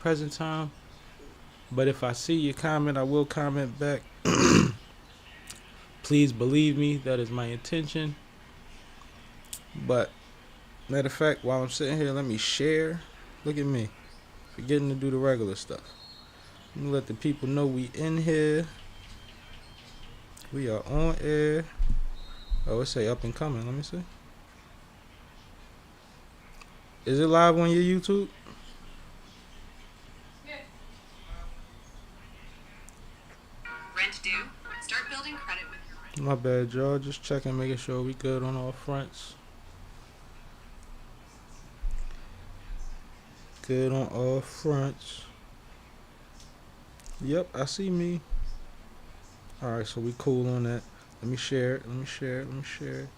present time. But if I see your comment, I will comment back. Please believe me, that is my intention. But matter of fact, while I'm sitting here, let me share. Look at me, forgetting to do the regular stuff. Let me let the people know we in here. We are on air. Oh, it say up and coming. Let me see. Is it live on your YouTube? Yeah. Rent due. Start building credit with your rent. My bad, y'all. Just checking, making sure we good on all fronts. Good on all fronts. Yep, I see me. Alright, so we cool on that. Let me share it. Let me share it. Let me share it.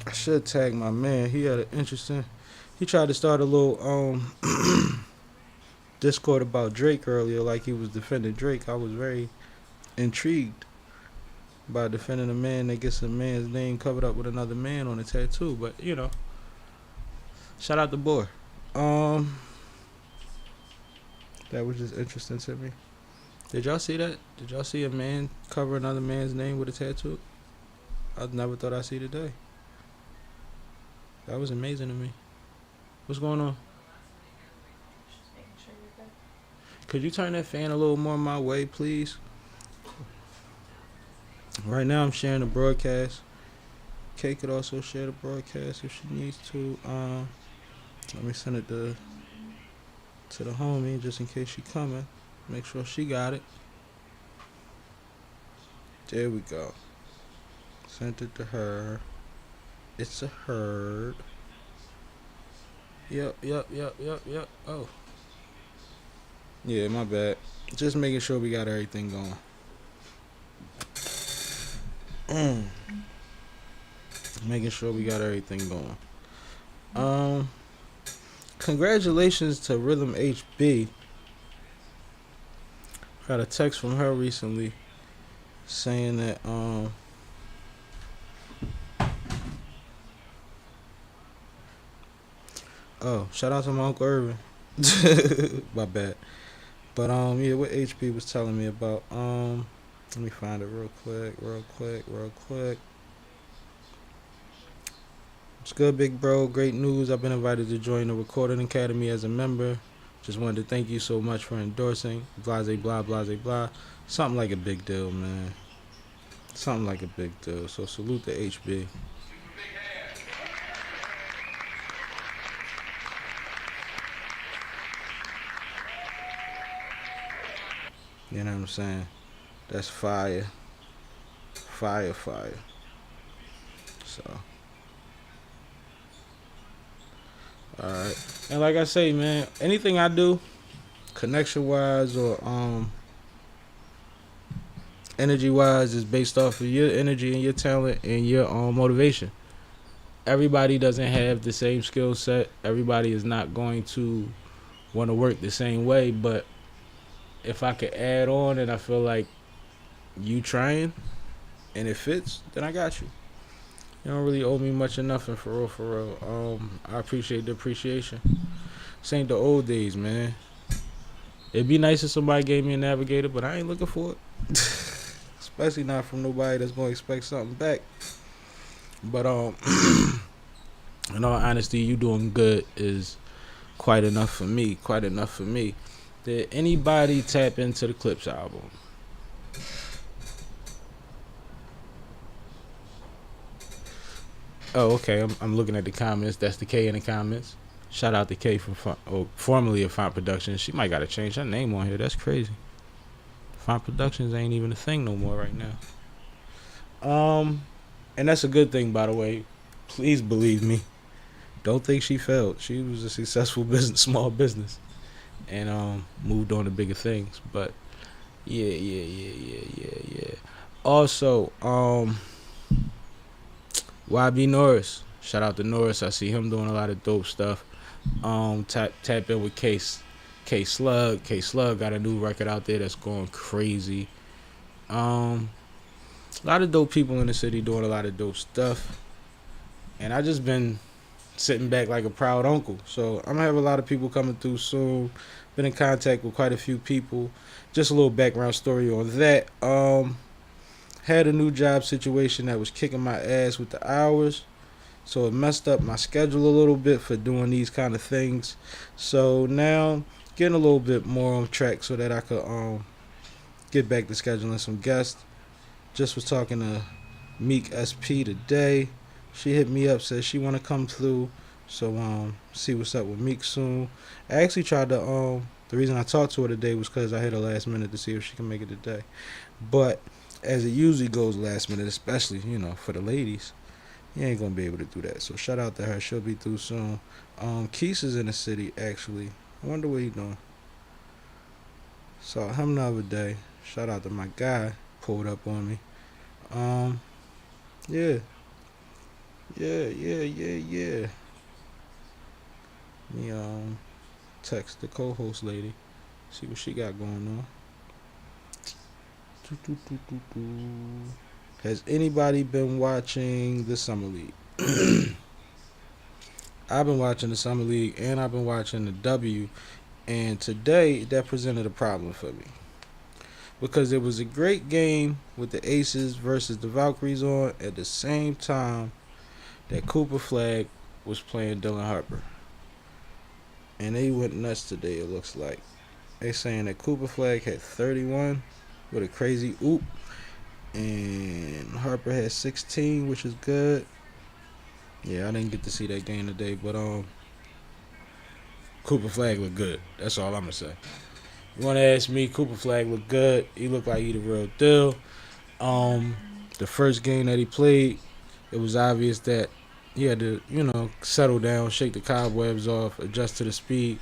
I should tag my man. He had an interesting. He tried to start a little Discord about Drake earlier, like he was defending Drake. I was very intrigued by defending a man that gets a man's name covered up with another man on a tattoo. But you know, shout out the boy. That was just interesting to me. Did y'all see that? Did y'all see a man cover another man's name with a tattoo? I never thought I'd see today. That was amazing to me. What's going on? Just making sure you're good. Could you turn that fan a little more my way, please? Right now I'm sharing the broadcast. Kay could also share the broadcast if she needs to. Let me send it to the homie just in case she coming. Make sure she got it. There we go. Sent it to her. It's a herd. Yep. Oh. Yeah, my bad. Just making sure we got everything going. Making sure we got everything going. Congratulations to Rhythm HB. Got a text from her recently saying that oh, shout out to my Uncle Irvin. My bad. But yeah, what HP was telling me about. Let me find it real quick. What's good, big bro? Great news. I've been invited to join the Recording Academy as a member. Just wanted to thank you so much for endorsing. Blase blah, blase blah. Something like a big deal, man. Something like a big deal. So salute to HB. You know what I'm saying? That's fire. Fire. So. Alright. And like I say, man, anything I do, connection wise or energy wise, is based off of your energy and your talent and your motivation. Everybody doesn't have the same skill set. Everybody is not going to want to work the same way, but if I could add on and I feel like you trying and it fits, then I got you. You don't really owe me much of nothing, for real. I appreciate the appreciation. This ain't the old days, man. It'd be nice if somebody gave me a navigator, but I ain't looking for it. Especially not from nobody that's gonna expect something back. But in all honesty, you doing good is quite enough for me. Did anybody tap into the Clips album? Oh, okay. I'm looking at the comments. That's the K in the comments. Shout out to K from formerly of Font Productions. She might gotta change her name on here. That's crazy. Font Productions ain't even a thing no more right now. And that's a good thing, by the way. Please believe me. Don't think she failed. She was a successful small business, and moved on to bigger things. But yeah. Also, YB Norris. Shout out to Norris. I see him doing a lot of dope stuff. Tap in with K Slug. K Slug got a new record out there that's going crazy. A lot of dope people in the city doing a lot of dope stuff. And I just been sitting back like a proud uncle. So I'm gonna have a lot of people coming through soon. Been in contact with quite a few people. Just a little background story on that. Had a new job situation that was kicking my ass with the hours. So it messed up my schedule a little bit for doing these kind of things. So now getting a little bit more on track so that I could get back to scheduling some guests. Just was talking to Meek SP today. She hit me up, said she wanna come through. So see what's up with Meek soon. I actually tried to the reason I talked to her today was because I hit her last minute to see if she can make it today. But as it usually goes last minute, especially, for the ladies, you ain't gonna be able to do that. So shout out to her. She'll be through soon. Keith is in the city actually. I wonder what he doing. Saw him the other day. Shout out to my guy. Pulled up on me. Yeah. Yeah. Me text the co-host lady. See what she got going on. Has anybody been watching the Summer League? I've been watching the Summer League and I've been watching the W. And today that presented a problem for me. Because it was a great game with the Aces versus the Valkyries on at the same time that Cooper Flag was playing Dylan Harper. And they went nuts today, it looks like. They saying that Cooper Flag had 31 with a crazy oop. And Harper had 16, which is good. Yeah, I didn't get to see that game today, but Cooper Flag looked good. That's all I'm gonna say. You wanna ask me, Cooper Flag looked good. He looked like he the real deal. The first game that he played, it was obvious that he had to, settle down, shake the cobwebs off, adjust to the speed.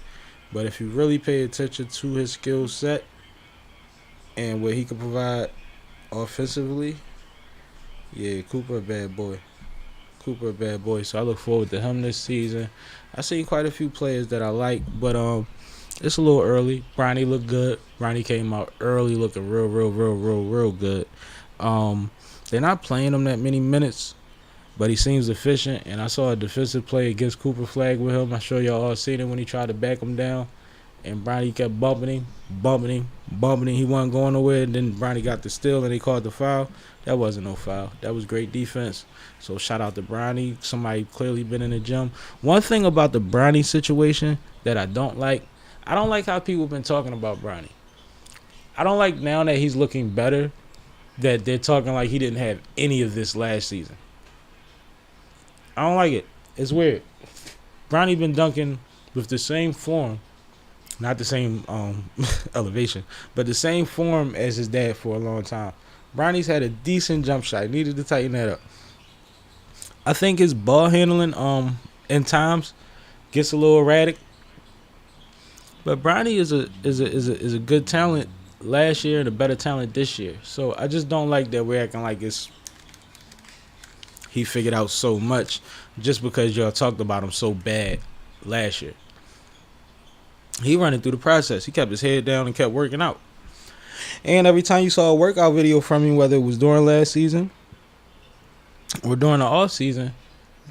But if you really pay attention to his skill set and what he could provide offensively, yeah, Cooper a bad boy. So I look forward to him this season. I seen quite a few players that I like, but it's a little early. Bronny looked good. Bronny came out early looking real good. They're not playing him that many minutes, but he seems efficient. And I saw a defensive play against Cooper Flag with him. I'm sure y'all all seen it when he tried to back him down. And Bronny kept bumping him. He wasn't going nowhere. And then Bronny got the steal and he called the foul. That wasn't no foul. That was great defense. So shout out to Bronny. Somebody clearly been in the gym. One thing about the Bronny situation that I don't like how people been talking about Bronny. I don't like now that he's looking better that they're talking like he didn't have any of this last season. I don't like it. It's weird. Bronny been dunking with the same form. Not the same elevation, but the same form as his dad for a long time. Bronny's had a decent jump shot. Needed to tighten that up. I think his ball handling in times gets a little erratic. But Bronny is a good talent last year and a better talent this year. So I just don't like that we're acting like he figured out so much just because y'all talked about him so bad last year. He running through the process. He kept his head down and kept working out. And every time you saw a workout video from him, whether it was during last season or during the off season,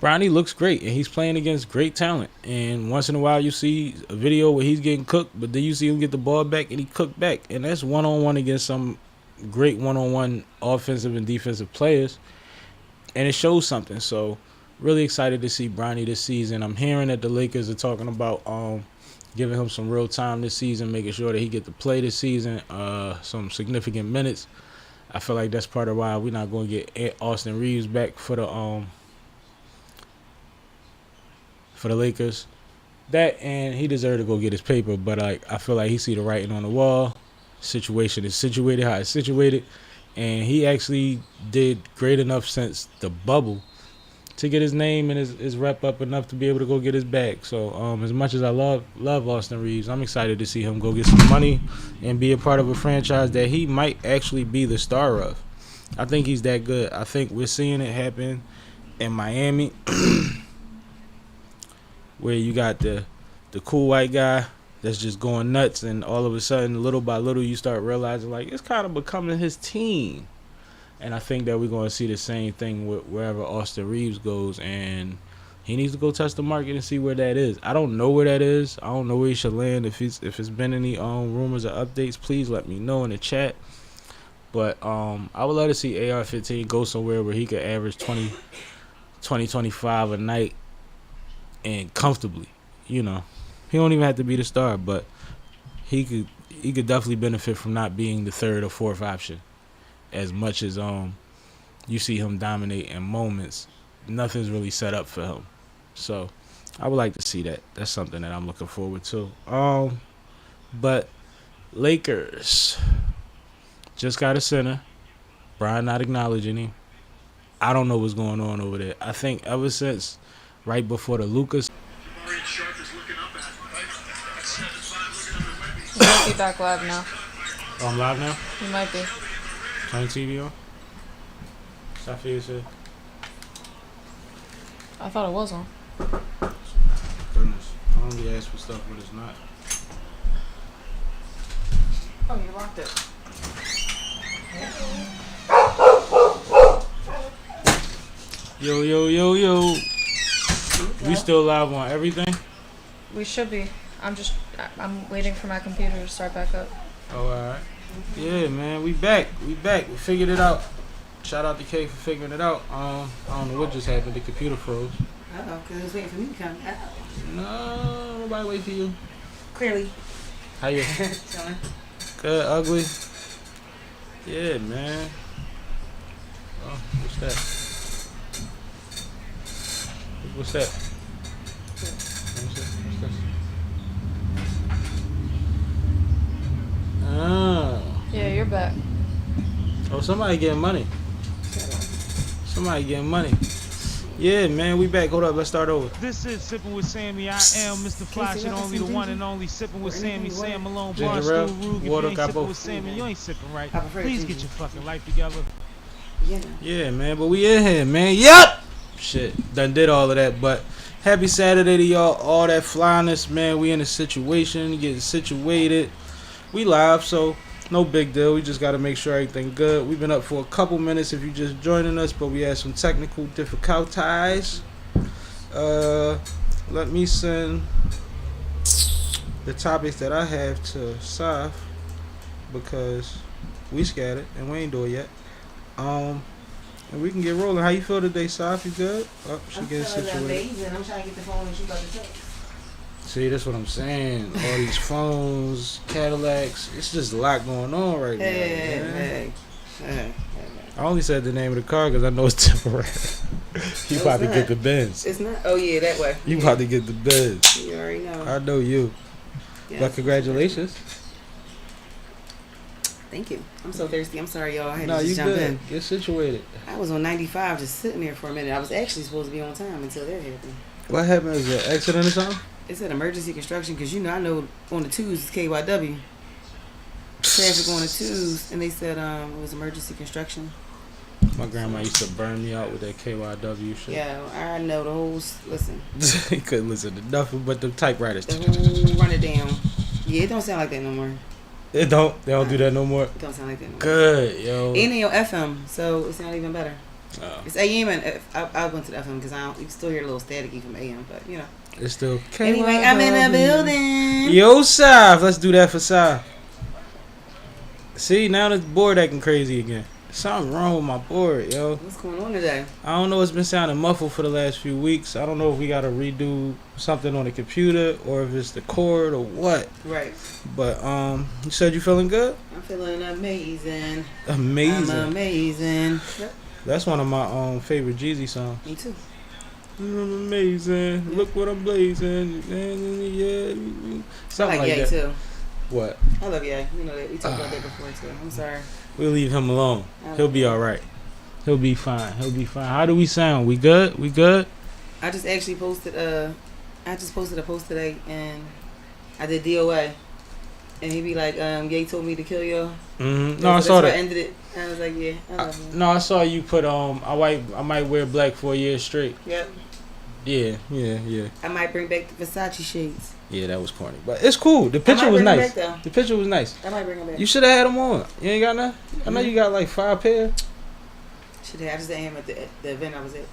Bronny looks great and he's playing against great talent. And once in a while you see a video where he's getting cooked, but then you see him get the ball back and he cooked back. And that's one-on-one against some great one-on-one offensive and defensive players. And it shows something. So really excited to see Bronny this season. I'm hearing that the Lakers are talking about giving him some real time this season, making sure that he get to play this season, some significant minutes. I feel like that's part of why we're not going to get Austin Reeves back for the Lakers. That, and he deserved to go get his paper, but I feel like he see the writing on the wall. Situation is situated how it's situated, and he actually did great enough since the bubble to get his name and his rep up enough to be able to go get his bag. So as much as I love Austin Reeves, I'm excited to see him go get some money and be a part of a franchise that he might actually be the star of. I think he's that good. I think we're seeing it happen in Miami where you got the cool white guy that's just going nuts, and all of a sudden, little by little, you start realizing like it's kind of becoming his team. And I think that we're going to see the same thing with wherever Austin Reeves goes, and He needs to go test the market and see where that is. I don't know where that is. I don't know where he should land. If it's been any rumors or updates, please let me know in the chat. But I would love to see AR-15 go somewhere where he could average 20, 25 a night and comfortably. You know, he don't even have to be the star, but he could definitely benefit from not being the third or fourth option as much as you see him dominate in moments. Nothing's really set up for him. So I would like to see that. That's something that I'm looking forward to. But Lakers just got a center. Brian not acknowledging him. I don't know what's going on over there. I think ever since right before the Lucas. You might be back live now. Oh, I'm live now? You might be. Turn TV on? Sophia said. I thought it was on. Goodness. I only ask for stuff when it's not. Oh, you locked it. Yo. We still live on everything? We should be. I'm waiting for my computer to start back up. Oh, alright. Yeah, man, we back. We figured it out. Shout out to Kay for figuring it out. I don't know what just happened. The computer froze. Uh-oh, because it was waiting for me to come. No, nobody wait for you. Clearly. How you? Chilling. Good, ugly. Yeah, man. Oh, what's that? What's that? What's this? Oh. Yeah, you're back. Oh, somebody getting money. Somebody getting money. Yeah, man, we back. Hold up, let's start over. This is Sippin' with Sammy. I am Mr. Flash and only the one and only Sippin' with Sammy. Sam Malone, Ginger Barstool, ale, Rube. If you water, ain't capo. sippin' with Sammy, you ain't sippin' right. I prefer Please ginger. get your fucking life together. Yeah. Yeah, man, but we in here, man. Yup! Shit, done did all of that, but happy Saturday to y'all. All that flyness, man. We in a situation, getting situated. We live, so no big deal. We just got to make sure everything good. We've been up for a couple minutes if you just joining us, but we had some technical difficulties. Let me send the topics that I have to Saf because we scattered and we ain't do it yet. And we can get rolling. How you feel today, Saf? You good? Oh, she getting situated. Amazing. I'm trying to get the phone and she about to text. See, that's what I'm saying. All these phones, Cadillacs. It's just a lot going on right now. Man. Hey. I only said the name of the car because I know it's temporary. You No, about to it's get not. the Benz. It's not. Oh, yeah, that way. You about to get the Benz. You already know. I know you. Yes. But congratulations. Thank you. I'm so thirsty. I'm sorry, y'all. I had No, to you just jump good. in. Get situated. I was on 95 just sitting there for a minute. I was actually supposed to be on time until that happened. What happened? Is it an accident or something? It said emergency construction because, I know on the twos it's KYW. Traffic on the twos. And they said it was emergency construction. My grandma used to burn me out with that KYW shit. Yeah, I know the whole. Listen. He couldn't listen to nothing but the typewriters. The whole run it down. Yeah, it don't sound like that no more. They don't do that no more. It don't sound like that no more. Good, yo. And in your FM, so it's not even better. Oh. It's AM and I went to the FM because you can still hear a little staticky from AM, but It's still Anyway, I'm in a building. Yo, Saf, let's do that for Saf. See, now the board acting crazy again. Something wrong with my board, yo. What's going on today? I don't know. It's been sounding muffled for the last few weeks. I don't know if we got to redo something on the computer or if it's the cord or what. Right. But you said you feeling good? I'm feeling amazing. Amazing. I'm amazing. Yep. That's one of my favorite Jeezy songs. Me too. I'm amazing. Look what I'm blazing. Yeah. I Something like like Ye that. too. What? I love Ye. You know that we talked about that before too. I'm sorry. We'll leave him alone. I He'll love be Ye. all right. He'll be fine. How do we sound? We good? We good? I just actually posted a post today and I did DOA. And he be like, Ye told me to kill y'all. Mm-hmm. No, So I that's saw where that. I ended it. And I was like, yeah, I love him. No, I saw you put I might wear black for a year straight. Yep. Yeah. I might bring back the Versace shades. Yeah, that was corny, but it's cool. The picture might was bring 'em nice. back, though. The picture was nice. I might bring them back. You should have had them on. You ain't got none. I know you got like 5 pair. Should have. I just didn't have him at the event I was at.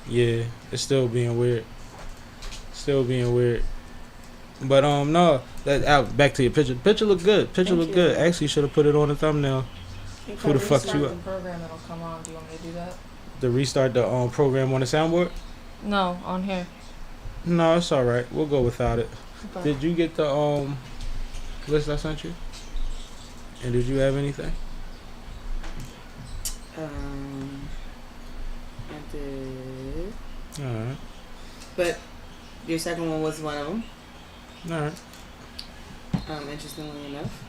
Yeah, it's still being weird. Still being weird. But no, that out back to your picture. Picture look good. Picture Thank look you. good. Actually, should have put it on the thumbnail. Who the fuck you up? The program, it'll come on. Do you want me to do that? To restart the program on the soundboard. No, on here. No, it's all right. We'll go without it. Okay. Did you get the list I sent you? And did you have anything? I did. All right. But your second one was one of them. All right. Interestingly enough.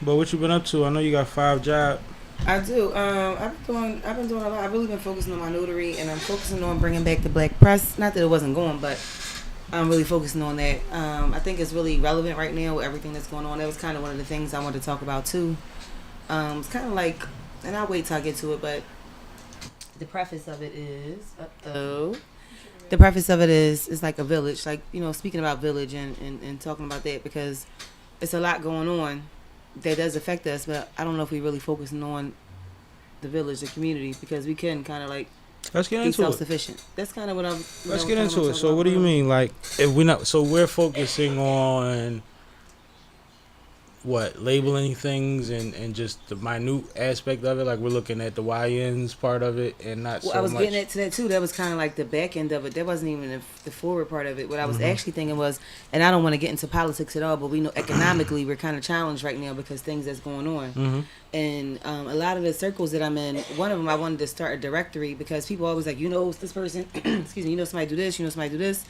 But what you been up to? I know you got 5 jobs. I do. I've been doing a lot. I've really been focusing on my notary, and I'm focusing on bringing back the black press. Not that it wasn't going, but I'm really focusing on that. I think it's really relevant right now with everything that's going on. That was kind of one of the things I wanted to talk about too. It's kind of like, and I'll wait till I get to it, but the preface of it is, the preface of it is like a village, like, you know, speaking about village and talking about that, because it's a lot going on that does affect us, but I don't know if we really focusing on the village, the community, because we can kind of like Let's get be into it. self-sufficient. That's kind of what I'm. Let's get into it. So what do you mean? Like, if we're not, so we're focusing on what, labeling things and just the minute aspect of it. Like, we're looking at the YNs part of it and not Well, so I was much. getting into that too. That was kind of like the back end of it. That wasn't even the forward part of it. What I was actually thinking was, and I don't want to get into politics at all, but we know economically we're kind of challenged right now because things that's going on. And a lot of the circles that I'm in, one of them I wanted to start a directory because people always like, you know, it's this person, excuse me, you know somebody do this, you know somebody do this.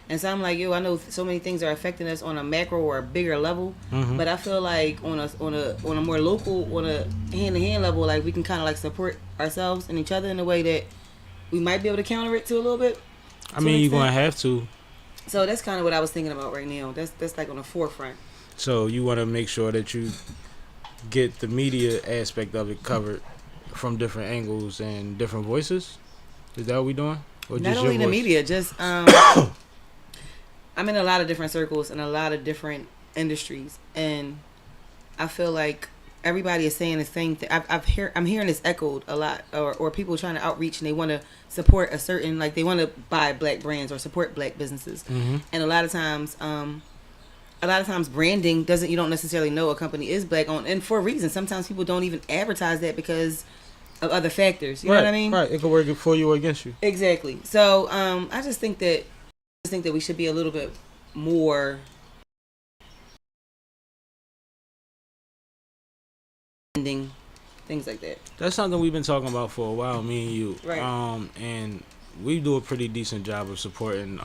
And so I'm like, yo, I know so many things are affecting us on a macro or a bigger level, but I feel like on a more local, on a hand-to-hand level, like we can kind of like support ourselves and each other in a way that we might be able to counter it to a little bit. I mean, you're gonna have to. So that's kind of what I was thinking about right now. That's like on the forefront. So you want to make sure that you get the media aspect of it covered from different angles and different voices. Is that what we doing? Or Not just only your the voice? media, just I'm in a lot of different circles and a lot of different industries, and I feel like everybody is saying the same thing. I'm hearing this echoed a lot, or people trying to outreach and they want to support a certain, like they want to buy black brands or support black businesses, and a lot of times branding doesn't, you don't necessarily know a company is black owned, and for a reason. Sometimes people don't even advertise that because of other factors. You know what I mean? Right. It could work for you or against you. Exactly. So I just think that we should be a little bit more things like that. That's something we've been talking about for a while, me and you. Right. And we do a pretty decent job of supporting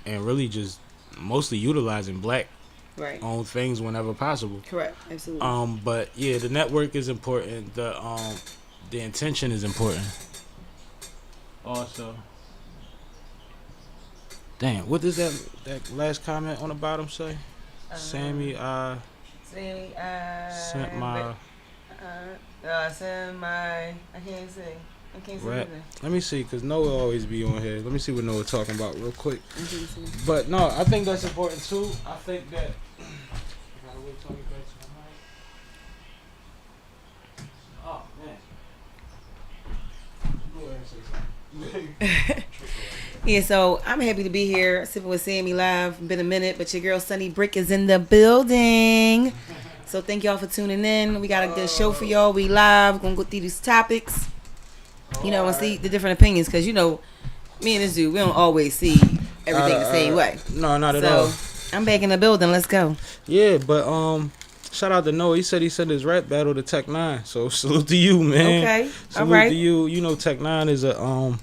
and really just mostly utilizing black Right. owned things whenever possible. Correct. Absolutely. But yeah, the network is important. The intention is important. Also, damn, what does that last comment on the bottom say? Sammy, Sammy, sent my send my. I can't say rap. anything. Let me see, cause Noah always be on here. Let me see what Noah talking about real quick. I can't see. But no, I think that's important too. I think that. Oh man. Go ahead and say something. Yeah, so I'm happy to be here, sipping with Sammy live. Been a minute, but your girl Sunny Brick is in the building. So thank y'all for tuning in. We got a good show for y'all. We live. We're gonna go through these topics. You know, and see the different opinions, because you know, me and this dude, we don't always see everything the same way. No, not at all. So I'm back in the building. Let's go. Yeah, but shout out to Noah. He said his rap battle to Tech 9. So salute to you, man. Okay. Salute All right. to you. You know, Tech 9 is a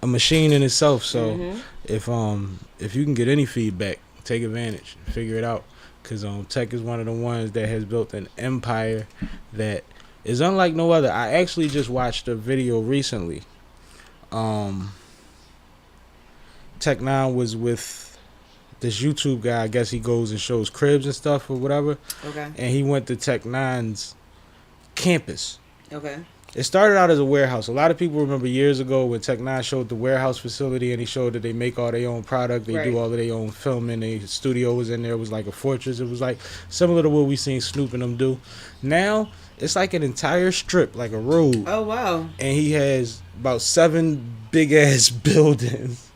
machine in itself. So if you can get any feedback, take advantage, figure it out, because Tech is one of the ones that has built an empire that is unlike no other. I actually just watched a video recently. Tech 9 was with this YouTube guy. I guess he goes and shows cribs and stuff or whatever. Okay. And he went to Tech 9's campus. Okay. It started out as a warehouse. A lot of people remember years ago when Tech 9 showed the warehouse facility, and he showed that they make all their own product. They do all of their own filming. The studio was in there. It was like a fortress. It was like similar to what we seen Snoop and them do. Now it's like an entire strip, like a road. Oh wow. And he has about 7 big ass buildings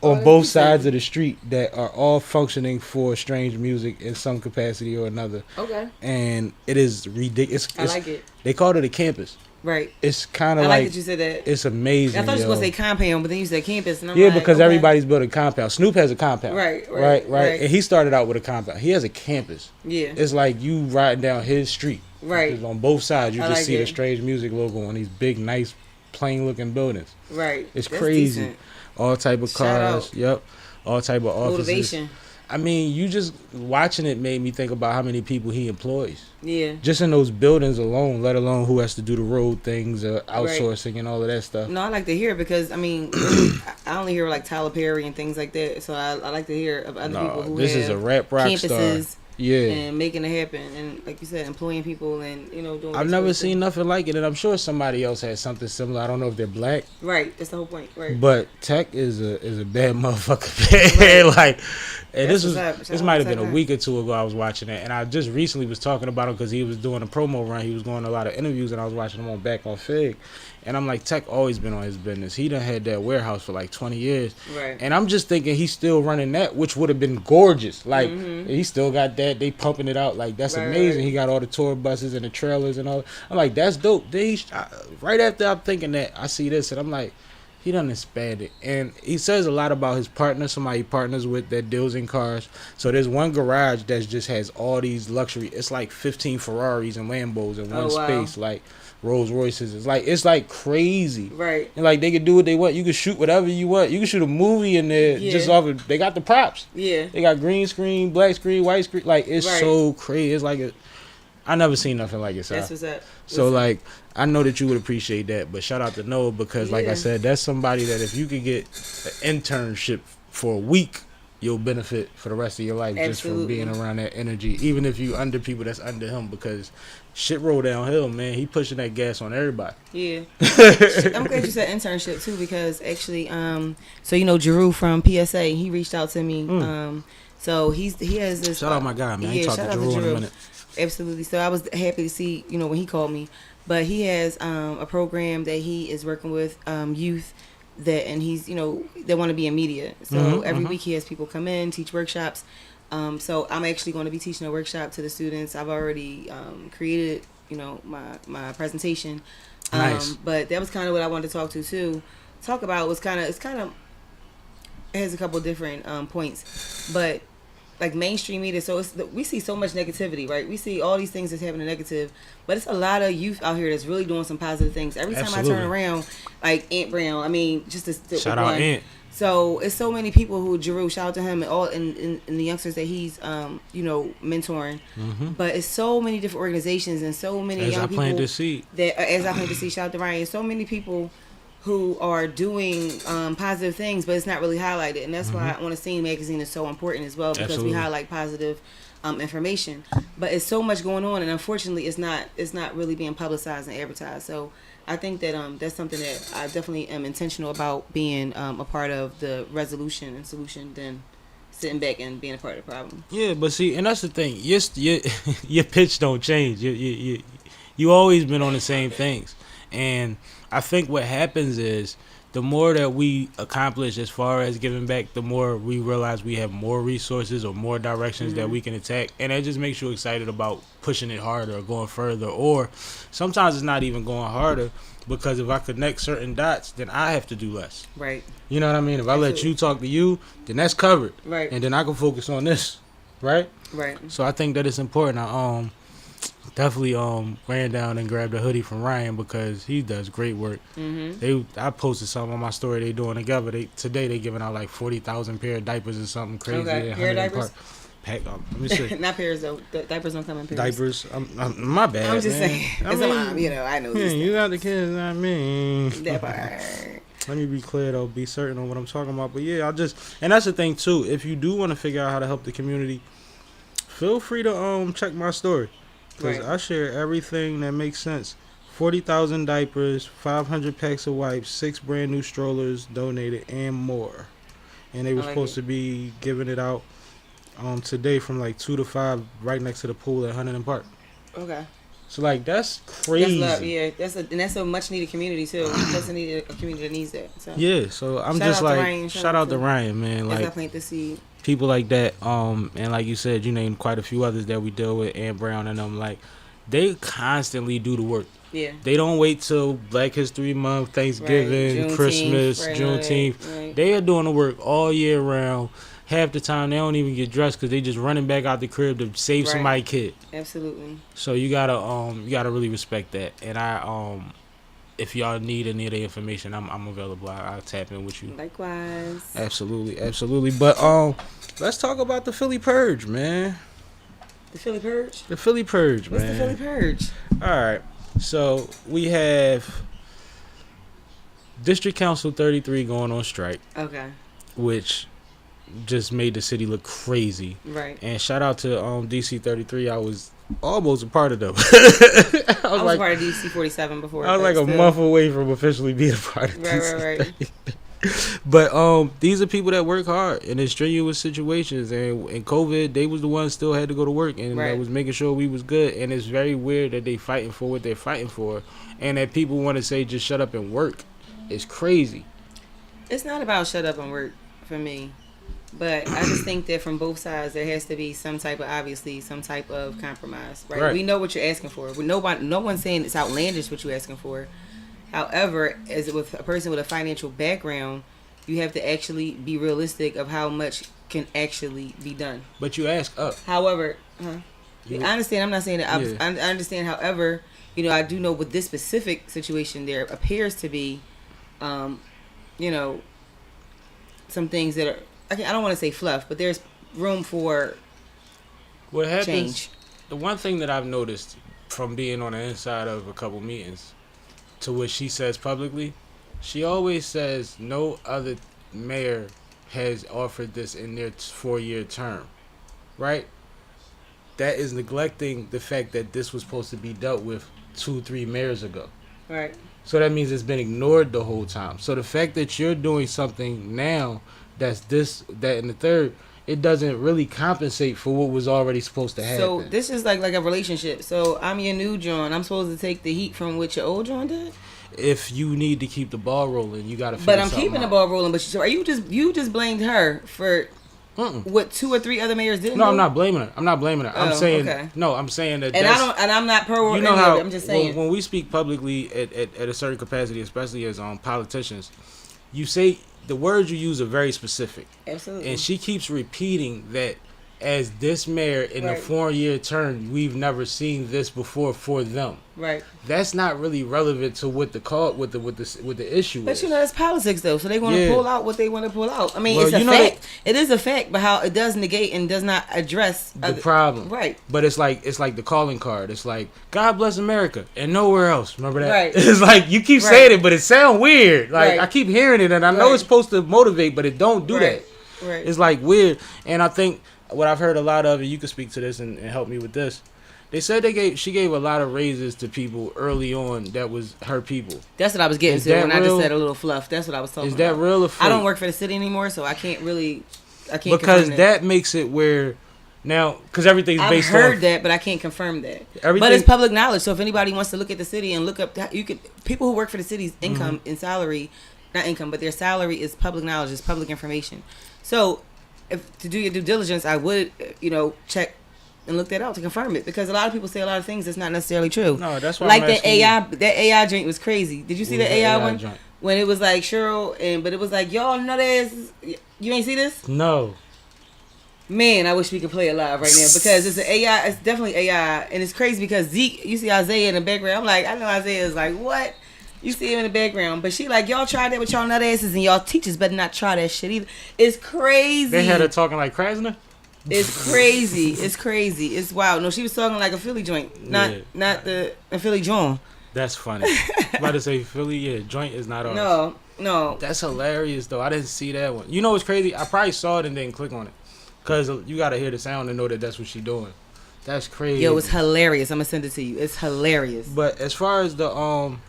on that's both decent. sides of the street that are all functioning for strange music in some capacity or another. Okay. And it is ridiculous. I like it. They called it a campus. Right. It's kind I of like like that you said that. it's amazing. I thought you yo. was going to say compound, but then you said campus. And I'm Yeah, like, because okay. everybody's building compound. Snoop has a compound. Right. And he started out with a compound. He has a campus. Yeah. It's like you riding down his street. Right. Because on both sides, you I just like see the it. strange music logo on these big, nice, plain-looking buildings. Right. It's That's crazy. decent. All type of Shout cars. out. Yep. All type of offices. Motivation. I mean, you just watching it made me think about how many people he employs. Yeah. Just in those buildings alone, let alone who has to do the road things, outsourcing and all of that stuff. No, I like to hear it because, I mean, I only hear like Tyler Perry and things like that. So I like to hear of other people who this have is a rap rock campuses star. Yeah. and making it happen. And like you said, employing people and, you know, doing I've what never they're seen supposed nothing like it, and I'm sure somebody else has something similar. I don't know if they're black, to. Right. That's the whole point. Right. but Tech is a bad motherfucker. Man. Like, and That's this what's up. this Shout might out have to been a Tech. week or two ago. I was watching it, and I just recently was talking about him because he was doing a promo run. He was going to a lot of interviews, and I was watching him back on Fig, and I'm like, Tech always been on his business. He done had that warehouse for like 20 years, Right. and I'm just thinking he's still running that, which would have been gorgeous. Like he still got that. They pumping it out. Like that's Right, amazing. right. He got all the tour buses and the trailers and all. I'm like, that's dope. Then right after I'm thinking that, I see this, and I'm like, he done expanded. And he says a lot about his partner, somebody he partners with that deals in cars. So there's one garage that just has all these luxury. It's like 15 Ferraris and Lambos in one Oh, wow. space, like Rolls Royces. It's like crazy. Right. And like they can do what they want. You can shoot whatever you want. You can shoot a movie in there Yeah. just off of. They got the props. Yeah. They got green screen, black screen, white screen. Like it's Right. so crazy. It's like I never seen nothing like it. So. That's what's up. So like I know that you would appreciate that, but shout out to Noah because like I Yeah. said, that's somebody that if you could get an internship for a week, you'll benefit for the rest of your life just from Absolutely. being around that energy. Even if you under people that's under him, because shit roll downhill, man. He pushing that gas on everybody. Yeah. I'm glad you said internship too because actually, so you know Jeru from PSA, he reached out to me. So he has this. Shout out my guy, man. I Yeah, ain't talked shout to out Drew to in a Drew. minute. Absolutely. So I was happy to see, you know, when he called me. But he has a program that he is working with youth and he's, you know, they want to be in media. So every week he has people come in, teach workshops. So I'm actually going to be teaching a workshop to the students. I've already created, you know, my presentation. Nice. But that was kind of what I wanted to talk about was it has a couple different points, but like mainstream media, so we see so much negativity, right? We see all these things that's happening negative, but it's a lot of youth out here that's really doing some positive things. Every time Absolutely. I turn around, like Aunt Brown, I mean, just to Shout out Ant. So it's so many people who Jeru, shout out to him and all and the youngsters that he's you know, mentoring. But it's so many different organizations and so many As young I people planted the seed. that as I planted the seed, shout out to Ryan, so many people who are doing positive things, but it's not really highlighted, and that's why I want to see magazine is so important as well, because Absolutely. we highlight positive information. But it's so much going on, and unfortunately, it's not really being publicized and advertised. So I think that that's something that I definitely am intentional about being a part of the resolution and solution than sitting back and being a part of the problem. Yeah, but see, and that's the thing. Your pitch don't change. You always been on the same things, and I think what happens is the more that we accomplish as far as giving back, the more we realize we have more resources or more directions that we can attack, and that just makes you excited about pushing it harder or going further. Or sometimes it's not even going harder, because if I connect certain dots, then I have to do less. Right. You know what I mean? If I let you talk to you, then that's covered. Right. And then I can focus on this. Right? Right. So I think that it's important. I definitely ran down and grabbed a hoodie from Ryan because he does great work. I posted something on my story they doing together. Today they giving out like 40,000 pair of diapers or something crazy. Okay. at Pair of 100 diapers? Park. Let me see. Not pairs though. The diapers don't come in pairs. Diapers. My bad. I'm just man. saying. I As a mean, mom, you know, I know this. you got the kids, not me. That part. Let me be clear though, be certain on what I'm talking about. But yeah, and that's the thing too. If you do want to figure out how to help the community, feel free to check my story, because Right. I share everything that makes sense. 40,000 diapers, 500 packs of wipes, 6 brand new strollers donated, and more. And they were like supposed it. to be giving it out today from like 2 to 5 right next to the pool at Huntington Park. Okay. So like that's That's crazy. love, yeah. That's a much needed community too. That's a community that needs that. So Yeah, so I'm Shout just out to like Ryan. shout out to Ryan, man. as I Like plant the seed. people like that, and like you said, you named quite a few others that we deal with, and Brown and them. Like they constantly do the work. Yeah. They don't wait till Black History Month, Thanksgiving, Right. Juneteenth, Christmas, right, Juneteenth. right. They are doing the work all year round. Half the time they don't even get dressed because they just running back out the crib to save Right. somebody's kid. Absolutely. So you gotta really respect that. And if y'all need any of the information, I'm available. I'll tap in with you. Likewise. Absolutely. But let's talk about the Philly Purge, man. The Philly Purge? The Philly Purge, What's man. the Philly Purge? All right. So we have District Council 33 going on strike, Okay. which just made the city look crazy. Right. And shout out to DC 33. I was almost a part of them. I was like, part of DC 47 before. I was like a month away from officially being a part of DC. Right. But these are people that work hard in strenuous situations, and in COVID, they was the ones still had to go to work, and Right. that was making sure we was good. And it's very weird that they fighting for what they're fighting for, and that people want to say just shut up and work. It's crazy. It's not about shut up and work for me. But I just think that from both sides there has to be some type of compromise, right? Right. We know what you're asking for. No one's saying it's outlandish what you're asking for. However, as with a person with a financial background, you have to actually be realistic of how much can actually be done. But you ask up. However, You- I understand. I'm not saying that. Yeah. I understand. However, I do know with this specific situation, there appears to be, some things that are. I don't want to say fluff, but there's room for What happens? change. The one thing that I've noticed from being on the inside of a couple meetings, to what she says publicly, she always says no other mayor has offered this in their 4-year term, right? That is neglecting the fact that this was supposed to be dealt with 2-3 mayors ago. Right. So that means it's been ignored the whole time. So the fact that you're doing something now that's this, that, and the third, it doesn't really compensate for what was already supposed to happen. So this is like a relationship. So I'm your new John. I'm supposed to take the heat from what your old John did. If you need to keep the ball rolling, you got to. But I'm keeping the ball rolling. But so are you just blamed her for what 2 or 3 other mayors did? No, I'm not blaming her. I'm saying okay. no. I'm saying that. And I'm not pro. You know how I'm just saying. when we speak publicly at a certain capacity, especially as politicians, you say the words you use are very specific. Absolutely. And she keeps repeating that as this mayor in the Right. 4-year term, we've never seen this before for them. Right. That's not really relevant to what the issue But is. it's politics though, so they want to Yeah. pull out what they want to pull out. I mean, Well, it's a you know fact. It is a fact, but how it does negate and does not address the problem. Right. But it's like the calling card. It's like God bless America and nowhere else. Remember that? Right. It's like you keep Right. saying it, but it sounds weird. Like Right. I keep hearing it, and I know Right. it's supposed to motivate, but it don't do Right. that. Right. It's like weird. And I think what I've heard a lot of, and you can speak to this and help me with this. They said she gave a lot of raises to people early on that was her people. That's what I was getting Is to that when I real? just said a little fluff. That's what I was talking Is about. that real or fake? I don't work for the city anymore, so I can't because confirm that makes it where now because everything's I've based heard off that, but I can't confirm that. Everything- But it's public knowledge. So if anybody wants to look at the city and look up, people who work for the city's income Mm-hmm. and salary, not income, but their salary is public knowledge, is public information. So if to do your due diligence, I would check and look that out to confirm it, because a lot of people say a lot of things that's not necessarily true. No, that's why like I'm that asking you. That AI joint was crazy. Did you see What the was AI the one? joint? When it was like Cheryl but it was like y'all know that you ain't see this? No. Man, I wish we could play it live right now, because it's an AI. It's definitely AI, and it's crazy because Zeke, you see Isaiah in the background. I'm like, I know Isaiah is like, what? You see him in the background, but she like, y'all tried that with y'all nut asses, and y'all teachers better not try that shit either. It's crazy. They had her talking like Krasner? It's crazy. It's crazy. It's wild. No, she was talking like a Philly joint, not the Philly John. That's funny. I'm about to say Philly, joint is not ours. No. That's hilarious though. I didn't see that one. You know what's crazy? I probably saw it and didn't click on it. Cause you gotta hear the sound to know that that's what she doing. That's crazy. Yo, it's hilarious. I'm gonna send it to you. It's hilarious. But as far as the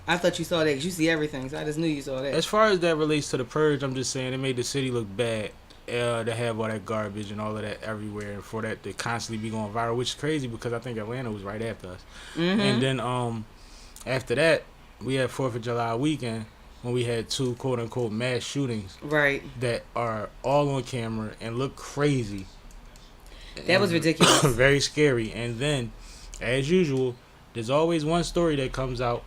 I thought you saw that 'cause you see everything, so I just knew you saw that. as far as that relates to the purge, I'm just saying it made the city look bad. to have all that garbage and all of that everywhere, and for that to constantly be going viral, which is crazy because I think Atlanta was right after us. And then after that, we had 4th of July weekend when we had 2 quote unquote mass shootings Right. that are all on camera and look crazy. That was ridiculous. Very scary. And then, as usual, there's always one story that comes out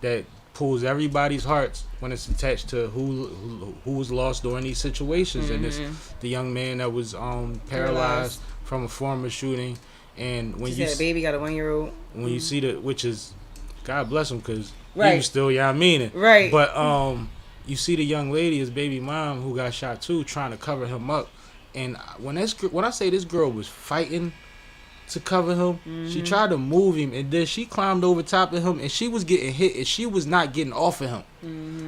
that pulls everybody's hearts when it's attached to who was lost during these situations. And it's the young man that was paralyzed from a former shooting. And when She said a baby got a 1-year-old. when you see the, which is, God bless him, because Right. he was still, yeah, I mean it. Right. But you see the young lady, his baby mom, who got shot too, trying to cover him up. And when I say this girl was fighting to cover him, she tried to move him, and then she climbed over top of him, and she was getting hit, and she was not getting off of him.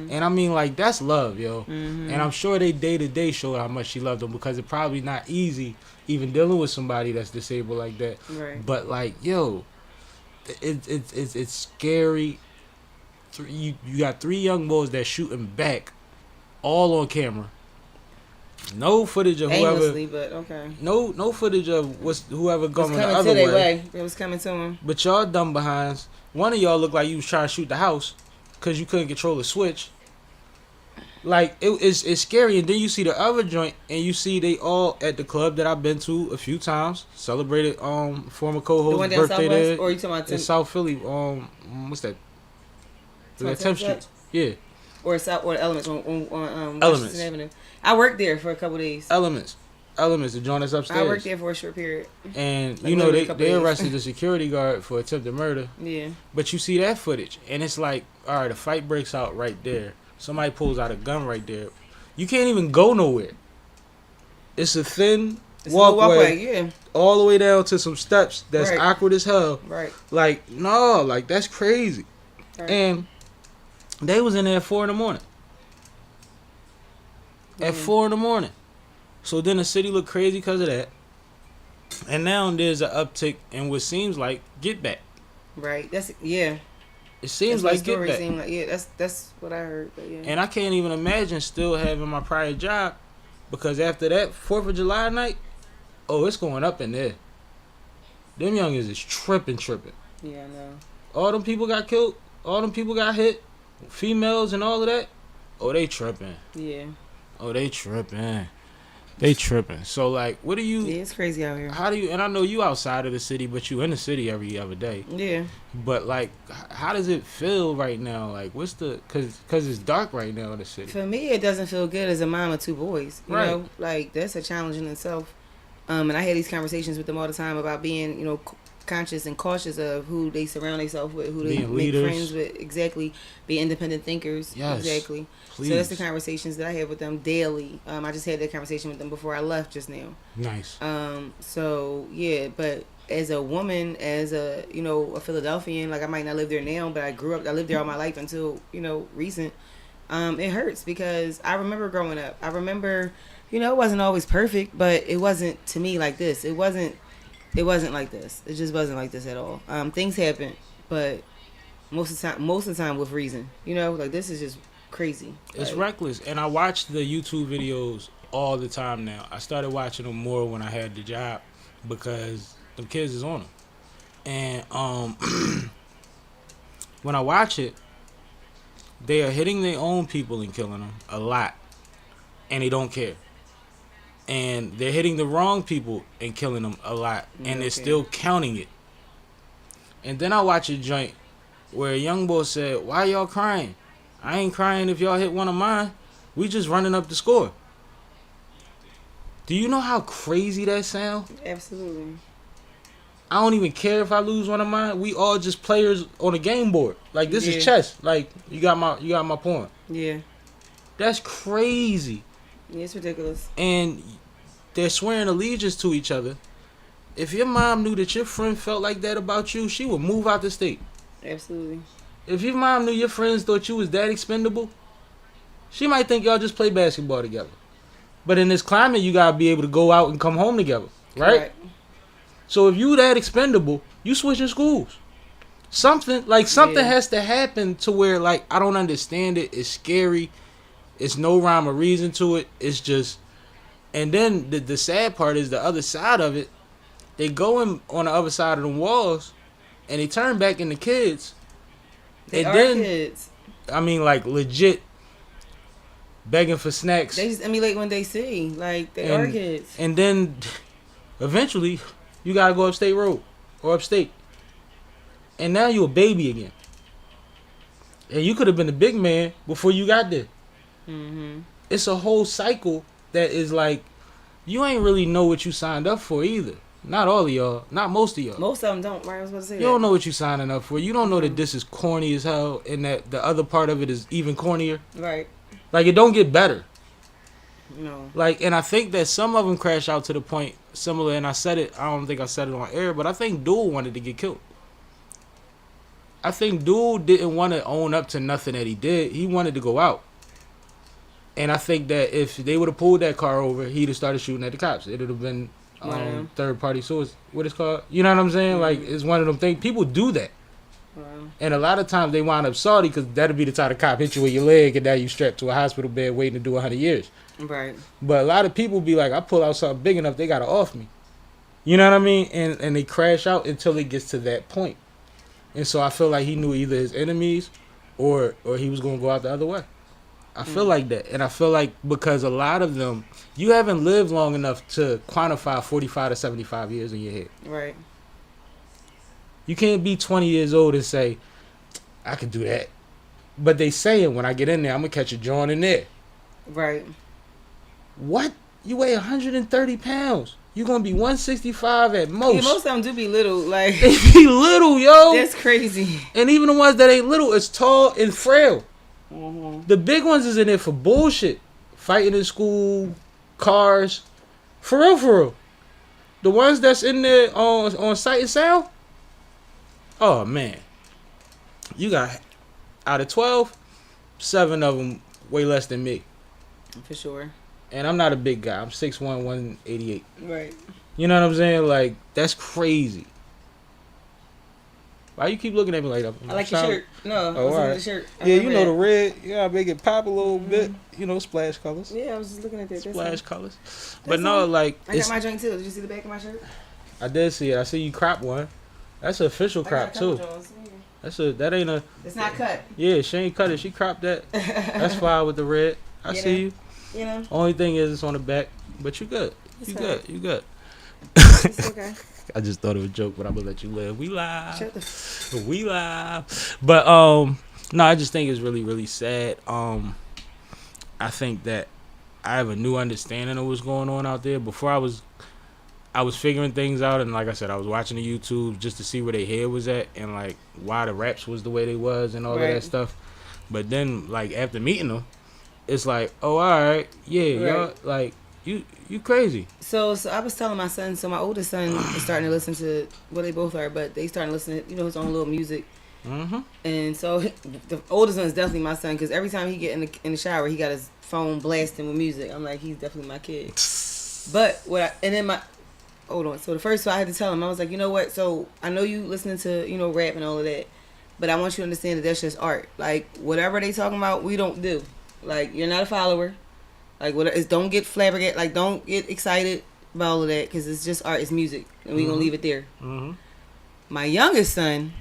And I mean, like, that's love, yo. And I'm sure they day-to-day showed how much she loved him, because it's probably not easy even dealing with somebody that's disabled like that. Right. But, like, yo, it's scary. You got 3 young boys that shooting back, all on camera. No footage of whoever. Aimlessly, but okay. No footage of whoever It was going the coming other to their way. way. It was coming to him. But y'all dumb behinds. One of y'all looked like you was trying to shoot the house because you couldn't control the switch. Like, it's scary. And then you see the other joint, and you see they all at the club that I've been to a few times. Celebrated former The co-host's one down birthday Southwest, there or you talking about in South Philly. What's that? That 10th Street. Yeah. Or the Elements on Elements. Washington Avenue. I worked there for a couple days. Elements, the joint that's upstairs. I worked there for a short period. And Like you know literally a couple they days. arrested the security guard for attempted murder. Yeah. But you see that footage, and it's like, all right, a fight breaks out right there. Somebody pulls out a gun right there. You can't even go nowhere. It's a thin It's a little walkway, yeah. all the way down to some steps that's Right. awkward as hell. Right. Like, no, like, that's crazy. Right. And they was in there at 4 in the morning. At 4 in the morning. So then the city looked crazy because of that. And now there's an uptick in what seems like get back. Right. That's yeah. It seems That's like what get the story back. seemed like. Yeah, that's what I heard. But yeah. And I can't even imagine still having my prior job, because after that 4th of July night, oh, it's going up in there. Them youngins is tripping. Yeah, I know. All them people got killed. All them people got hit. Females and all of that. Oh, they tripping. Yeah. Oh, they tripping. They tripping. So, like, what do you... Yeah, it's crazy out here. How do you... And I know you outside of the city, but you in the city every other day. Yeah. But, like, how does it feel right now? Like, what's the... Because it's dark right now in the city. For me, it doesn't feel good as a mom of 2 boys. You Right. know, like, that's a challenge in itself. And I had these conversations with them all the time about being, you know, conscious and cautious of who they surround themselves with, who they Being make leaders. friends with. Exactly. Be independent thinkers. Yes. Exactly. Please. So that's the conversations that I have with them daily. I just had that conversation with them before I left just now. Nice. So yeah, but as a woman, as a, you know, a Philadelphian, like I might not live there now, but I lived there all my life until, you know, recent. It hurts because I remember growing up. I remember, you know, it wasn't always perfect, but it wasn't to me like this. It wasn't like this. It just wasn't like this at all. Things happen, but most of the time with reason. You know, like this is just crazy. It's Like, reckless. And I watch the YouTube videos all the time now. I started watching them more when I had the job because them kids is on them. And when I watch it, they are hitting their own people and killing them a lot. And they don't care. And they're hitting the wrong people and killing them a lot. And they're Okay. still counting it. And then I watch a joint where a young boy said, "Why y'all crying? I ain't crying if y'all hit one of mine. We just running up the score." Do you know how crazy that sound? Absolutely. I don't even care if I lose one of mine. We all just players on a game board. Like, this Yeah. is chess. Like, you got my point. Yeah. That's crazy. Yeah, it's ridiculous. And they're swearing allegiance to each other. If your mom knew that your friend felt like that about you, she would move out the state. Absolutely. If your mom knew your friends thought you was that expendable, she might think y'all just play basketball together. But in this climate, you gotta be able to go out and come home together, right? Correct. So if you that expendable, you switching schools. Something Yeah. has to happen to where, like, I don't understand it. It's scary. It's no rhyme or reason to it. It's just, And then the sad part is the other side of it. They go in on the other side of the walls, and they turn back into kids. They and are then, kids. I mean, like legit begging for snacks. They just emulate when they see. Like they are kids. And then eventually, you gotta go upstate road or upstate, and now you a baby again. And you could have been a big man before you got there. Mm-hmm. It's a whole cycle that is like, you ain't really know what you signed up for either. Not all of y'all. Not most of y'all. Most of them don't. Right? I was about to say You don't know what you signing up for. You don't know that this is corny as hell and that the other part of it is even cornier. Right. Like, it don't get better. No. Like, and I think that some of them crash out to the point similar, and I said it, I don't think I said it on air, but I think Duel wanted to get killed. I think Duel didn't want to own up to nothing that he did. He wanted to go out. And I think that if they would have pulled that car over, he'd have started shooting at the cops. It would have been third party source. What it's called? You know what I'm saying? Mm-hmm. Like, it's one of them things. People do that. Wow. And a lot of times they wind up salty because that'll be the time the cop hit you with your leg and now you strapped to a hospital bed waiting to do 100 years. Right. But a lot of people be like, I pull out something big enough, they got to off me. You know what I mean? And they crash out until it gets to that point. And so I feel like he knew either his enemies or he was going to go out the other way. I feel like that. And I feel like because a lot of them, you haven't lived long enough to quantify 45 to 75 years in your head. Right. You can't be 20 years old and say, I could do that. But they saying when I get in there, I'm going to catch a joint in there. Right. What? You weigh 130 pounds. You're going to be 165 at most. Yeah, most of them do be little. Like, they be little, yo. That's crazy. And even the ones that ain't little, it's tall and frail. Mm-hmm. The big ones is in there for bullshit. Fighting in school, cars. For real, for real. The ones that's in there on Sight and Sound, oh, man. You got, out of 12, 7 of them way less than me. For sure. And I'm not a big guy. I'm 6'1", 188. Right. You know what I'm saying? Like, that's crazy. Why you keep looking at me like that? I like your shirt. No, I was looking at the shirt. Yeah, you know the red. You gotta make it pop a little bit. You know, splash colors. Yeah, I was just looking at that. Splash colors. But no, like... I got my drink too. Did you see the back of my shirt? I did see it. I see you crop one. That's an official crop too. That ain't a... It's not cut. Yeah, she ain't cut it. She cropped that. That's fine with the red. I see you. You know. Only thing is it's on the back. But you good. You good. You good. It's okay. I just thought it was a joke, but I'm gonna let you live. We live. We live. But no, I just think it's really, really sad. I think that I have a new understanding of what's going on out there. Before I was figuring things out, and like I said, I was watching the YouTube just to see where their head was at and like why the raps was the way they was and all of that stuff. But then like after meeting them, it's like, oh, all right, yeah, y'all like. You crazy. So I was telling my son, so my oldest son is starting to listen to, well, they both are, but they starting to listen to, his own little music. Mm-hmm. And so the oldest one is definitely my son, because every time he get in the shower, he got his phone blasting with music. I'm like, he's definitely my kid. But hold on. So the first, I had to tell him, I was like, you know what? So I know you listening to, rap and all of that, but I want you to understand that that's just art. Like, whatever they talking about, we don't do. Like, you're not a follower. Like, don't get flabbergasted. Like, don't get excited about all of that, because it's just art. It's music, and we're gonna leave it there. Mm-hmm. My youngest son,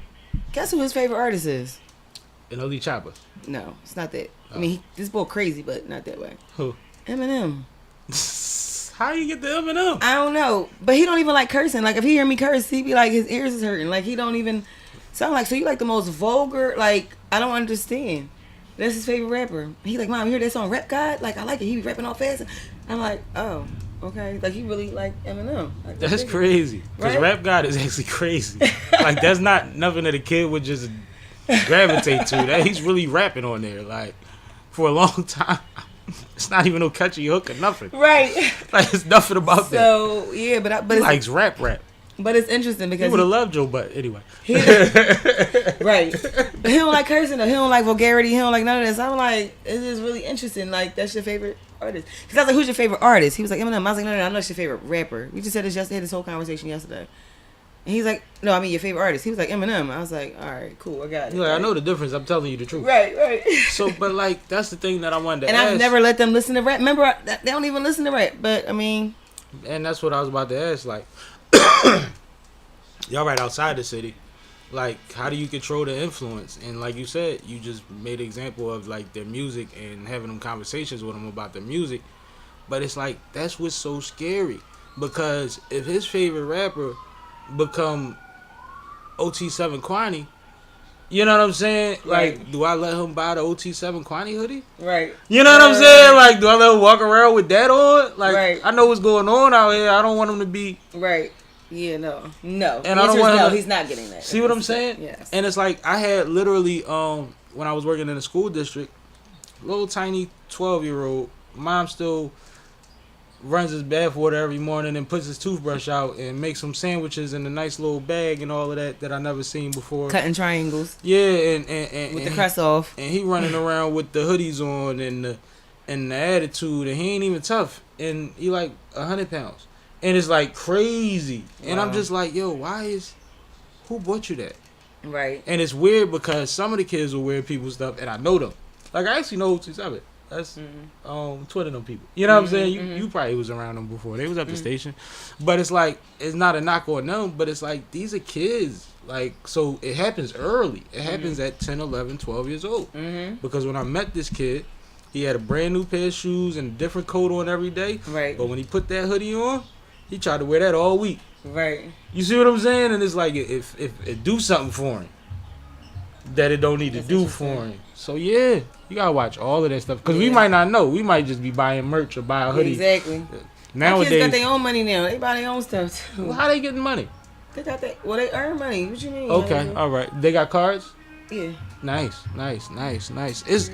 guess who his favorite artist is? N.O.D. Chopper. No, it's not that. Oh. I mean, this boy crazy, but not that way. Who? Eminem. How you get the Eminem? I don't know, but he don't even like cursing. Like, if he hear me curse, he be like, his ears is hurting. Like, he don't even. So I'm like, so you like the most vulgar? Like, I don't understand. That's his favorite rapper. He like, Mom, you hear that song Rap God? Like, I like it. He be rapping all fast. I'm like, oh, okay. Like, he really like Eminem. Like, that's crazy. Because Rap God is actually crazy. Like, that's not nothing that a kid would just gravitate to. That he's really rapping on there. Like, for a long time. It's not even no catchy hook or nothing. Right. Like, it's nothing about that. So, yeah, but he likes rap. But it's interesting because he would have loved Joe Butt anyway. Right. But he don't like cursing or he don't like vulgarity. He don't like none of this. I'm like, this is really interesting. Like, that's your favorite artist. Because I was like, who's your favorite artist? He was like, Eminem. I was like, no, I know it's your favorite rapper. We just said this yesterday, had this whole conversation yesterday. And he's like, no, I mean your favorite artist. He was like Eminem. I was like, all right, cool, I got it. You're like, I know the difference. I'm telling you the truth. Right. So, but like, that's the thing that I wanted to And ask. I've never let them listen to rap. Remember, they don't even listen to rap. But I mean, And that's what I was about to ask. Like, y'all right outside the city. Like, how do you control the influence? And like you said, you just made an example of like their music and having them conversations with them about their music. But it's like, that's what's so scary. Because if his favorite rapper become OT7 Kwani, you know what I'm saying? Right. Like, do I let him buy the OT7 Kwani hoodie? right. You know what I'm saying? Like, do I let him walk around with that on? Like, Right. I know what's going on out here. I don't want him to be... Right. Yeah, no. And The I don't answer is want no, him to- he's not getting that. See what I'm saying? Yes. And it's like, I had literally, when I was working in the school district, little tiny 12-year-old, mom still runs his bath water every morning and puts his toothbrush out and makes some sandwiches in a nice little bag and all of that I never seen before. Cutting triangles Yeah, and with the crust off. and he running around with the hoodies on and the attitude, and he ain't even tough, and he like 100 pounds, and it's like crazy. And I'm Wow. just like, yo, who bought you that? Right. And it's weird because some of the kids will wear people's stuff, and I know them. Like, I actually know OT7. That's Twitter them people. You know what I'm saying? You probably was around them before. They was at the station. But it's like, it's not a knock on them, but it's like, these are kids. Like, so it happens early. It happens at 10, 11, 12 years old. Because when I met this kid, he had a brand new pair of shoes and a different coat on every day. Right. But when he put that hoodie on, he tried to wear that all week. Right. You see what I'm saying? And it's like, if it do something for him that it don't need to do for him. So yeah, you gotta watch all of that stuff because we might not know. We might just be buying merch or buy a hoodie. Exactly. My Nowadays, kids got their own money now. They buy their own stuff too. well, how they getting money? They got that. Well, they earn money. What you mean? Okay, all right. They got cards. Yeah. Nice. It's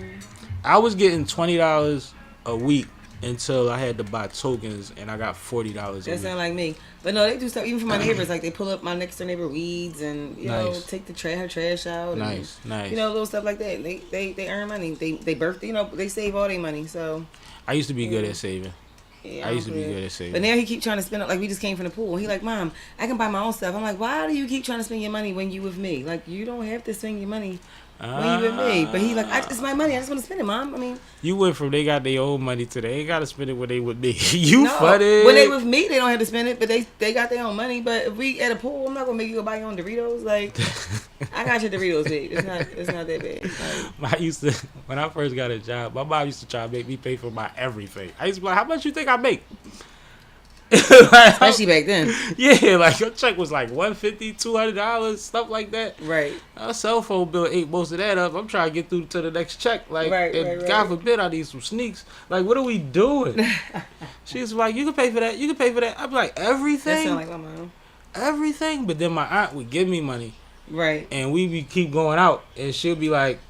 I was getting $20 a week until I had to buy tokens, and I got $40 a That week. sound like me. But no, they do stuff even for my neighbors. Like they pull up my next door neighbor weeds and know Nice. take her trash out. Nice. And, little stuff like that. They earn money. They birth. They save all their money. So I used to be good at saving. yeah, I used to be good. good at saving. But now he keep trying to spend it. Like we just came from the pool. He like, Mom, I can buy my own stuff. I'm like, why do you keep trying to spend your money when you with me? Like you don't have to spend your money when you with me. But he like, it's my money. I just want to spend it, Mom. I mean, You went from they got their own money to they ain't gotta spend it when they with me. You funny. when they with me, they don't have to spend it. But they got their own money. But if we at a pool, I'm not gonna make you go buy your own Doritos. Like I got your Doritos, babe. It's not that bad. Like, I used to, when I first got a job, my mom used to try to make me pay for my everything. I used to be like, how much you think I make? especially back then. Yeah, like your check was like $150, $200, stuff like that. Right. Our cell phone bill ate most of that up. I'm trying to get through to the next check. Like, Right, and right. God forbid I need some sneaks. Like, what are we doing? She's like, you can pay for that. You can pay for that. I'd be like, That everything? sound like my mom. Everything? But then my aunt would give me money. Right. And we be keep going out. And she'll be like,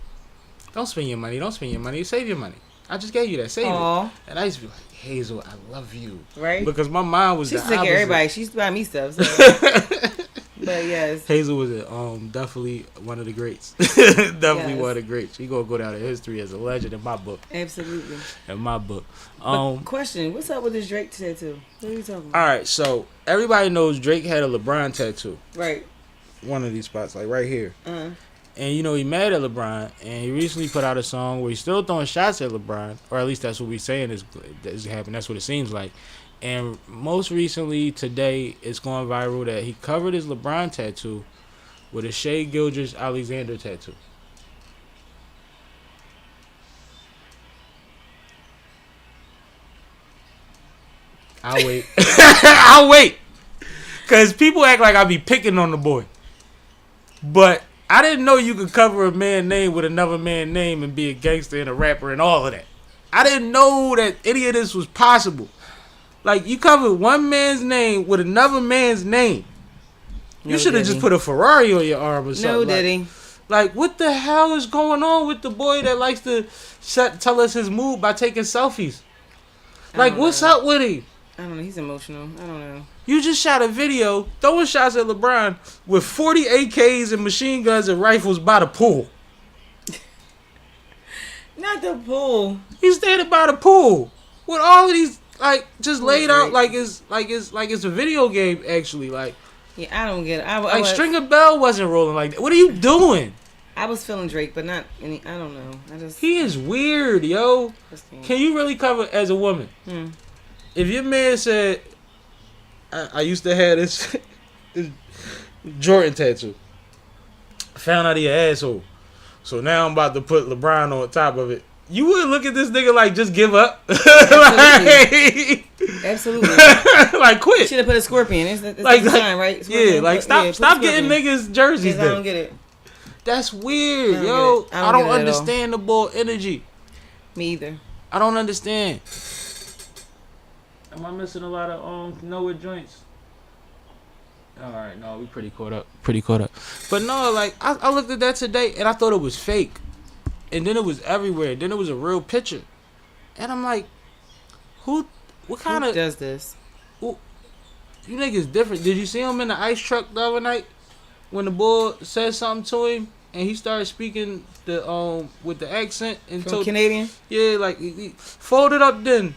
don't spend your money. Don't spend your money. Save your money. I just gave you that. Save Aw. it. And I used to be like, Hazel, I love you. Right. Because my mom was She used the to take care of opposite. everybody. She used to buy me stuff. So. But yes. Hazel was definitely one of the greats. Definitely Yes. one of the greats. She gonna go down in history as a legend in my book. Absolutely. In my book. But question: what's up with this Drake tattoo? What are you talking about? All right, so everybody knows Drake had a LeBron tattoo. Right. One of these spots, like right here. Uh-huh. And you know he mad at LeBron, and he recently put out a song where he's still throwing shots at LeBron, or at least that's what we're saying is happening. That's what it seems like. And most recently today, it's going viral that he covered his LeBron tattoo with a Shea Gilgeous-Alexander tattoo. I'll wait. I'll wait. Because people act like I be picking on the boy. But I didn't know you could cover a man's name with another man's name and be a gangster and a rapper and all of that. I didn't know that any of this was possible. Like, you covered one man's name with another man's name. You should have just put a Ferrari on your arm or something. No, Diddy. Like, what the hell is going on with the boy that likes to tell us his mood by taking selfies? Like, what's up with him? I don't know. He's emotional. I don't know. You just shot a video throwing shots at LeBron with 40 AKs and machine guns and rifles by the pool. Not the pool. He's standing by the pool with all of these, like, just laid out Right. like it's a video game. Actually, like, Yeah, I don't get it. Like Stringer Bell wasn't rolling like that. What are you doing? I was feeling Drake, but not any. I don't know. He is weird, yo. Can you really cover as a woman? If your man said, I used to have this Jordan tattoo. Found out he an asshole. So now I'm about to put LeBron on top of it. You would look at this nigga like, just give up. Absolutely. Absolutely. Like, quit. Should have put a scorpion. It's like, the sign, right? Scorpion. Yeah, like, stop getting niggas jerseys. I don't get it. That's weird, yo. I don't understand the ball energy. Me either. I don't understand. Am I missing a lot of Noah joints? Alright, no, we pretty caught up. But no, like, I looked at that today and I thought it was fake. And then it was everywhere. Then it was a real picture. And I'm like, what kind of does this? You niggas different. Did you see him in the ice truck the other night when the bull said something to him and he started speaking the with the accent and From Canadian? Yeah, like he folded up then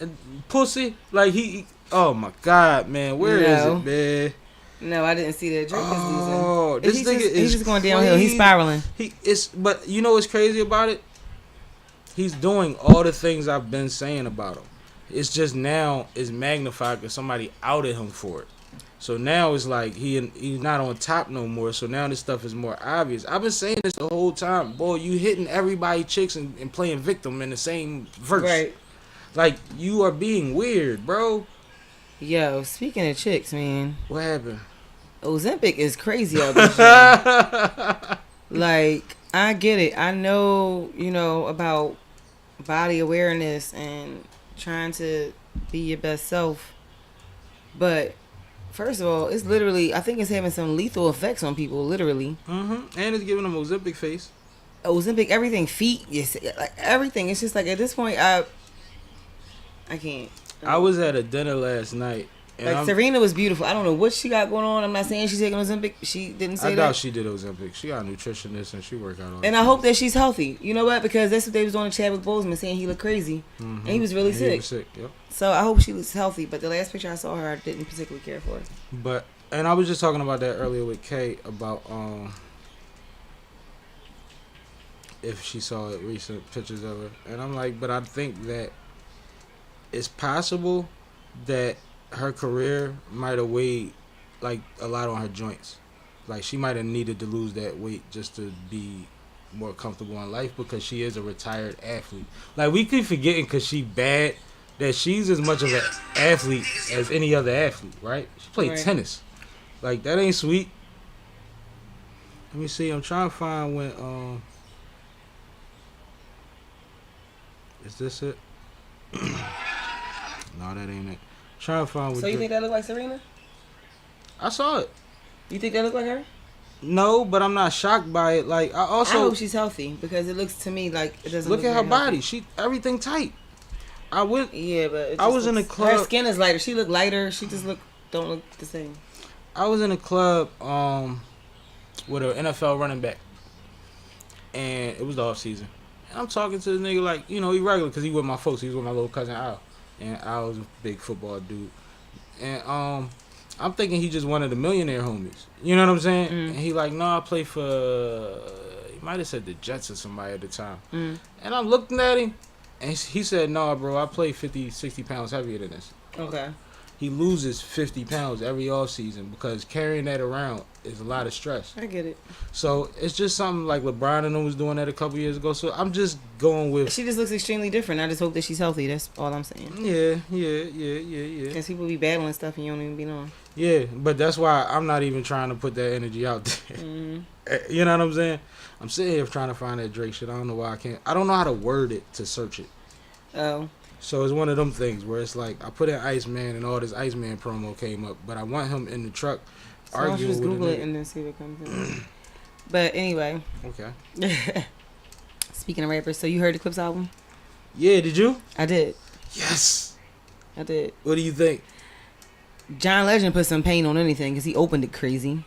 and pussy. Like he oh my god, man, where is it, man? No, I didn't see that. Drake is losing. Oh, this nigga is he's just going downhill. He's spiraling. But you know what's crazy about it? He's doing all the things I've been saying about him. It's just now it's magnified because somebody outed him for it. So now it's like he's not on top no more. So now this stuff is more obvious. I've been saying this the whole time. Boy, you hitting everybody chicks and playing victim in the same verse. Right. Like, you are being weird, bro. Yo, speaking of chicks, man. What happened? Ozempic is crazy out there. Like, I get it. I know, about body awareness and trying to be your best self. But, first of all, it's literally, I think it's having some lethal effects on people, literally. And it's giving them Ozempic face. Ozempic, everything, feet, yes, like everything. It's just like, at this point, I can't. I was at a dinner last night. Like, Serena was beautiful. I don't know what she got going on. I'm not saying she's taking Ozempic. She didn't say that. I doubt she did Ozempic. She got a nutritionist and she worked out on it. And I hope that she's healthy. You know what? Because that's what they was doing to Chadwick Boseman, saying he looked crazy. And he was really sick. He was sick, yep. So I hope she was healthy. But the last picture I saw her, I didn't particularly care for her. And I was just talking about that earlier with Kay about if she saw recent pictures of her. And I'm like, but I think that it's possible that her career might have weighed like a lot on her joints. Like, she might have needed to lose that weight just to be more comfortable in life because she is a retired athlete. Like, we keep forgetting because she bad that she's as much of an athlete as any other athlete, right? She played tennis. Like, that ain't sweet. Let me see. I'm trying to find when is this it? No, that ain't it. Trying to find. So you think that look like Serena? I saw it. You think that look like her? No, but I'm not shocked by it. Like, I hope she's healthy because it looks to me like it doesn't. Look at her body. She everything tight. Yeah, but I was in a club. Her skin is lighter. She look lighter. She just don't look the same. I was in a club with an NFL running back, and it was the off season. And I'm talking to the nigga like, he regular because he with my folks. He was with my little cousin Al. And I was a big football dude. And I'm thinking he just one of the millionaire homies. You know what I'm saying? And he like, no, I play for, he might have said the Jets or somebody at the time. And I'm looking at him, and he said, no, bro, I play 50, 60 pounds heavier than this. Okay. He loses 50 pounds every offseason because carrying that around is a lot of stress. I get it. So it's just something like LeBron and them was doing that a couple years ago. So I'm just going with. She just looks extremely different. I just hope that she's healthy. That's all I'm saying. Yeah. Because people be battling stuff and you don't even be knowing. Yeah, but that's why I'm not even trying to put that energy out there. You know what I'm saying? I'm sitting here trying to find that Drake shit. I don't know why I can't. I don't know how to word it to search it. Oh. So it's one of them things where it's like I put in Iceman and all this Iceman promo came up, but I want him in the truck arguing just with Google it and then see what comes in. But anyway. Okay. Speaking of rappers, so you heard the Clips album? Yeah, did you? I did. Yes. I did. What do you think? John Legend put some pain on anything because he opened it crazy.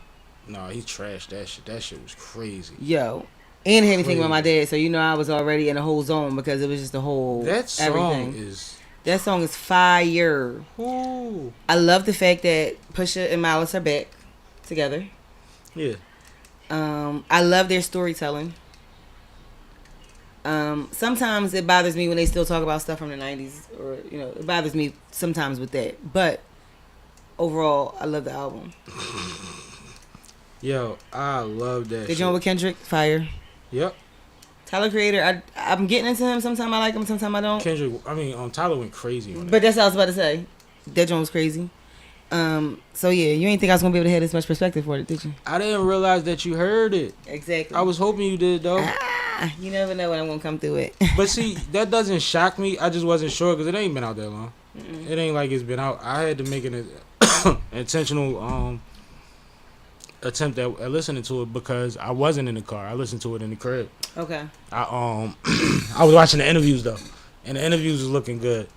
No, he trashed that shit. That shit was crazy. Yo. And had anything with my dad, so I was already in a whole zone because it was just a whole that song everything. That song is fire. Ooh. I love the fact that Pusha and Malice are back. together. Yeah. I love their storytelling. Sometimes it bothers me when they still talk about stuff from the 90s, or it bothers me sometimes with that. But overall, I love the album. Yo, I love that. The joint with Kendrick, fire. Yep. Tyler Creator, I'm getting into him. Sometimes I like him, sometimes I don't. Kendrick, Tyler went crazy on that. But that's what I was about to say. That joint was crazy. So yeah, you ain't think I was gonna be able to have this much perspective for it, did you? I didn't realize that you heard it. Exactly. I was hoping you did though. You never know when I'm gonna come through it. But see, that doesn't shock me. I just wasn't sure because it ain't been out that long. Mm-mm. It ain't like it's been out. I had to make an intentional attempt at listening to it because I wasn't in the car. I listened to it in the crib. Okay. I I was watching the interviews though, and the interviews was looking good.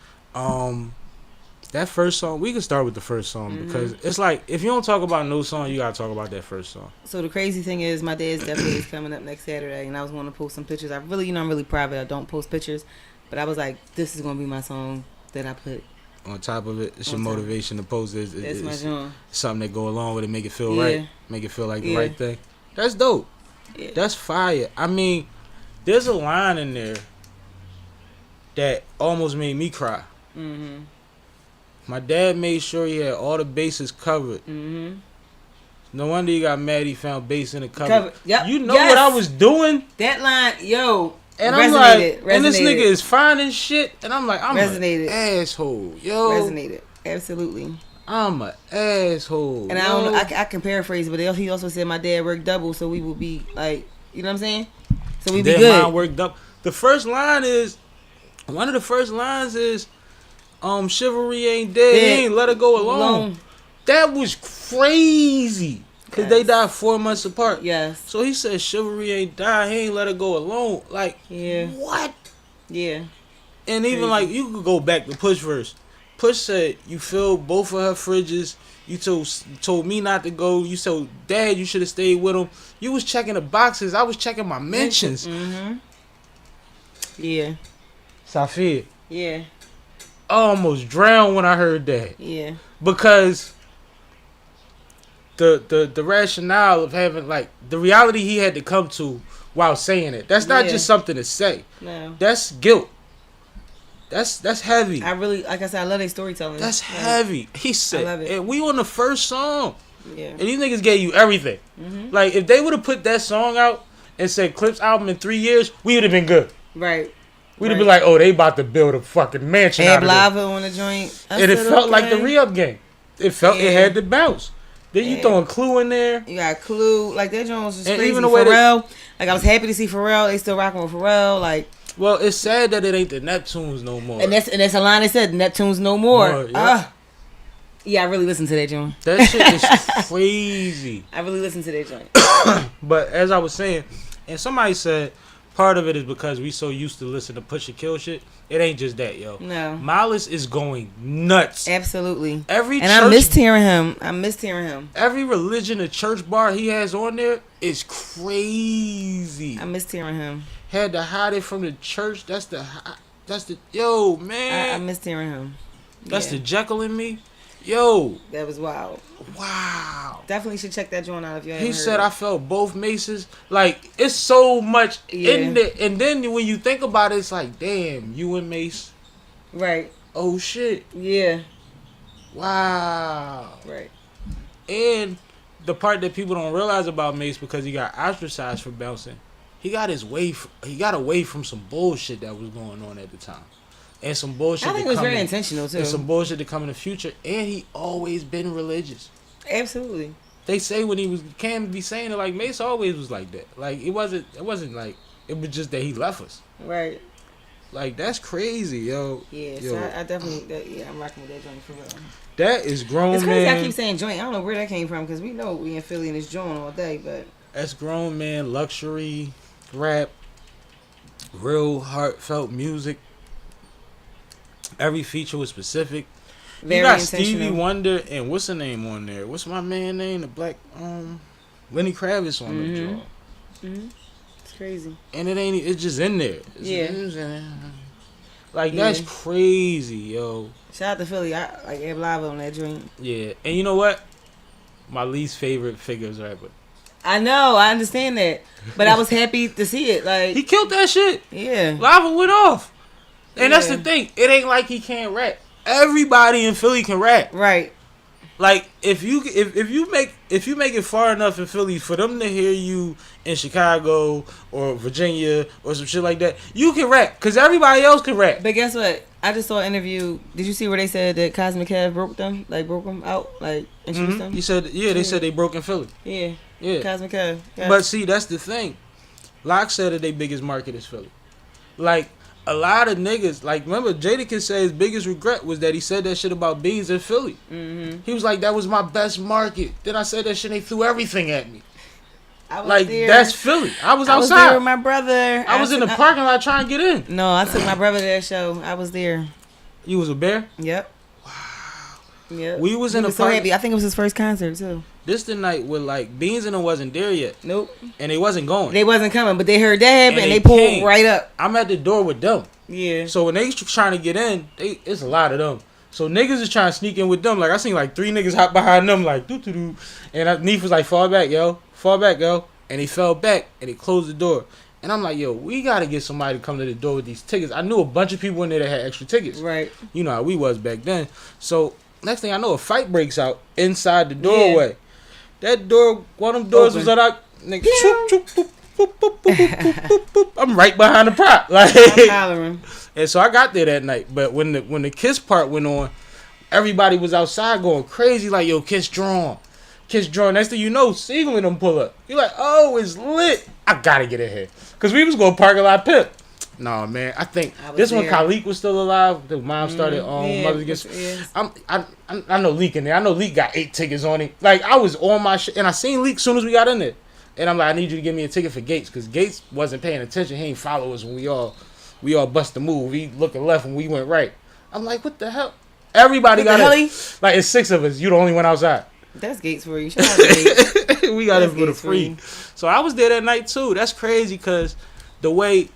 That first song, we can start with the first song because it's like if you don't talk about no song, you gotta talk about that first song. So the crazy thing is, my dad's definitely is coming up next Saturday, and I was going to post some pictures. I'm really private. I don't post pictures, but I was like, this is gonna be my song that I put On top of it, it's your On top. motivation to post it. That's my joint. Something that go along with it, make it feel Yeah. right, make it feel like the Yeah. right thing. That's dope. Yeah. That's fire. I mean, there's a line in there that almost made me cry. Mm-hmm. My dad made sure he had all the bases covered. Mm-hmm. No wonder he got mad he found bass in the cupboard. Yep. You know Yes. what I was doing? That line, yo, And I'm like, and this nigga is fine and shit. And I'm like, I'm Resonated. an asshole. Yo. resonated. Absolutely. I'm an asshole. And I don't know, I can paraphrase, but he also said my dad worked double, so we would be like, you know what I'm saying? So we'd be Then good. mine worked up. The first line is, one of the first lines is, chivalry ain't dead. He ain't let her go alone. That was crazy. Because they died 4 months apart. Yes. So he said chivalry ain't died. He ain't let her go alone. Like, Yeah. what? Yeah. And even like, you could go back to Push verse. Push said, you filled both of her fridges. You told me not to go. You told Dad you should have stayed with him. You was checking the boxes. I was checking my mentions. Mm-hmm. Yeah. Safir. Yeah. I almost drowned when I heard that. Yeah. Because the rationale of having, like, the reality he had to come to while saying it. That's not Yeah. just something to say. No. That's guilt. That's heavy. I really, like I said, I love their storytelling. That's Like, heavy. He said, love it. and we on the first song. Yeah. And these niggas gave you everything. Mm-hmm. Like, if they would have put that song out and said Clip's album in 3 years, we would have been good. Right. We'd have been like, oh, they about to build a fucking mansion out Ab of Lava it. on the joint. I And it said, felt like the okay. re-up game. It felt, it Yeah. had to bounce. Then you Yeah. throwing Clue in there. You got Clue. Like, that joint was just And crazy. even the way Pharrell. Like, I was happy to see Pharrell. They still rocking with Pharrell. Like, Well, it's sad that it ain't the Neptunes no more. and that's a line they said, Neptune's no more. More, yeah. Yeah, I really listened to that joint. That shit is crazy. I really listened to that joint. But as I was saying, and somebody said part of it is because we so used to listen to Push and Kill shit. It ain't just that, yo. No. Miles is going nuts. Absolutely. Every And church, I missed hearing him. every religion and church bar he has on there is crazy. I missed hearing him. Had to hide it from the church. That's the yo I man. missed hearing him. That's Yeah. the Jekyll in me. Yo, That was wild. wow. Definitely should check that joint out if you haven't He heard said it. I felt both Maces. Like, it's so much Yeah. in there. And then when you think about it, it's like, damn, you and Mace. Right. Oh shit. Yeah. Wow. Right. And the part that people don't realize about Mace, because he got ostracized for bouncing, he got away from some bullshit that was going on at the time. And some bullshit I think it was very intentional too. and some bullshit to come in the future. And he always been religious. Absolutely. They say when he was, can't be saying it, like Mace always was like that. Like it wasn't like, it was just that he left us. Right. Like that's crazy, yo. Yeah. Yo. So I definitely, I'm rocking with that joint for real. That is grown It's crazy. man. I keep saying joint. I don't know where that came from because we know we in Philly and it's joint all day, but That's grown man luxury rap, real heartfelt music. Every feature was specific. very you got intentional. Stevie Wonder and what's the name on there? What's my man name? The black Lenny Kravitz on the joint. Mm-hmm. It's crazy. And it ain't. It's just in there. Yeah. Like Yeah. that's crazy, yo. Shout out to Philly. I like Ab Lava on that joint. Yeah, and you know what? my least favorite figures rapper. I know, I understand that, but I was happy to see it. Like He killed that shit. yeah, Lava went off. And that's Yeah. the thing. It ain't like he can't rap. Everybody in Philly can rap. right. Like if you make it far enough in Philly for them to hear you in Chicago or Virginia or some shit like that, you can rap because everybody else can rap. But guess what? I just saw an interview. Did you see where they said that Cosmic Kev broke them out, like introduced them? He said, yeah, they said they broke in Philly. Yeah, Yeah, Cosmic Kev. Yeah. but see, that's the thing. Locke said that their biggest market is Philly. Like a lot of niggas, like remember Jadakiss said his biggest regret was that he said that shit about beans in Philly. He was like, that was my best market. Then I said that shit, they threw everything at me. I was Like there. that's Philly. I was I was outside. there with my brother. I was in the parking lot trying to get in. No, I took my brother to that show. I was there. You was a bear? Yep. Wow. Yep. We was He in a was so party. happy. I think it was his first concert too. This the night where like Beans and them wasn't there yet. Nope. And they wasn't going. They wasn't coming, but they heard that happen and And they they pulled came. right up. I'm at the door with them. Yeah. So when they trying to get in, it's a lot of them. So niggas is trying to sneak in with them. Like I seen like 3 niggas hop behind them like doo doo doo. And Neef was like, fall back, yo. Fall back, yo. And he fell back and he closed the door. And I'm like, yo, we gotta get somebody to come to the door with these tickets. I knew a bunch of people in there that had extra tickets. Right. You know how we was back then. So next thing I know, a fight breaks out inside the doorway. That door, one of them doors was Open. like, nigga, choop, choop, boop, boop, boop, boop, boop, boop, boop. I'm right behind the prop. Like, I'm hollering. and so I got there that night. But when the Kiss part went on, everybody was outside going crazy. Like, yo, Kiss drawn. Kiss drawn. Next thing you know, Siegel and them pull up. You're like, oh, it's lit. I gotta get in here. Because we was going to park a lot pimp. No, man. I think I was this one, there. Khalik was still alive. The mom started Yeah, Mothers Against. yes. I know Leak in there. I know Leak got 8 tickets on him. Like, I was on my shit. And I seen Leak as soon as we got in there. And I'm like, I need you to give me a ticket for Gates. Because Gates wasn't paying attention. He ain't follow us when we all bust the move. He looking left when we went right. I'm like, what the hell? Everybody What the got hell it. Like, it's 6 of us. You the only one outside. That's Gates for you. Shout out to Gates. We got it That's for the Gates for free. you. So I was there that night too. That's crazy because the way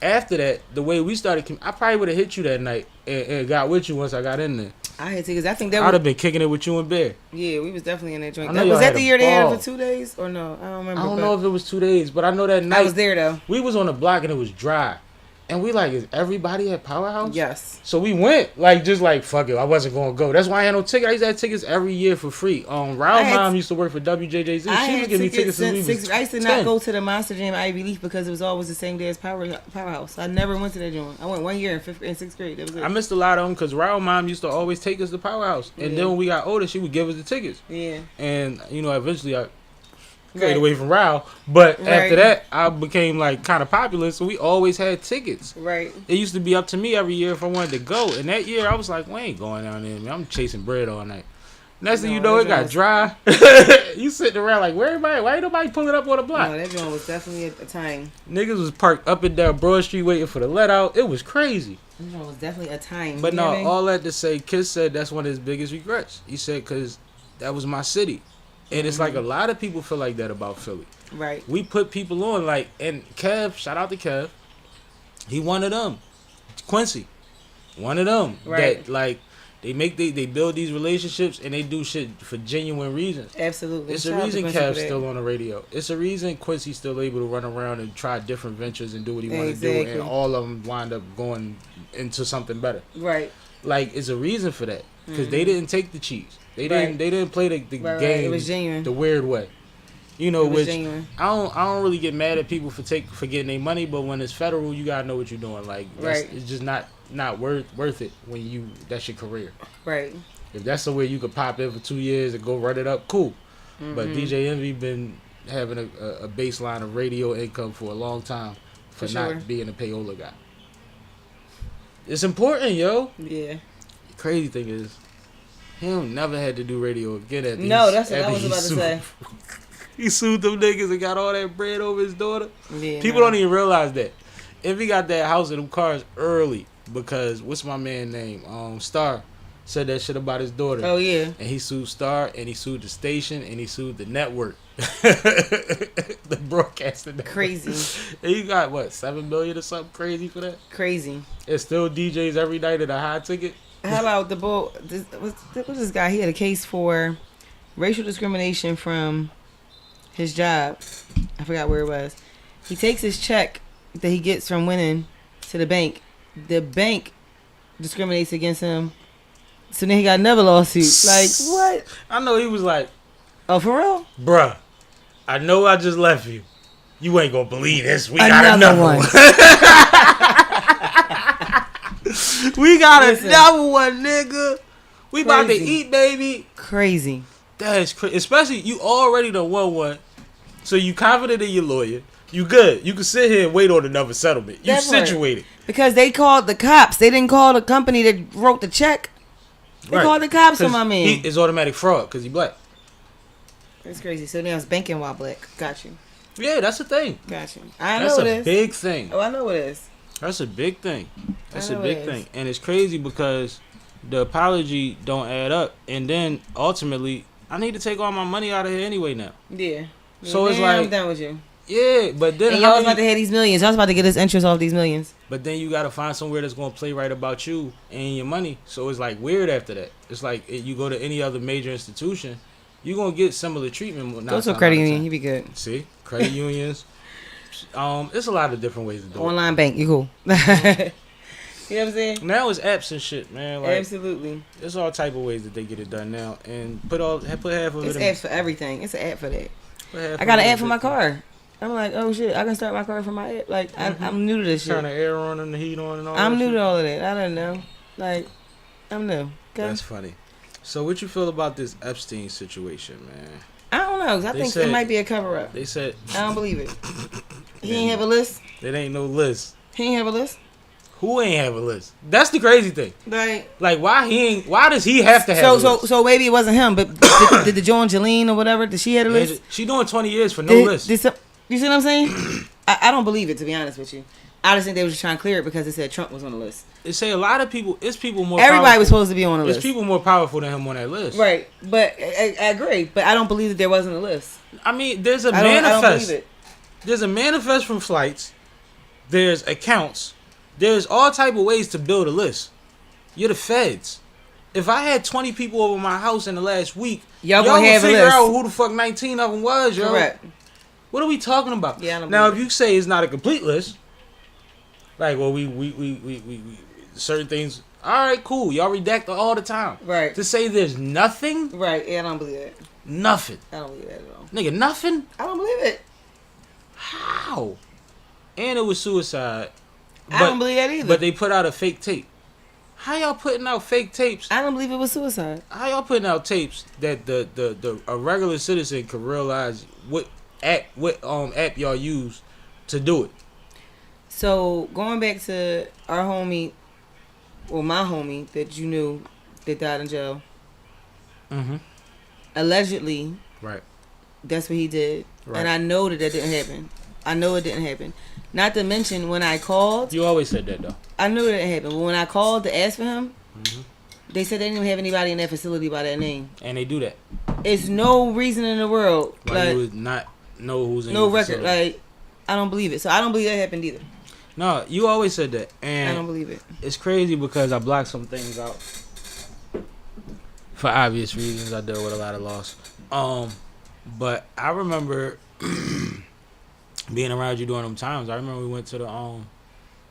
after that, the way we started, I probably would have hit you that night and got with you once I got in there. I had tickets. I think that I'd was, have been kicking it with you and Bear. yeah, we was definitely in that joint. I know That, y'all was that had the a year they had it ball. for 2 days or no? I don't remember. I don't but know if it was 2 days, but I know that night I was there though. we was on the block and it was dry. And we like, is everybody at Powerhouse? Yes. So we went, like, just like, fuck it, I wasn't going to go. That's why I had no ticket. I used to have tickets every year for free. Raul Mom used to work for WJJZ. She was giving me tickets since we was I used to 10. not go to the Monster Jam Ivy Leaf because it was always the same day as Powerhouse. I never went to that joint. I went 1 year in 6th grade. That was it. I missed a lot of them because Raul Mom used to always take us to Powerhouse. And Yeah. then when we got older, she would give us the tickets. yeah. And, you know, eventually I Right. stayed away from Raul. But Right. after that, I became, like, kind of popular. So we always had tickets. Right. It used to be up to me every year if I wanted to go. And that year, I was like, we ain't going down there, man. I'm chasing bread all night. Next thing you know, it got dry. You sitting around like, where everybody? Why ain't nobody pulling up on the block? No, that joint was definitely a time. Niggas was parked up and down Broad Street waiting for the let out. It was crazy. That joint was definitely a time. But You know no, what I mean? all that to say, Kiss said that's one of his biggest regrets. He said, because that was my city. And it's like a lot of people feel like that about Philly. Right. We put people on, like, and Kev, shout out to Kev, he one of them. Quincy, one of them. Right. That, like, they build these relationships and they do shit for genuine reasons. Absolutely. It's Shout a out to reason Quincy for Kev's that. still on the radio. It's a reason Quincy's still able to run around and try different ventures and do what he want to do, Exactly. and all of them wind up going into something better. Right. Like, it's a reason for that because they didn't take the cheese. They Right. didn't play the Right. game It was genuine. the weird way. You know, It was which genuine. I don't really get mad at people for getting their money, but when it's federal, you gotta know what you're doing. Like, Right. it's just not worth it when that's your career. Right. If that's somewhere you could pop in for 2 years and go run it up, cool. But Mm-hmm. DJ Envy been having a baseline of radio income for a long time for For not sure. being a payola guy. It's important, yo. Yeah. The crazy thing is, him never had to do radio again at No, that's what I after was he about to sued. say. He sued them niggas and got all that bread over his daughter. Yeah. People don't even realize that. If he got that house and them cars early, because what's my man name? Star said that shit about his daughter. Oh yeah. And he sued Star, and he sued the station, and he sued the network, the broadcasting network. Crazy. And he got what, $7 million or something crazy for that? Crazy. It's still DJs every night at a high ticket. How about the bull? What's this guy? He had a case for racial discrimination from his job. I forgot where it was. He takes his check that he gets from winning to the bank. The bank discriminates against him. So then he got another lawsuit. Like, what? I know he was like, Oh, for real? bruh, I know I just left you. You ain't gonna believe this. We got Another another one. one. We got Listen. another one, nigga. We about to Crazy. eat, baby. Crazy. That's crazy. Especially you already done won one, so you confident in your lawyer. You good. You can sit here and wait on another settlement. You That part. situated. Because they called the cops. They didn't call the company that wrote the check. They called the cops on my man. It's automatic fraud because he black. That's crazy. So now it's banking while black. Got you. Yeah, that's the thing. Got you. I That's know it a is. big thing. Oh, I know it is. That's a big thing. That's a know big it is. thing. And it's crazy because the apology don't add up. And then ultimately, I need to take all my money out of here anyway now. Yeah. So it's Now like- I'm done with you. Yeah, but then And how y'all was many- about to have these millions. Y'all was about to get us interest off these millions. but then you got to find somewhere that's going to play right about you and your money. So it's like weird after that. It's like you go to any other major institution, you're going to get similar treatment. Go to a credit union. You be good. See? Credit unions. There's a lot of different ways to do it. Online bank. You cool. You know what I'm saying? Now it's apps and shit, man. Like, Absolutely. there's all type of ways that they get it done now. And put half of It's it apps for everything. It's an app for that. put half I got of an it app for in my Bitcoin. car. I'm like, oh shit, I can start my car from my app. Like, I'm new to this Turn the shit. air on and the heat on and all I'm that new shit. to all of that. I don't know. Like, I'm new. Okay? That's funny. So what you feel about this Epstein situation, man? I don't know. 'Cause I They think said- it might be a cover up. They said I don't believe it. He ain't have a list. it ain't no list. He ain't have a list. Who ain't have a list? That's the crazy thing. Like, Like why does he have to have a list? so maybe it wasn't him, but did the Joan Jeline or whatever? Did she have a list? She doing 20 years for no list. You see what I'm saying? I don't believe it, to be honest with you. I just think they were just trying to clear it because they said Trump was on the list. They say a lot of people. It's people more. Everybody was powerful. supposed to be on the There's list. people more powerful than him on that list. Right, but I agree. But I don't believe that there wasn't a list. I mean, there's a I don't manifest. believe it. There's a manifest from flights. There's accounts. There's all type of ways to build a list. You're the feds. If I had 20 people over my house in the last week, Y'all y'all gonna would have a figure list. out who the fuck 19 of them was, yo. Correct. What are we talking about? Yeah, I don't now, if believe you say it's not a complete list, like, well, we certain things. All right, cool. Y'all redact all the time. Right. To say there's nothing, Right. Yeah, I don't believe that. nothing, I don't believe that at all. nigga, nothing. I don't believe it. How? And it was suicide. I don't believe that either. But they put out a fake tape. How y'all putting out fake tapes? I don't believe it was suicide. How y'all putting out tapes that a regular citizen could realize what app y'all use to do it? So going back to our homie, or my homie that you knew that died in jail. Mm-hmm. Allegedly, Right. that's what he did, Right. and I know that didn't happen. I know it didn't happen. Not to mention when I called, You always said that though. I knew it didn't happen. But when I called to ask for him, Mm-hmm. they said they didn't even have anybody in that facility by that name. And they do that. It's no reason in the world, Like you like would not know who's in no your record, facility. like I don't believe it. So I don't believe that happened either. No, you always said that. I And don't believe it. it's crazy because I blocked some things out for obvious reasons. I deal with a lot of loss. But I remember being around you during them times. I remember we went to the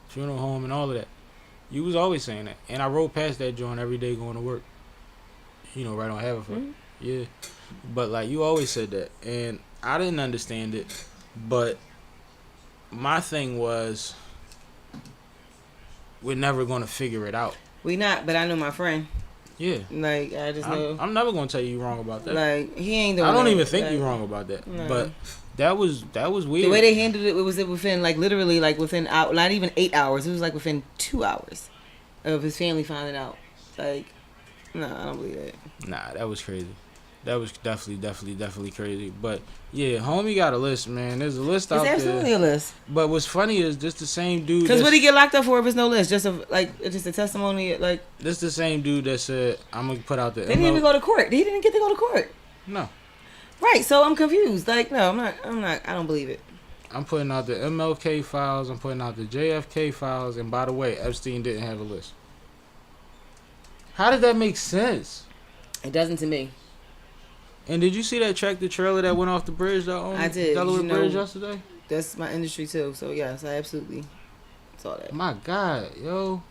funeral home and all of that. You was always saying that, and I rode past that joint every day going to work. You know, right on Haverford. Mhm. Yeah, but like you always said that, and I didn't understand it. But my thing was, we're never gonna figure it out. We not, but I know my friend. Yeah, Like I just know, I'm never gonna tell you you're wrong about that. like he ain't doing. I don't that. even think Like, you're wrong about that. No. But that was weird. The way they handled it was within like literally like within not even 8 hours. It was like within 2 hours of his family finding out. Like, no, I don't believe that. Nah, that was crazy. That was definitely crazy. But yeah, homie got a list, man. There's a list It's out absolutely there. a list. But what's funny is this the same dude. Because what he get locked up for if it's no list? Just a testimony. Like This the same dude that said I'm gonna put out the. they didn't even go to court. He didn't get to go to court. No, Right. So I'm confused. Like no, I'm not. I don't believe it. I'm putting out the MLK files. I'm putting out the JFK files. And by the way, Epstein didn't have a list. How did that make sense? It doesn't to me. And did you see that tractor trailer that went off the bridge on I did. Delaware You know, Bridge yesterday? That's my industry too. So yes, I absolutely saw that. My God, yo.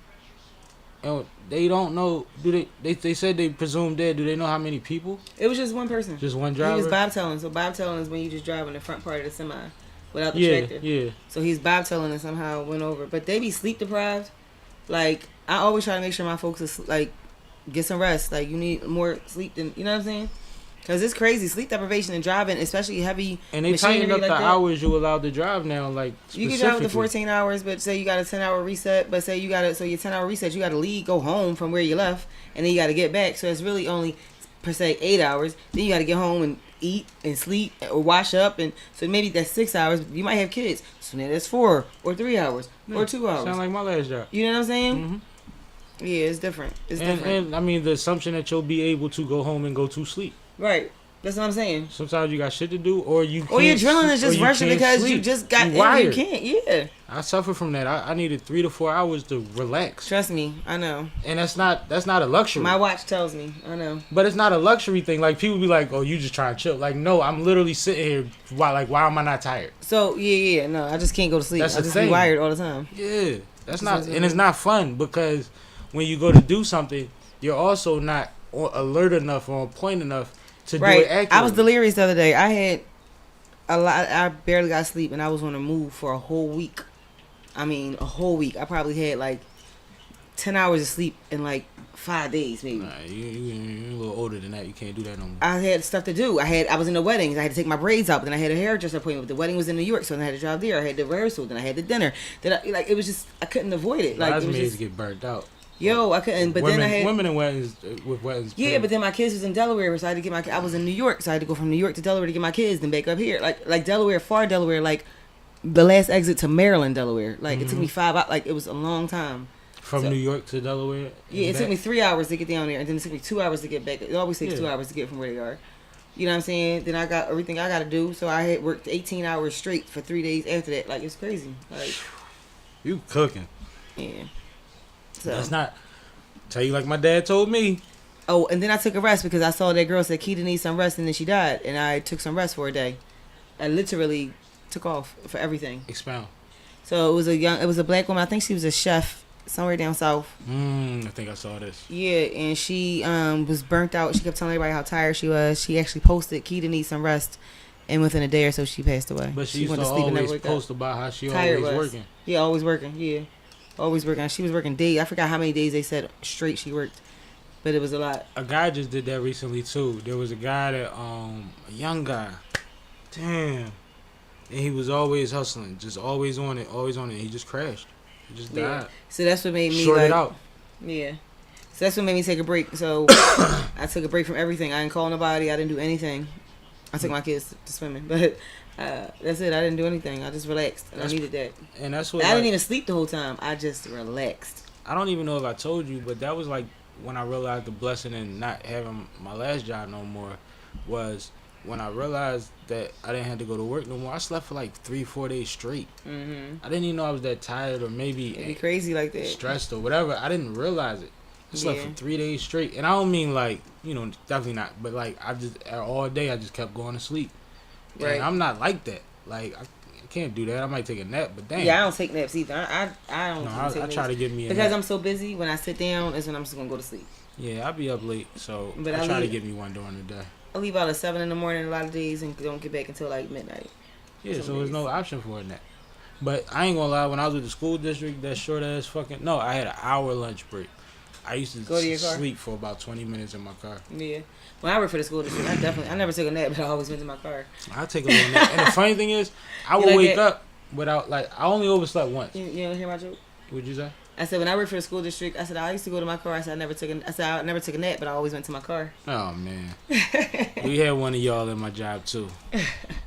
And they don't know. Do they said they presumed dead. Do they know how many people? It was just one person. Just one He driver. was bobtailing. So bobtailing is when you just drive in the front part of the semi without the Yeah, tractor. yeah. So he's bobtailing and somehow went over. But they be sleep deprived. Like I always try to make sure my folks is like get some rest. Like you need more sleep than you know what I'm saying. Cause it's crazy sleep deprivation and driving, especially heavy. And they machinery tightened up like the that. hours you allowed to drive now. Like You can drive with the specifically. 14 hours, but say you got a 10-hour reset. But say you got so your 10-hour reset, you got to leave, go home from where you left, and then you got to get back. So it's really only per se 8 hours. Then you got to get home and eat and sleep or wash up, and so maybe that's 6 hours. You might have kids, so now that's 4 or 3 hours or 2 hours. Sound like my last job. You know what I'm saying? Mm-hmm. Yeah, it's different. It's different. And I mean the assumption that you'll be able to go home and go to sleep. Right. That's what I'm saying. Sometimes you got shit to do, or you. Or your can't adrenaline is sleep, or just you rushing can't because sleep. you just got You in. wired. You can't. Yeah. I suffer from that. I needed 3 to 4 hours to relax, Trust me. I know. and that's not a luxury. My watch tells me. I know. But it's not a luxury thing. Like people be like, "Oh, you just trying to chill." Like, no, I'm literally sitting here. Why am I not tired? So yeah. No, I just can't go to sleep. That's I the just thing. be wired all the time. Yeah, that's That's not, what and it's not fun because when you go to do something, you're also not alert enough or on point enough to do it Right. accurately. I was delirious the other day. I had a lot. I barely got sleep, and I was on the move for a whole week. I mean, a whole week. I probably had like 10 hours of sleep in like 5 days, maybe. Nah, you're a little older than that. You can't do that no more. I had stuff to do. I was in the weddings. I had to take my braids out. But then I had a hairdresser appointment. But the wedding was in New York, so then I had to drive there. I had the rehearsal. Then I had the dinner. Then it was just I couldn't avoid it. Like it was Bridesmaids just, get burnt out. I couldn't. But women, then I had women in weddings with weddings. yeah. But then my kids was in Delaware, so I had to get my. I was in New York, so I had to go from New York to Delaware to get my kids, then back up here. Like Delaware, far Delaware, like the last exit to Maryland, Delaware. Like it took me 5 hours. Like it was a long time. from so- New York to Delaware. Yeah, it and took me back. 3 hours to get down there, and then it took me 2 hours to get back. It always takes Yeah. 2 hours to get from where they are. You know what I'm saying? Then I got everything I got to do, so I had worked 18 hours straight for 3 days after that. Like it's crazy. Like You cooking? yeah. So That's not. Tell you like my dad told me. oh, and then I took a rest because I saw that girl said Keita needs some rest, and then she died, and I took some rest for a day. I literally took off for everything. Expound. So it was a black woman. I think she was a chef somewhere down south. I think I saw this. Yeah, and she was burnt out. She kept telling everybody how tired she was. She actually posted Keita needs some rest, and within a day or so she passed away. But she used to and never always woke up. post about how she Tired always was. working. Yeah, always working. Yeah, always working. She was working days. I forgot how many days they said straight she worked, but it was a lot. A guy just did that recently too. There was a guy that a young guy. Damn. And he was always hustling, just always on it, always on it. He just crashed. He just Yeah. died. So that's what made me Shorted like, out. yeah. So that's what made me take a break. So I took a break from everything. I didn't call nobody. I didn't do anything. I took my kids to swimming, but that's it. I didn't do anything. I just relaxed, and I needed that. And that's what I didn't even sleep the whole time. I just relaxed. I don't even know if I told you, but that was like when I realized the blessing in not having my last job no more was when I realized that I didn't have to go to work no more. I slept for like 3-4 days straight. Mm-hmm. I didn't even know I was that tired or maybe It'd be crazy like that. stressed or whatever. I didn't realize it. I slept Yeah. for 3 days straight, and I don't mean like definitely not, but like I just all day I just kept going to sleep. Right. And I'm not like that. Like I can't do that. I might take a nap, but damn. Yeah, I don't take naps either. I don't. No, take I naps. try to get me a because nap. I'm so busy. When I sit down, is when I'm just gonna go to sleep. Yeah, I'll be up late, so But I I try to leave- get me one during the day. I leave out at 7 in the morning a lot of days and don't get back until like midnight. Yeah, Some so there's days. no option for a nap. But I ain't gonna lie, when I was with the school district, that short ass fucking I had an hour lunch break. I used to Go to your car? sleep for about 20 minutes in my car. Yeah. When I worked for the school district, I never took a nap, but I always went to my car. I take a little nap. And the funny thing is, I You would like wake that? up without I only overslept once. You don't hear my joke? Would you say? I said when I worked for the school district, I said I used to go to my car. I said I never took a nap, but I always went to my car. Oh man, we had one of y'all in my job too.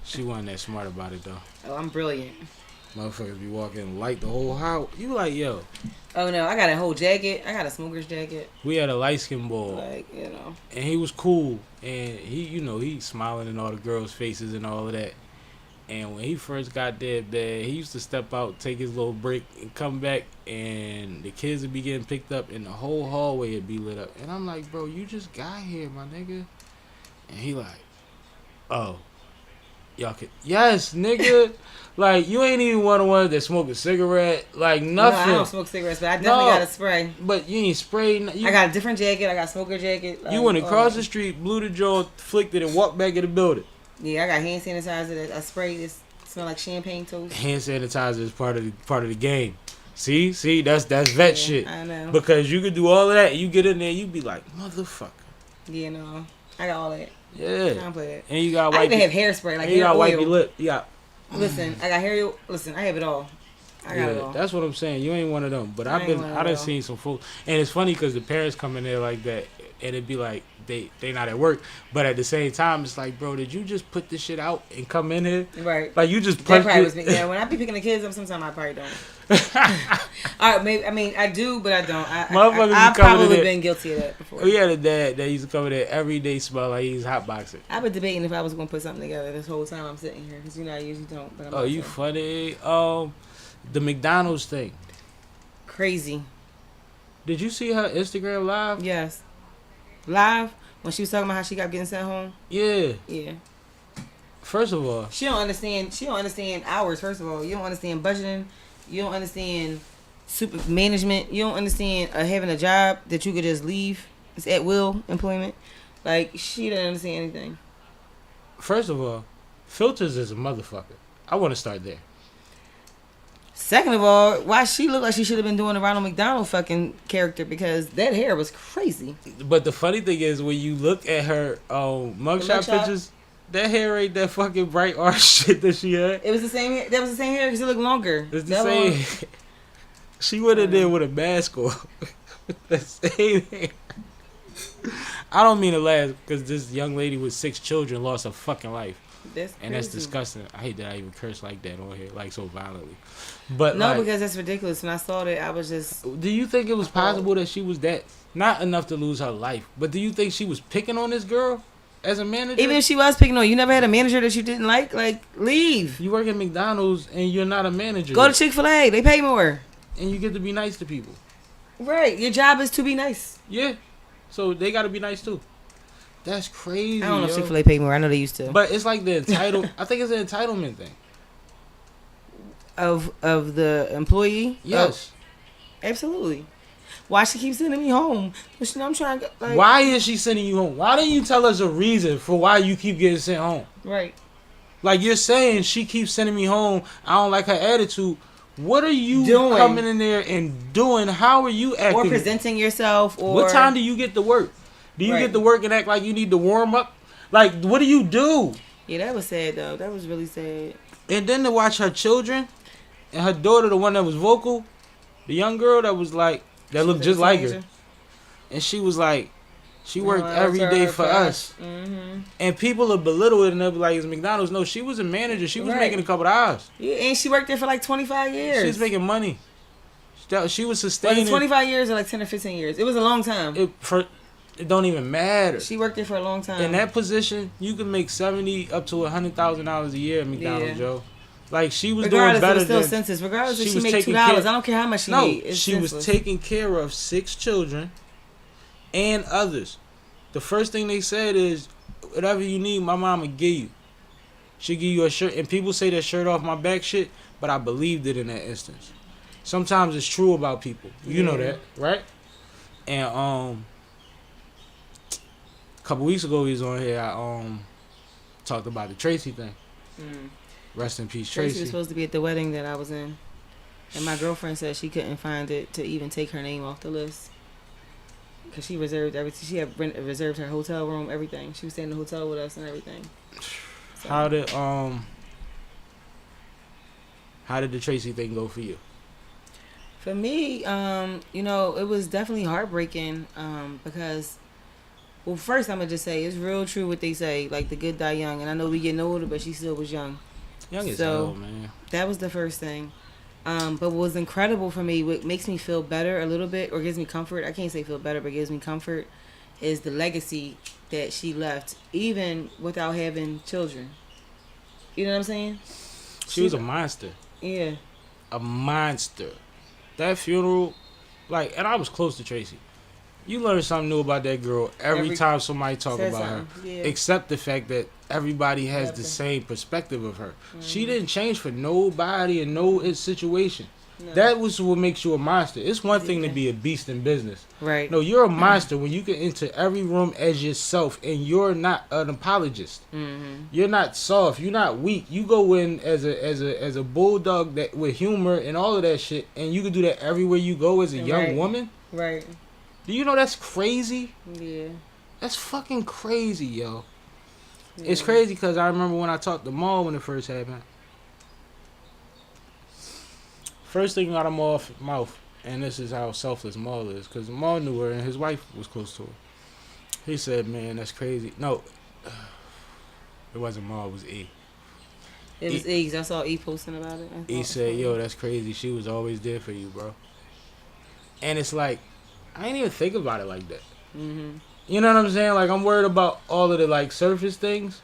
She wasn't that smart about it though. Oh, I'm brilliant. Motherfuckers be walking light the whole house. You like yo? Oh no, I got a whole jacket. I got a smoker's jacket. We had a light skin boy. Like And he was cool, and he smiling in all the girls' faces and all of that. And when he first got there, he used to step out, take his little break, and come back, and the kids would be getting picked up, and the whole hallway would be lit up. And I'm like, bro, you just got here, my nigga. And he like, Oh, y'all can. Yes, nigga. Like, you ain't even one of the ones that smoke a cigarette. Like, No, nothing. I don't smoke cigarettes, but I definitely got a spray. But you ain't sprayed. I got a different jacket. I got a smoker jacket. You went across the street, blew the joint, flicked it, and walked back in the building. Yeah, I got hand sanitizer that I sprayed. It smell like champagne toast. Hand sanitizer is part of the game. See, that's vet shit. I know. Because you could do all of that, and you get in there, you be like, motherfucker. Yeah, no, I got all that. I Yeah. don't play that. And you got I wipe. even have hairspray, like and you hair got wipe oil. your lip. You got. Listen, I got hair. Listen, I have it all. I got it all. That's what I'm saying. You ain't one of them. But I ain't one of I done them. seen some folks, and it's funny because the parents come in there like that, and it'd be like they not at work, but at the same time it's like, bro, did you just put this shit out and come in here? Right. Like you just That punched probably it. was me. Yeah, when I be picking the kids up, sometimes I probably don't. All right, maybe. I mean, I do, but I don't. Motherfuckers be I've coming in probably there. been guilty of that before. We had a dad that used to come in there every day, smell like he's hotboxing. I've been debating if I was going to put something together this whole time I'm sitting here, because I usually don't. But I'm Oh, about you to. funny. The McDonald's thing. Crazy. Did you see her Instagram live? Yes. Live when she was talking about how she got getting sent home. Yeah. Yeah. First of all, She don't understand. She don't understand hours. First of all, you don't understand budgeting. You don't understand super management. You don't understand having a job that you could just leave. It's at will employment. Like, she doesn't understand anything. filters is a motherfucker. I want to start there. Second of all, why she look like she should have been doing the Ronald McDonald fucking character, because that hair was crazy. But the funny thing is, when you look at her mugshot pictures, that hair ain't that fucking bright orange shit that she had. It was the same hair. That was the same hair because it looked longer. It's the same. She went in there with a mask on. The same hair. I don't mean to laugh because this young lady with 6 children lost her fucking life. That's And that's crazy. disgusting. I hate that I even curse like that on here, like so violently. But No, like, because that's ridiculous. When I saw that, I was just... do you think it was possible that she was that, not enough to lose her life, but do you think she was picking on this girl as a manager? Even if she was picking on you, never had a manager that you didn't like leave. You work at McDonald's and you're not a manager. Go to Chick-fil-A. They pay more. And you get to be nice to people. Right. Your job is to be nice. Yeah. So they got to be nice too. That's crazy. I don't know if yo. Chick-fil-A pay more. I know they used to. But it's like the entitled. I think it's an entitlement thing. Of the employee? Yes. Oh, absolutely. Why she keeps sending me home? Listen, I'm trying to... Like, Why is she sending you home? Why didn't you tell us a reason for why you keep getting sent home? Right. Like you're saying, she keeps sending me home. I don't like her attitude. What are you Doing? coming in there and doing? How are you acting? Or presenting yourself, or... What time do you get to work? Do you Right. get to work and act like you need to warm up? Like, what do you do? Yeah, that was sad, though. That was really sad. And then to watch her children and her daughter, the one that was vocal, the young girl that was like, that looked just like her. And she was like, she worked every day for us. Mm-hmm. And people are belittling and they'll be like, it's McDonald's. No, she was a manager. She was Right. making a couple of hours. Yeah, and she worked there for like 25 years. She was making money. She was Was sustaining it 25 years or like 10 or 15 years? It was a long time. It don't even matter. She worked there for a long time. In that position, you can make $70,000 up to $100,000 a year at McDonald's, Yeah. Joe. Like she was Regardless, doing better it was still than. census. Regardless if she she was made taking $2, care- I don't care how much she No, made. It's she was senseless. taking care of 6 children and others. The first thing they said is, whatever you need, my mama give you. She give you a shirt, and people say that shirt off my back shit, but I believed it in that instance. Sometimes it's true about people. You know Yeah. that, right? And a couple weeks ago he was on here. I talked about the Tracy thing. Mm. Rest in peace, Tracy Tracy. was supposed to be at the wedding that I was in, and my girlfriend said she couldn't find it to even take her name off the list because she reserved everything. She had reserved her hotel room, everything. She was staying in the hotel with us and everything. So, How did the Tracy thing go for you? for me, you know, it was definitely heartbreaking because, well, first I'm gonna just say it's real true what they say, like the good die young, and I know we getting older, but she still was young. Young as So- hell, man. That was the first thing. But what was incredible for me, what makes me feel better a little bit, or gives me comfort, I can't say feel better, but gives me comfort, is the legacy that she left, even without having children. You know what I'm saying? She was a monster. Yeah. A monster. That funeral, like, and I was close to Tracy. You learn something new about that girl every time somebody talk says about her. something, yeah. Except the fact that everybody has the same perspective of her. She didn't change for nobody in no situation. No. That was what makes you a monster. It's one thing to be a beast in business. Right. No, you're a monster when you can enter every room as yourself and you're not an apologist. You're not soft. You're not weak. You go in as a bulldog that with humor and all of that shit, and you can do that everywhere you go as a young woman. Right. Do you know that's crazy? Yeah. That's fucking crazy, yo. Yeah. It's crazy because I remember when I talked to Maul when it first happened. First thing out of Maul's mouth, and this is how selfless Maul is, because Maul knew her and his wife was close to her. He said, "Man, that's crazy." No, it wasn't Maul. It was E. It was E. 'Cause I saw E posting about it. He said, "Yo, that's crazy. She was always there for you, bro." And it's like, I ain't even think about it like that. You know what I'm saying? Like, I'm worried about all of the like surface things,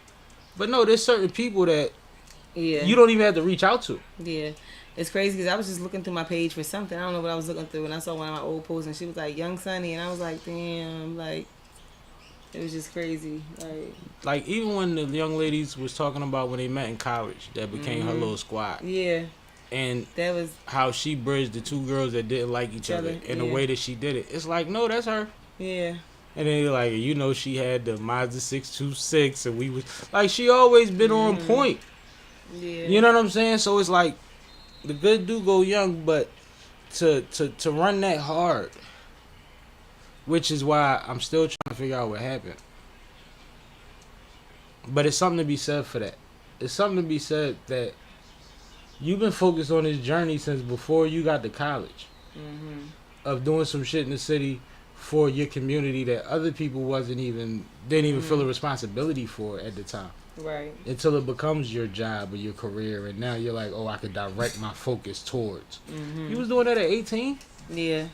but no, there's certain people that you don't even have to reach out to. Yeah. It's crazy because I was just looking through my page for something. I don't know what I was looking through, and I saw one of my old posts, and she was like, "Young Sunny," and I was like, "Damn!" Like, it was just crazy. Like even when the young ladies was talking about when they met in college, that became her little squad. Yeah. And that was how she bridged the two girls that didn't like each other in the way that she did it. It's like, no, that's her. Yeah. And then you're like, you know, she had the Mazda 626, and we was like, she always been on point. Yeah. You know what I'm saying? So it's like, the good do go young, but to run that hard, which is why I'm still trying to figure out what happened. But it's something to be said for that. It's something to be said that you've been focused on this journey since before you got to college, of doing some shit in the city for your community that other people didn't even feel a responsibility for at the time. Right. Until it becomes your job or your career, and now you're like, oh, I could direct my focus towards. You was doing that at 18? Yeah.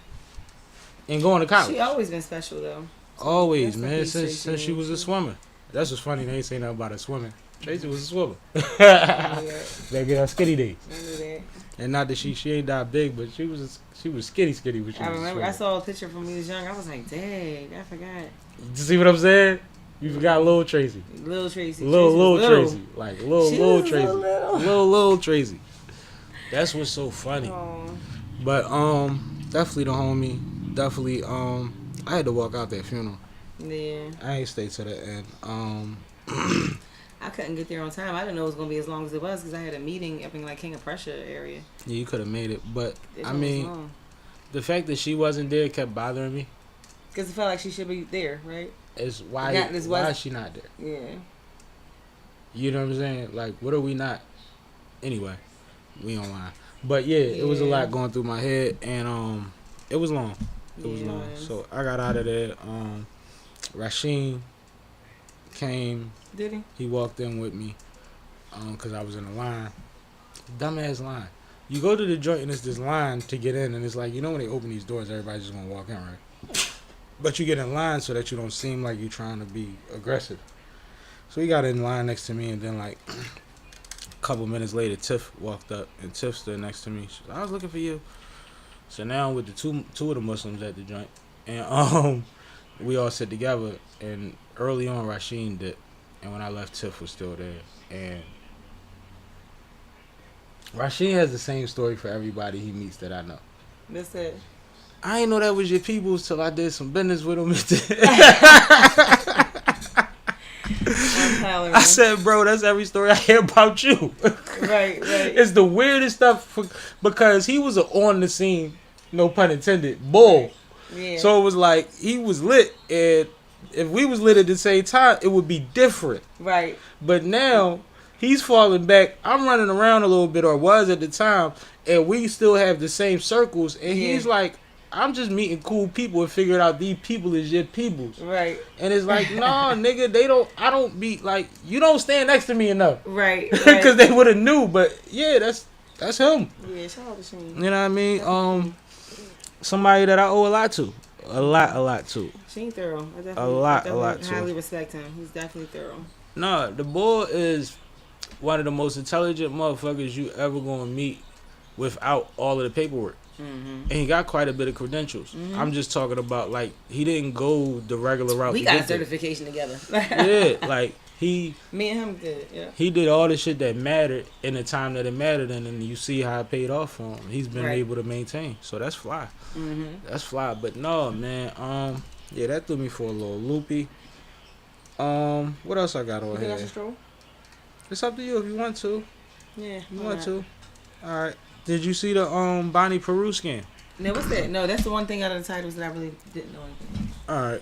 And going to college. She always been special though. Always, man, since she was a swimmer. That's what's funny. They ain't say nothing about her swimming. Tracy was a swimmer. Back in her skinny days. I knew that. And not that she ain't that big, but she was skinny when she I was remember a I swimmer. saw a picture from when he was young. I was like, dang, I forgot. You see what I'm saying? You forgot Lil Tracy. Lil Tracy. Lil Tracy. Like Lil Tracy. Little. Lil Tracy. That's what's so funny. Oh. But definitely the homie. Definitely I had to walk out that funeral. Yeah. I ain't stay to the end. I couldn't get there on time. I didn't know it was gonna be as long as it was because I had a meeting up in like King of Prussia area. Yeah, you could have made it, but I Was mean, long. the fact that she wasn't there kept bothering me. Because it felt like she should be there, right? It's why is she not there? Yeah. You know what I'm saying? Like, what are we not? Anyway, we online. But yeah, it was a lot going through my head, and it was long. It was long. So I got out of there. Rasheen came. Did he? He walked in with me, cause I was in the line. Dumbass line. You go to the joint and it's this line to get in, and it's like, you know when they open these doors, everybody's just gonna walk in, right? But you get in line so that you don't seem like you're trying to be aggressive. So he got in line next to me, and then like a couple minutes later, Tiff walked up, and Tiff stood next to me. She said, I was looking for you. So now I'm with the two of the Muslims at the joint, and we all sit together. And early on, Rasheen did, and when I left, Tiff was still there. And Rasheen has the same story for everybody he meets that I know. That's it. I ain't know that was your peoples till I did some business with them. I said, bro, that's every story I hear about you. Right. It's the weirdest stuff because he was on the scene, no pun intended, bull. Yeah. So it was like he was lit, and if we was lit at the same time, it would be different. Right. But now he's falling back. I'm running around a little bit, or was at the time, and we still have the same circles. And he's like, I'm just meeting cool people and figuring out these people is your peoples. Right. And it's like, nah, nigga, I don't be like, you don't stand next to me enough. Right. Because they would have knew. But yeah, that's him. Yeah, shout out to Shane. You know what I mean? Somebody that I owe a lot to. A lot to. Shane thorough. I definitely, a lot I highly to. respect him. He's definitely thorough. No, the boy is one of the most intelligent motherfuckers you ever gonna meet without all of the paperwork. Mm-hmm. and he got quite a bit of credentials. Mm-hmm. I'm just talking about like he didn't go the regular route. We to got a get there. certification together. Yeah, like he Me and him did. Yeah. he did all the shit that mattered in the time that it mattered, and you see how it paid off for him. He's been Right. able to maintain, so that's fly. Mm-hmm. That's fly. But no, man. Yeah, that threw me for a little loopy. What else I got on You think I here? should stroll? It's up to you if you want to. Yeah. You why want not? to? All right. Did you see the Bonnie Peru scan? No, what's that? No, that's the one thing out of the titles that I really didn't know anything. All right.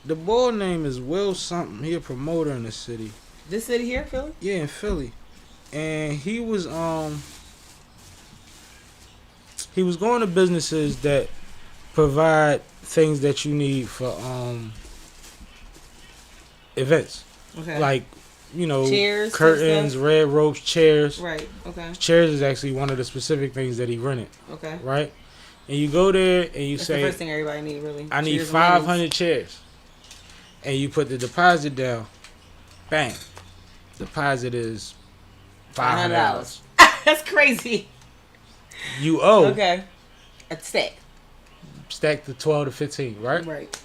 The boy name is Will something. He a promoter in the city. This city here, Philly? Yeah, in Philly. And he was going to businesses that provide things that you need for events. Okay. Like, you know, Chairs, curtains, stuff? red ropes, chairs. Right. Okay. Chairs is actually one of the specific things that he rented, Okay. right? And you go there and you That's the say, first thing everybody need, really. I need Chairs and 500 tables. chairs. And you put the deposit down. Bang. Deposit is $500. That's crazy. You owe. Okay. A stack. Stack to 12 to 15, right? Right.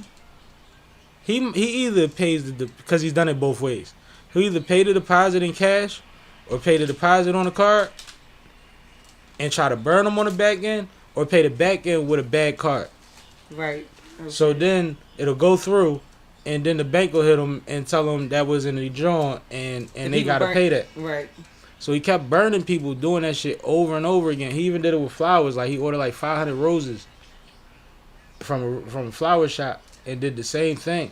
He either pays because he's done it both ways. He'll either pay the deposit in cash or pay the deposit on the card and try to burn them on the back end, or pay the back end with a bad card. Right. Okay. So then it'll go through, and then the bank will hit him and tell them that was in the draw, and they people gotta pay that. Right. So he kept burning people, doing that shit over and over again. He even did it with flowers. Like he ordered like 500 roses from a flower shop and did the same thing.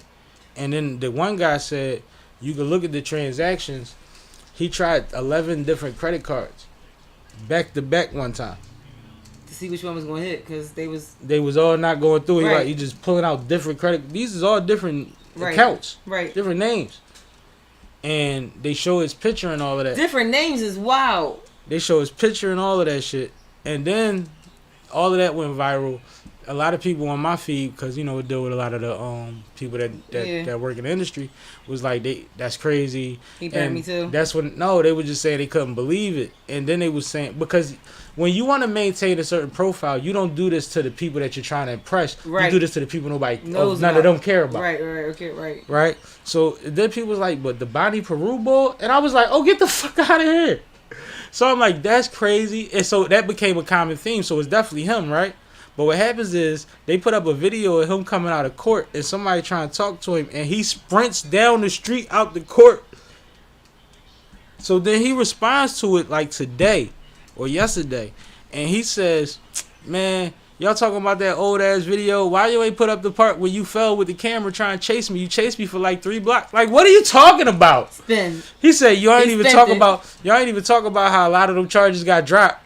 And then the one guy said, you can look at the transactions. He tried 11 different credit cards back to back one time. To see which one was going to hit, because they was all not going through. He Right. like he just pulling out different credit. These is all different Right. accounts, right. different names. And they show his picture and all of that. Different names is wild. They show his picture and all of that shit. And then all of that went viral. A lot of people on my feed, because you know we deal with a lot of the people that work in the industry, was like, that's crazy. He burned And me too. That's when they were just saying they couldn't believe it. And then they was saying, because when you want to maintain a certain profile, you don't do this to the people that you're trying to impress. Right. You do this to the people none Knows of about. them care about. Right. Okay. Right. Right? So then people was like, but the Bonnie Peru boy? And I was like, oh, get the fuck out of here. So I'm like, that's crazy. And so that became a common theme. So it's definitely him, right? But what happens is they put up a video of him coming out of court and somebody trying to talk to him, and he sprints down the street out the court. So then he responds to it like today or yesterday, and he says, man, y'all talking about that old ass video? Why you ain't put up the part where you fell with the camera trying to chase me? You chased me for like 3 blocks. Like, what are you talking about? Spin. He said y'all ain't He even spent talk it. about how a lot of them charges got dropped.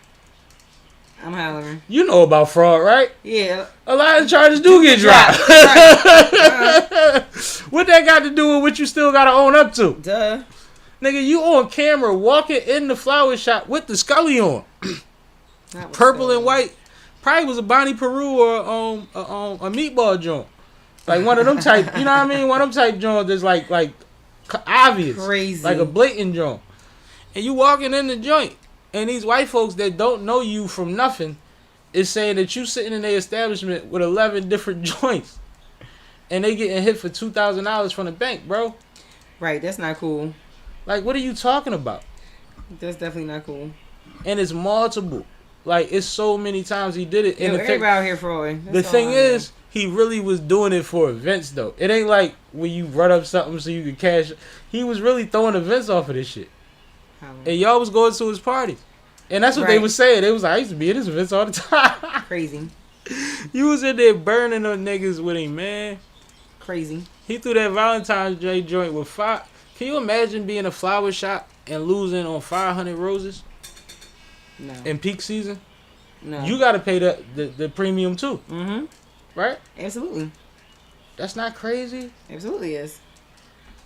I'm hollering. You know about fraud, right? Yeah. A lot of charges do get dropped. Right. What that got to do with what you still got to own up to? Duh. Nigga, you on camera walking in the flower shop with the Scully on. That was Purple so- and white. Probably was a Bonnie Peru or a meatball joint. Like one of them type, you know what I mean? One of them type joints that's like obvious. Crazy. Like a blatant joint. And you walking in the joint. And these white folks that don't know you from nothing is saying that you sitting in their establishment with 11 different joints. And they getting hit for $2,000 from the bank, bro. Right. That's not cool. Like, what are you talking about? That's definitely not cool. And it's multiple. Like, it's so many times he did it. Yo, And the everybody thing, out here fraud. the thing is, he really was doing it for events, though. It ain't like when you run up something so you can cash. He was really throwing events off of this shit. And y'all was going to his parties. And that's what they Right. was saying. They was like, I used to be in his events all the time. Crazy. You was in there burning them niggas with him, man. Crazy. He threw that Valentine's Day joint with five. Can you imagine being a flower shop and losing on 500 roses No. in peak season? No. You got to pay the premium too, Mm-hmm. right? Absolutely. That's not crazy. Absolutely is.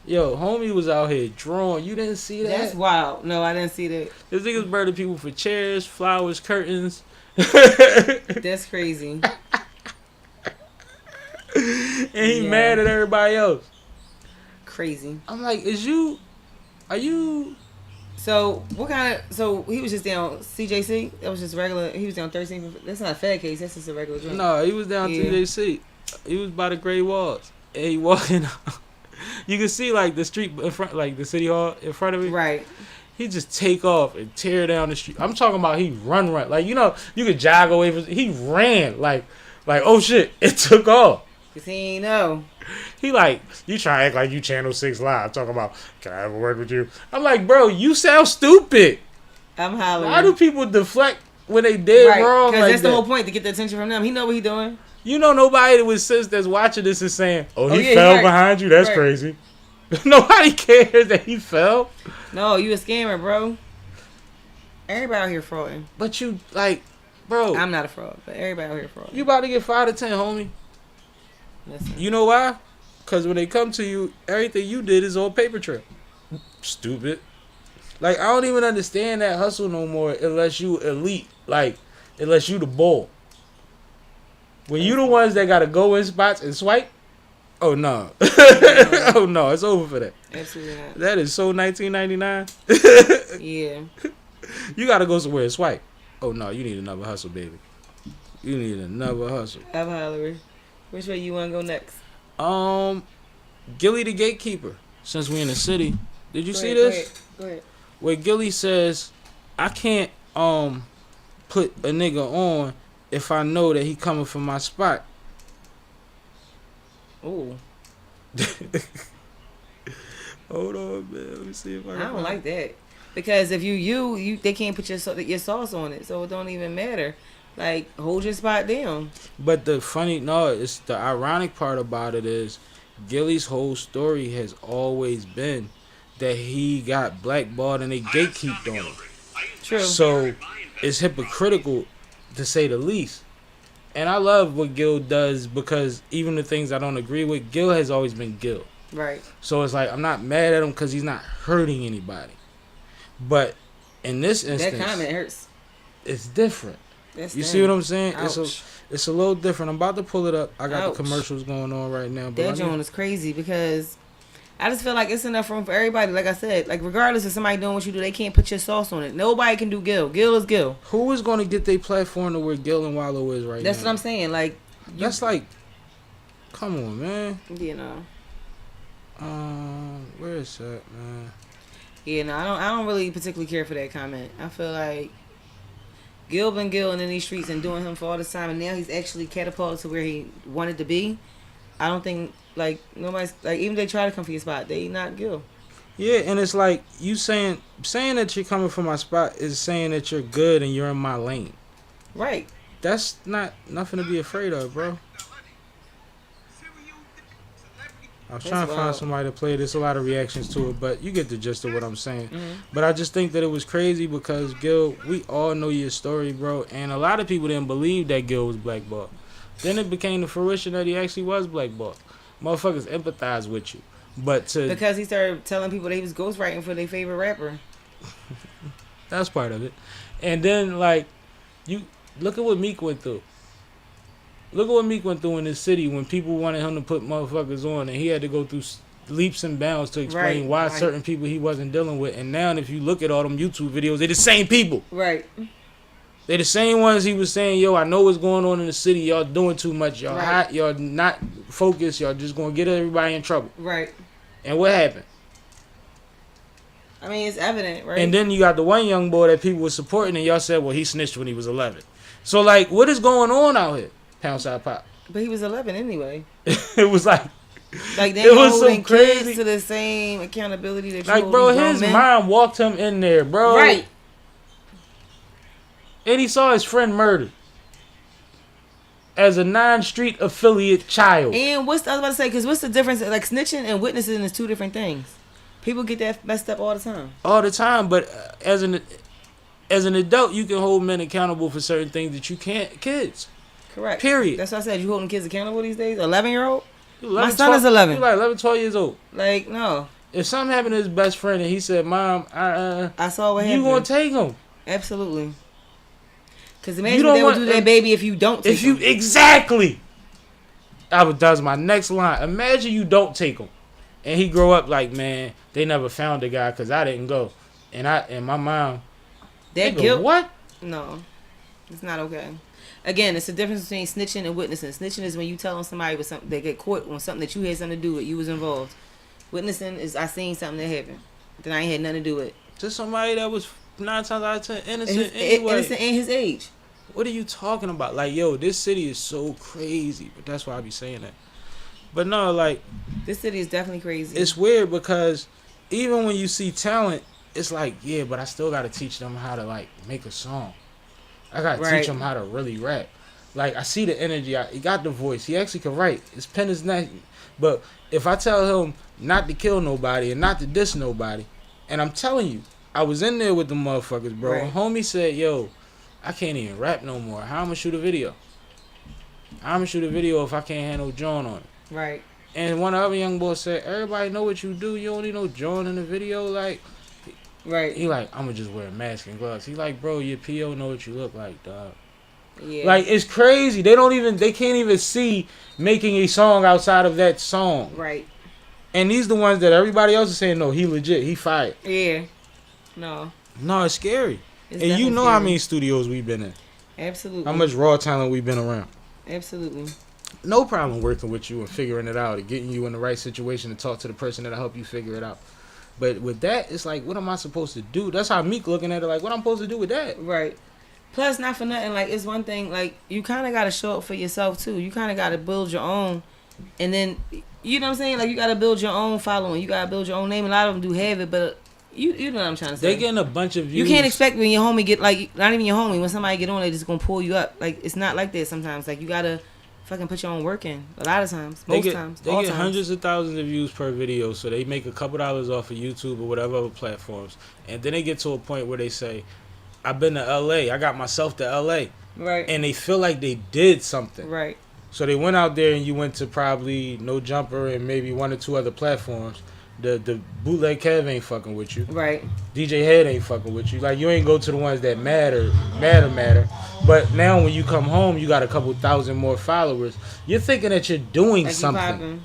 Yo, homie was out here drawing. You didn't see that? That's wild. No, I didn't see that. This nigga's burning people for chairs, flowers, curtains. That's crazy. And he Yeah. mad at everybody else. Crazy. I'm like, are you So what kind of? So he was just down CJC. That was just regular. He was down 13. That's not a fed case. That's just a regular joint. No, he was down Yeah. TJC. He was by the Great Walls. And he walking out. You can see like the street in front, like the city hall in front of me. Right. He just take off and tear down the street. I'm talking about he run. Like, you know, you could jog away from. He ran like oh shit, it took off. Cause he ain't know. He like, you try to act like you Channel 6 Live. Talking about, can I have a word with you? I'm like, bro, you sound stupid. I'm hollering. Why do people deflect when they dead wrong Because like that's that? the whole point, to get the attention from them. He know what he doing. You know, nobody with sense that's watching this is saying, oh, he yeah, fell right. behind you? That's Right. crazy. Nobody cares that he fell. No, you a scammer, bro. Everybody out here frauding. But you, like, bro, I'm not a fraud, but everybody out here frauding. you about to get 5 to 10, homie. Listen. You know why? Because when they come to you, everything you did is on paper trail. Stupid. Like, I don't even understand that hustle no more unless you elite. Like, unless you the bull. When you the ones that got to go in spots and swipe, oh, no. Oh, no. It's over for that. Absolutely not. That is so 1999. Yeah. You got to go somewhere and swipe. Oh, no. You need another hustle, baby. You need another hustle. I'm hollering. Which way you want to go next? Gilly the Gatekeeper. Since we in the city, did you Go see ahead, this? Go ahead. Where Gilly says, I can't put a nigga on if I know that he coming from my spot. Ooh. Hold on, man. Let me see if I I can. don't like that. Because if you they can't put your sauce on it, so it don't even matter. Like, hold your spot down. But it's the ironic part about it is Gilly's whole story has always been that he got blackballed and they gatekeeped on him. True. So it's hypocritical to say the least. And I love what Gil does because even the things I don't agree with, Gil has always been Gil. Right. So it's like I'm not mad at him because he's not hurting anybody. But in this instance, That comment hurts. it's different. That's You damn. see what I'm saying? Ouch. It's a little different. I'm about to pull it up. I got Ouch. the commercials going on right now. But That let me- joint is crazy because I just feel like it's enough room for everybody. Like I said, like regardless of somebody doing what you do, they can't put your sauce on it. Nobody can do Gil. Gil is Gil. Who is going to get their platform to where Gil and Wallow is right That's now? what I'm saying. Like, That's like, come on, man. you know. Where is that, man? Yeah, no, I don't really particularly care for that comment. I feel like Gil been Gil in these streets and doing him for all this time, and now he's actually catapulted to where he wanted to be. I don't think like nobody's like, even if they try to come for your spot, they not Gil. Yeah, and it's like you saying that you're coming from my spot is saying that you're good and you're in my lane. Right. That's not nothing to be afraid of, bro. I was trying to find wild. somebody to play. There's a lot of reactions to it, but you get the gist of what I'm saying. Mhm. But I just think that it was crazy because Gil, we all know your story, bro, and a lot of people didn't believe that Gil was blackballed. Then it became the fruition that he actually was blackballed. Motherfuckers empathize with you, but Because he started telling people that he was ghostwriting for their favorite rapper. that's part of it. And then like, you look at what Meek went through. Look at what Meek went through in this city when people wanted him to put motherfuckers on, and he had to go through leaps and bounds to explain Right, why right. certain people he wasn't dealing with. And now, if you look at all them YouTube videos, they're the same people. Right. They're the same ones he was saying, yo, I know what's going on in the city. Y'all doing too much. Y'all Right. hot. Y'all not focused. Y'all just going to get everybody in trouble. Right. And what happened? I mean, it's evident, right? And then you got the one young boy that people were supporting, and y'all said, well, he snitched when he was 11. So, like, what is going on out here? Pound side pop. But he was 11 anyway. It was like, Like, they It was so holding crazy. kids to the same accountability that you like, hold bro, these grown his men. mom walked him in there, bro. Right. And he saw his friend murdered as a non-street affiliate child. And I was about to say, because what's the difference? Like, snitching and witnessing is two different things. People get that messed up all the time. All the time, but as an adult, you can hold men accountable for certain things that you can't kids. Correct. Period. That's what I said. You holding kids accountable these days? 11-year-old? You My 11, son 12 is 11. You like 11, 12 years old. Like, no. If something happened to his best friend and he said, Mom, I saw what you happened. gonna take him. Absolutely. Because You imagine don't what they would want- do to that baby if you don't take If you him. exactly, that was my next line. Imagine you don't take him, and he grow up like, man, they never found the guy because I didn't go. And my mom, That nigga, guilt. what? No, it's not okay. Again, it's the difference between snitching and witnessing. Snitching is when you telling somebody with something, they get caught on something that you had something to do with, you was involved. Witnessing is I seen something that happened that I ain't had nothing to do with. To somebody that was 9 times out of 10 And innocent his, anyway. innocent and his age. What are you talking about? Like, yo, this city is so crazy. But that's why I be saying that. But no, like, This city is definitely crazy. it's weird because even when you see talent, it's like, yeah, but I still got to teach them how to, like, make a song. I got to Right. teach them how to really rap. Like, I see the energy. He got the voice. He actually can write. His pen is not. But if I tell him not to kill nobody and not to diss nobody, and I'm telling you, I was in there with the motherfuckers, bro. Right. And homie said, yo, I can't even rap no more. How I'm going to shoot a video? I'm going to shoot a video if I can't have no John on it. Right. And one of the other young boys said, everybody know what you do. You don't need no John in the video. Like, Right. he like, I'm going to just wear a mask and gloves. He like, bro, your PO know what you look like, dog. Yeah. Like, it's crazy. They can't even see making a song outside of that song. Right. And these the ones that everybody else is saying, no, he legit, he fired. Yeah. No. No, it's scary. It's And you definitely know how scary. many studios we've been in. Absolutely. How much raw talent we've been around. Absolutely. No problem working with you and figuring it out and getting you in the right situation to talk to the person that'll help you figure it out. But with that, it's like, what am I supposed to do? That's how Meek looking at it, like, what I'm supposed to do with that? Right. Plus, not for nothing, like, it's one thing, like, you kind of got to show up for yourself, too. You kind of got to build your own. And then, you know what I'm saying? Like, you got to build your own following. You got to build your own name. A lot of them do have it, but you know what I'm trying to say. They getting a bunch of views. You can't expect when your homie get, like, not even your homie, when somebody get on, they just going to pull you up. Like, it's not like that sometimes. Like, you got to fucking put your own work in. A lot of times. They Most get, times. They all get times. hundreds of thousands of views per video, so they make a couple dollars off of YouTube or whatever other platforms. And then they get to a point where they say, I've been to LA. I got myself to LA. Right. And they feel like they did something. Right. So they went out there and you went to probably No Jumper and maybe 1 or 2 other platforms. The bootleg Kev ain't fucking with you. Right. DJ Head ain't fucking with you. Like, you ain't go to the ones that matter. But now when you come home, you got a couple thousand more followers. You're thinking that you're doing Like something.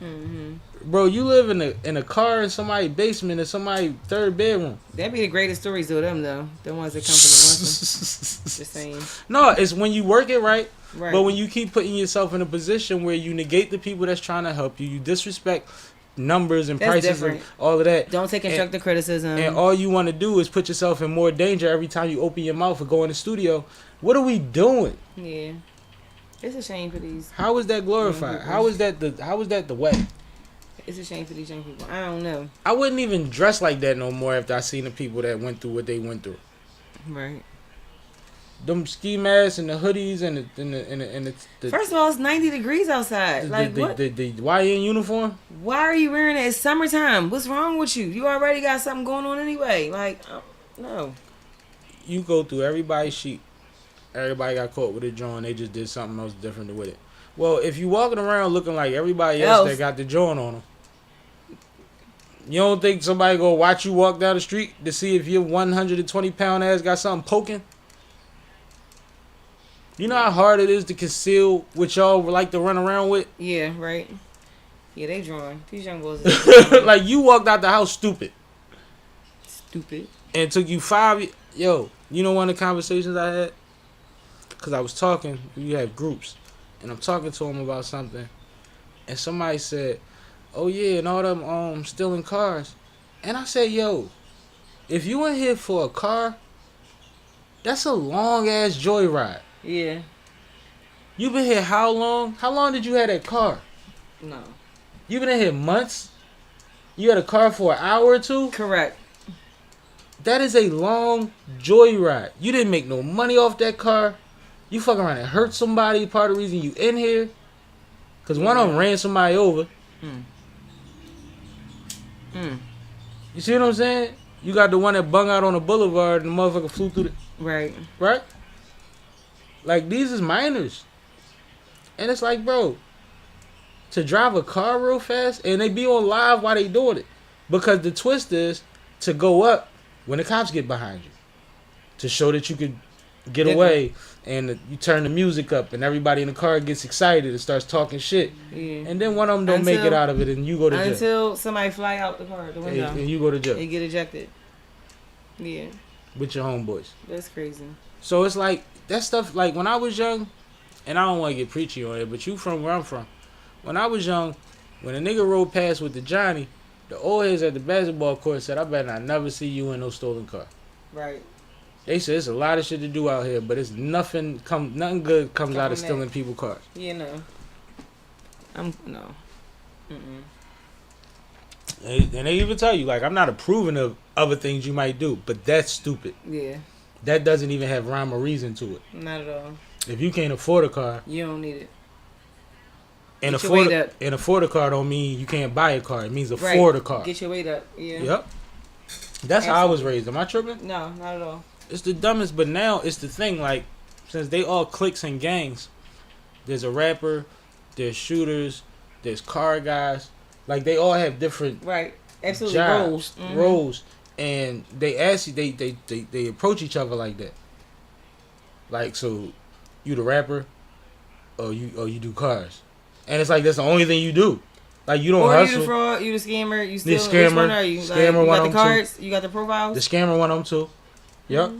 Mm-hmm. Bro, you live in a car in somebody's basement in somebody's 3rd bedroom. That'd be the greatest stories to them, though. The ones that come from the ones. Just saying. No, it's when you work it right. Right. But when you keep putting yourself in a position where you negate the people that's trying to help you, you disrespect numbers and That's prices different. and all of that. Don't take constructive criticism. And all you want to do is put yourself in more danger every time you open your mouth or go in the studio. What are we doing? Yeah. It's a shame for these. How is that glorified? How is that the way? It's a shame for these young people. I don't know. I wouldn't even dress like that no more after I seen the people that went through what they went through. Right. Them ski masks and the hoodies and the First of all, it's 90 degrees outside. Like, what? the YN uniform. Why are you wearing it? It's summertime. What's wrong with you? You already got something going on anyway. Like, no. You go through everybody's sheet. Everybody got caught with a joint. They just did something else different with it. Well, if you walking around looking like everybody else that got the joint on them, you don't think somebody gonna watch you walk down the street to see if your 120-pound ass got something poking? You know how hard it is to conceal what y'all like to run around with? Yeah, right. Yeah, they drawing. These young boys Like, you walked out the house stupid. stupid. And it took you 5... Yo, you know one of the conversations I had? Because I was talking... You have groups. And I'm talking to them about something. And somebody said, oh, yeah, and all them stealing cars. And I said, yo, if you in here for a car, that's a long-ass joyride. Yeah. You been here how long? How long did you have that car? No. You been in here months? You had a car for an hour or 2? Correct. That is a long joyride. You didn't make no money off that car. You fuck around and hurt somebody. Part of the reason you in here. Because one of them ran somebody over. You see what I'm saying? You got the one that bung out on the boulevard and the motherfucker flew through the... Right. Right? Like, these is minors. And it's like, bro, to drive a car real fast, and they be on live while they doing it. Because the twist is to go up when the cops get behind you. To show that you could get away, and you turn the music up, and everybody in the car gets excited and starts talking shit, and then one of them don't make it out of it, and you go to jail. Until somebody fly out the car, the window, and you go to jail. and get ejected. Yeah, With your homeboys. that's crazy. So it's like that stuff. Like when I was young, and I don't want to get preachy on it, but you from where I'm from. When I was young, when a nigga rode past with the Johnny, the old heads at the basketball court said, "I better not never see you in no stolen car." Right. They said it's a lot of shit to do out here, but it's nothing good comes out of from stealing people's cars. You know. No. Mm-mm. And they even tell you, like, I'm not approving of other things you might do, but that's stupid. Yeah. That doesn't even have rhyme or reason to it. Not at all. If you can't afford a car, You don't need it. and Get your weight up. afford a car don't mean you can't buy a car. It means afford a car. Get your weight up. Yeah. Yep. That's how I was raised. Am I tripping? No, not at all. It's the dumbest, but now it's the thing, like, since they all cliques and gangs, there's a rapper, there's shooters, there's car guys, like, they all have different Right. Absolutely. jobs, Roles. Mhm. roles, and they ask you, they approach each other like that. Like, so, you the rapper, or you do cars, and it's like that's the only thing you do. Like, you don't Or hustle. you the fraud, you the scammer, you The still which scammer, one are you? scammer you one got of the them too. cards, you got the profiles. The scammer one of them too. Yep.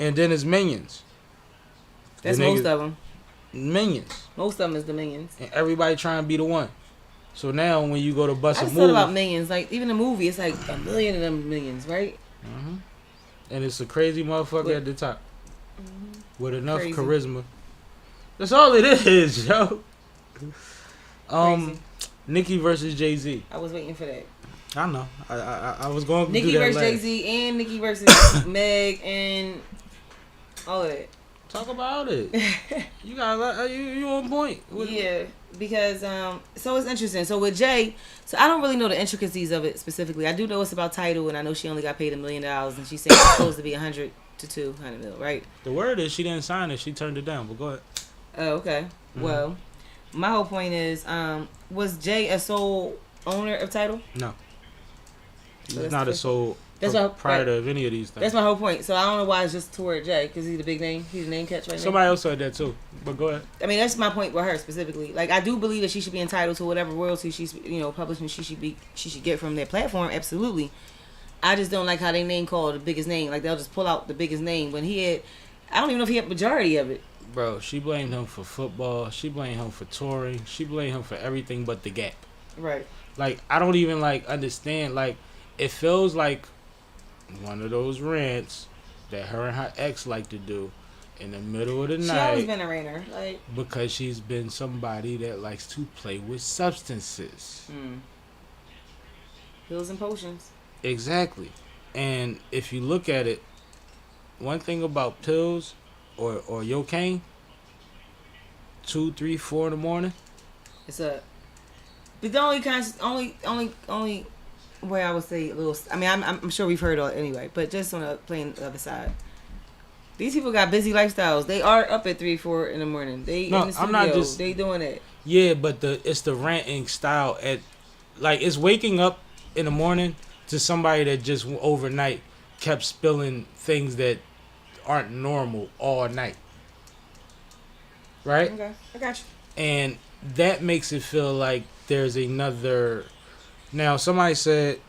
And then it's minions. That's The most niggas- of them. Minions. Most of them is the minions. And everybody trying to be the one. So now when you go to bust I a just thought move, about minions. Like even the movie, it's like a million of them minions, right? and it's a crazy motherfucker With- at the top with enough Crazy. charisma. That's all it is, yo. Crazy. Nicki versus Jay-Z. I was waiting for that. I know. I was going to Nicki do that versus last. Jay-Z and Nicki versus Meg and all of that. Talk about it. You got you on point. Yeah, because so it's interesting. So with Jay, so I don't really know the intricacies of it specifically. I do know it's about title, and I know she only got paid $1 million, and she said it's supposed to be 100 to 200 mil, right? The word is she didn't sign it. She turned it down. But go ahead. Oh, okay. Well, my whole point is, was Jay a sole owner of title? No. He's that's not a the- sole That's my- proprietor of any of these things. That's my whole point. So I don't know why it's just toward Jay, because he's the big name. He's the name catch right now. Somebody else said that too. But go ahead. I mean, that's my point with her specifically. Like, I do believe that she should be entitled to whatever royalty she's, publishing. She should get from their platform. Absolutely. I just don't like how they name call the biggest name. Like, they'll just pull out the biggest name when he had. I don't even know if he had majority of it. Bro, she blamed him for football. She blamed him for touring. She blamed him for everything but the Gap. Right. Like, I don't even understand. Like, it feels like one of those rants that her and her ex like to do in the middle of the She always night been a rainer. Like, because she's been somebody that likes to play with substances. pills and potions. Exactly. And if you look at it, one thing about pills or yocaine, 2, 3, 4 in the morning. It's a. But the only way I would say a little. I mean, I'm sure we've heard all anyway, but just on playing the other side. These people got busy lifestyles. They are up at 3, 4 in the morning. They No, in the studio. I'm not just- They doing it. Yeah, but it's the ranting style at, like, it's waking up in the morning to somebody that just overnight kept spilling things that aren't normal all night. Right? Okay, I got you. And that makes it feel like there's another. Now, somebody said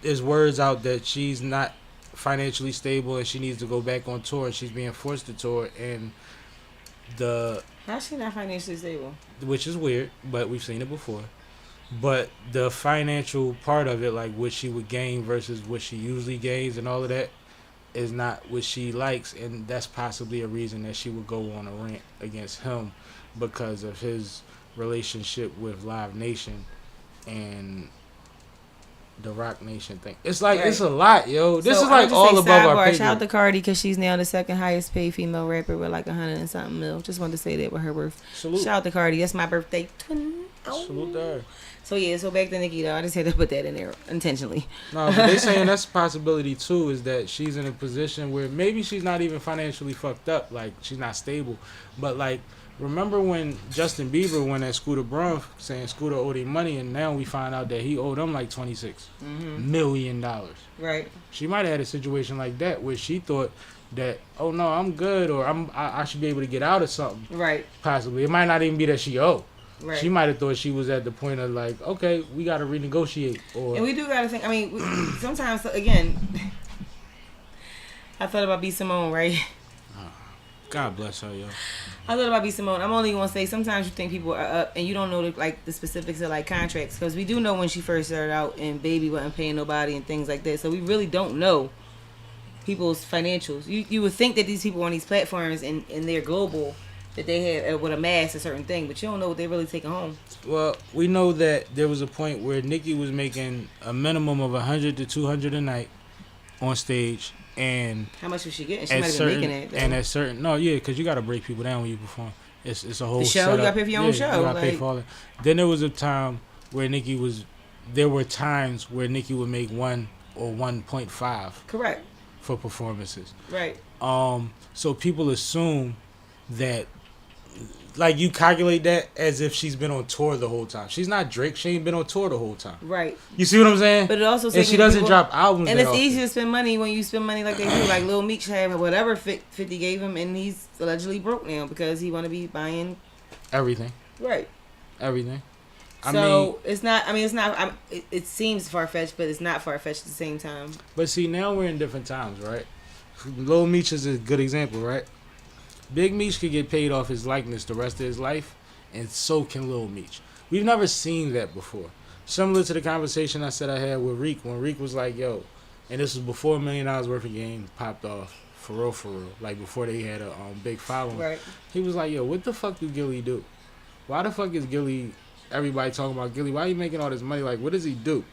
there's words out that she's not financially stable and she needs to go back on tour and she's being forced to tour, and How's she not financially stable? which is weird, but we've seen it before. But the financial part of it, like what she would gain versus what she usually gains and all of that, is not what she likes, and that's possibly a reason that she would go on a rant against him because of his relationship with Live Nation and the Rock Nation thing. It's like, it's a lot, yo. This So, is I'll like just all say above our sidebar, pay shout out grade. to Cardi because she's now the second highest paid female rapper with like 100 and something mil. Just wanted to say that with her worth. Salute. Shout out to Cardi. That's my birthday. Salute to her. So yeah, so back to Nicki though. I just had to put that in there intentionally. No, but they saying that's a possibility too, is that she's in a position where maybe she's not even financially fucked up, like she's not stable. But like, remember when Justin Bieber went at Scooter Braun saying Scooter owed him money, and now we find out that he owed him like $26 million. Right. She might have had a situation like that where she thought that, oh no, I'm good, or I should be able to get out of something. Right. Possibly. It might not even be that she Right. She might have thought she was at the point of like, okay, we got to renegotiate. Or And we do gotta think. I mean, sometimes again, I thought about B Simone, right? God bless her, yo. I thought about B Simone. I'm only gonna say sometimes you think people are up and you don't know the specifics of like contracts, because we do know when she first started out and Baby wasn't paying nobody and things like that. So we really don't know people's financials. You would think that these people on these platforms and they're global, that they have would amass a certain thing, but you don't know what they're really taking home. Well, we know that there was a point where Nicki was making a minimum of 100 to 200 a night on stage, and How much was she getting? She at might have certain been making it. and at certain because you got to break people down when you perform. It's a whole The show, setup. you gotta pay for your own You show, gotta pay like- for all that. Then there was a time where there were times where Nicki would make 1 or 1.5 Correct. for performances. Right. So people assume that, like, you calculate that as if she's been on tour the whole time. She's not Drake. She ain't been on tour the whole time. Right. You see what I'm saying? But it also and takes she doesn't people- drop albums. And that it's often. easy to spend money when you spend money like they do. Like Lil Meech had whatever 50 gave him, and he's allegedly broke now because he want to be buying. Everything. Right. Everything. I So mean, it's not. I mean, it's not. It seems far fetched, but it's not far fetched at the same time. but see, now we're in different times, right? Lil Meech is a good example, right? Big Meech could get paid off his likeness the rest of his life, and so can Lil Meech. We've never seen that before. Similar to the conversation I said I had with Reek, when Reek was like, yo, and this was before $1 million worth of game popped off, for real, like before they had a big following. Right. He was like, yo, what the fuck do Gilly do? Why the fuck is Gilly, everybody talking about Gilly, why are you making all this money? Like, what does he do?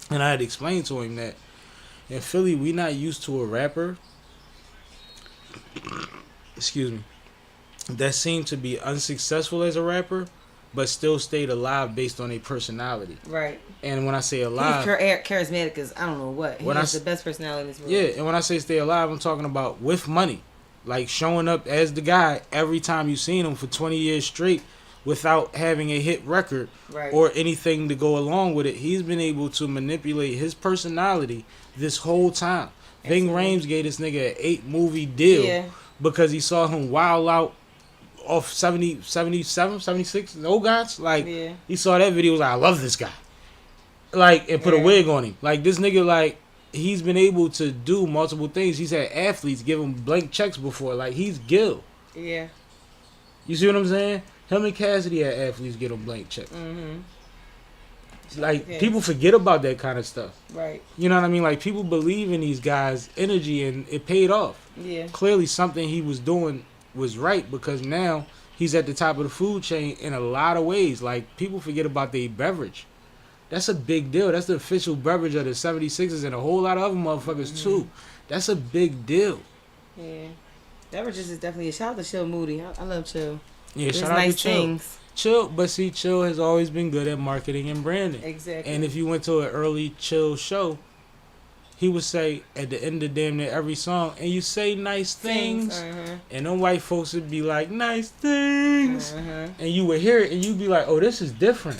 And I had explained to him that in Philly, we not used to a rapper, excuse me, that seemed to be unsuccessful as a rapper, but still stayed alive based on a personality. Right. And when I say He's alive, charismatic as I don't know what. He When has I the best personality in this world. yeah, and when I say stay alive, I'm talking about with money. Like showing up as the guy every time you seen him for 20 years straight without having a hit record Right. or anything to go along with it. He's been able to manipulate his personality this whole time. Ving Absolutely. Rhames gave this nigga an 8-movie deal Yeah. because he saw him wild out off 70, 77, 76, no guys. Like, Yeah. he saw that video, was like, I love this guy. Like, and put a Yeah. wig on him. Like, this nigga, like, he's been able to do multiple things. He's had athletes give him blank checks before. Like, he's Gil. Yeah. You see what I'm saying? Him and Cassidy had athletes get him blank checks. Mm-hmm. Like, Yeah. people forget about that kind of stuff. Right. You know what I mean? Like, people believe in these guys' energy, and it paid off. Yeah. Clearly, something he was doing was right, because now he's at the top of the food chain in a lot of ways. Like, people forget about their beverage. That's a big deal. That's the official beverage of the 76ers and a whole lot of other motherfuckers, too. That's a big deal. Yeah. Beverages is definitely a shout out to Chill Moody. I love Chill. Yeah, There's shout out nice to Chill. things. Chill, but see, Chill has always been good at marketing and branding. Exactly. And if you went to an early Chill show, he would say at the end of damn near every song, and you say nice things, Uh-huh. and them white folks would be like, nice things. Uh-huh. And you would hear it, and you'd be like, oh, this is different.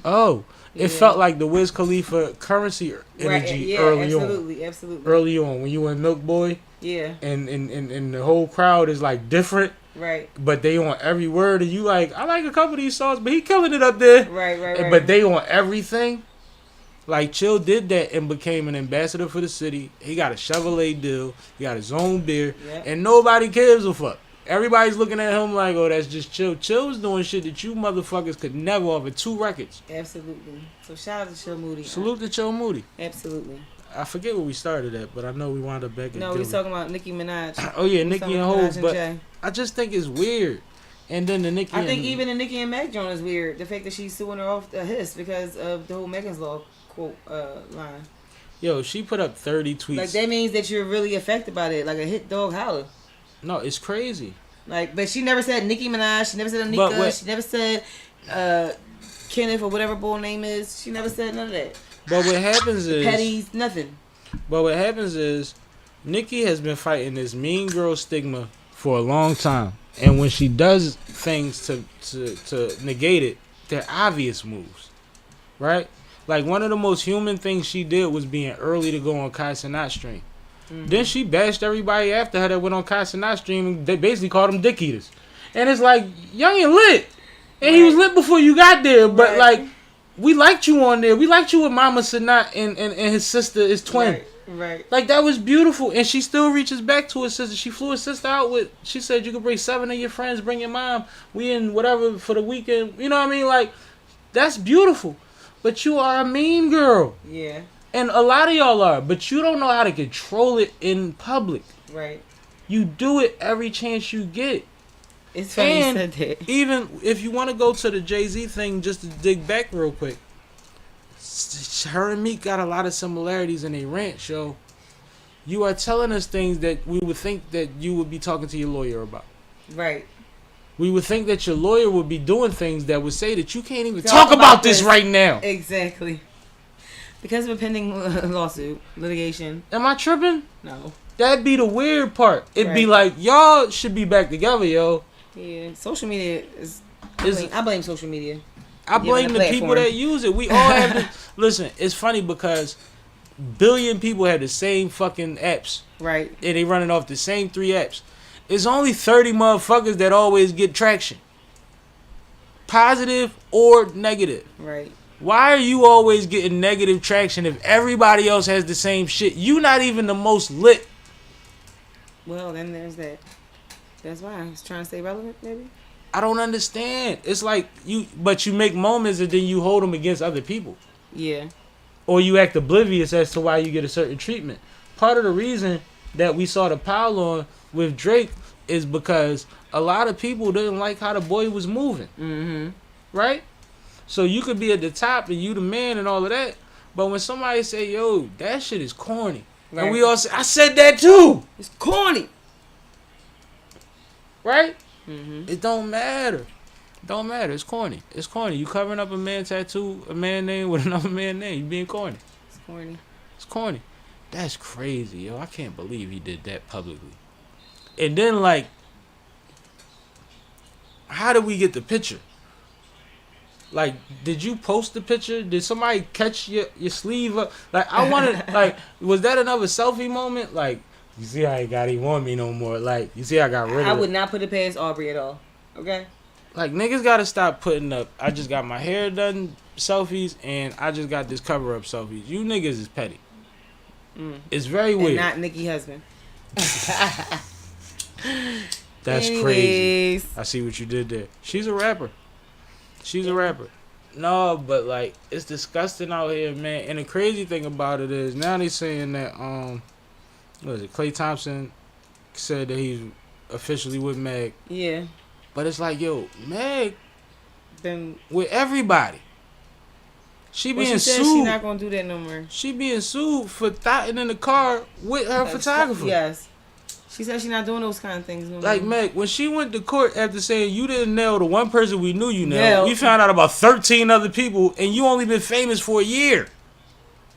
Oh, it Yeah. felt like the Wiz Khalifa currency energy Yeah, early on. absolutely, absolutely. Early on, when you were in Milk Boy, Yeah, and the whole crowd is like different, right, but they on every word, and you like, I like a couple of these songs, but he killing it up there. right. But they on everything. Like, Chill did that and became an ambassador for the city. He got a Chevrolet deal. He got his own beer. Yep. And nobody cares a fuck. Everybody's looking at him like, oh, that's just Chill. Chill was doing shit that you motherfuckers could never offer. 2 records. Absolutely. So shout out to Chill Moody. Salute to Chill Moody. Absolutely. I forget where we started at, but I know we wound up back at No, we Gilly. talking about Nicki Minaj. Oh, yeah, We Nicki talking and about Hov. Minaj and But Jay. I just think it's weird. And then the Nicki I think and, even the Nicki and Mac joint is weird. The fact that she's suing her off the hiss because of the whole Megan's Law quote line. Yo, she put up 30 tweets. Like that means that you're really affected by it, like a hit dog holler. No, it's crazy. Like, but she never said Nicki Minaj. She never said But Anika. what- She never said Kenneth or whatever bull name is. She never said none of that. But what happens is... Petty's nothing. But what happens is, Nicki has been fighting this mean girl stigma for a long time, and when she does things to negate it, they're obvious moves, right? Like, one of the most human things she did was being early to go on Kai Cenat stream. Then she bashed everybody after her that went on SammieSTREAMS. They basically called them dick eaters. And it's like, young and lit. And he was lit before you got there. But, like, we liked you on there. We liked you with Mama Sanat and his sister, his twin. Right. Like, that was beautiful. And she still reaches back to her sister. She flew her sister out with, she said, you could bring 7 of your friends, bring your mom. We in whatever for the weekend. You know what I mean? Like, that's beautiful. But you are a mean girl. Yeah. And a lot of y'all are. But you don't know how to control it in public. Right. You do it every chance you get. It's funny you said that. Even if you want to go to the Jay-Z thing, just to dig back real quick, her and Meek got a lot of similarities in a rant show. You are telling us things that we would think that you would be talking to your lawyer about. Right. We would think that your lawyer would be doing things that would say that you can't even talk about this right now. Exactly. Because of a pending lawsuit, litigation. Am I tripping? No. That'd be the weird part. It'd be like, y'all should be back together, yo. Yeah, social media is... I blame social media. I blame the people that use it. We all have to... Listen, it's funny because billion people have the same fucking apps. Right. And they running off the same 3 apps. It's only 30 motherfuckers that always get traction. Positive or negative. Right. Why are you always getting negative traction if everybody else has the same shit? You not even the most lit. Well, then there's that. That's why I was trying to stay relevant, maybe. I don't understand. It's like you make moments and then you hold them against other people. Yeah. Or you act oblivious as to why you get a certain treatment. Part of the reason that we saw the pile on with Drake is because a lot of people didn't like how the boy was moving. Mm-hmm. Right? So you could be at the top and you the man and all of that. But when somebody say, yo, that shit is corny. Right. And we all say, I said that too. It's corny. Right? Mm-hmm. It don't matter. It don't matter. It's corny. It's corny. You covering up a man tattoo, a man name with another man name. You being corny. It's corny. It's corny. That's crazy, yo. I can't believe he did that publicly. And then, like, how did we get the picture? Like, did you post the picture? Did somebody catch your sleeve up? Like, I wanted, like, was that another selfie moment? Like, you see how he got, he want me no more. Like, you see how I got rid of it. I would not put it past Aubrey at all. Okay? Like, niggas gotta stop putting up, I just got my hair done selfies, and I just got this cover-up selfies. You niggas is petty. It's very weird. And not Nicki husband. That's crazy. I see what you did there. She's a rapper. She's a rapper. No, but like it's disgusting out here, man. And the crazy thing about it is now they saying that what is it? Klay Thompson said that he's officially with Meg. Yeah. But it's like, yo, Meg then with everybody. She being sued. She's not gonna do that no more. She being sued for thotting in the car with her photographer. Yes. She said she's not doing those kind of things no more. Like, Meg, when she went to court after saying you didn't nail the one person we knew you nailed, we found out about 13 other people, and you only been famous for a year.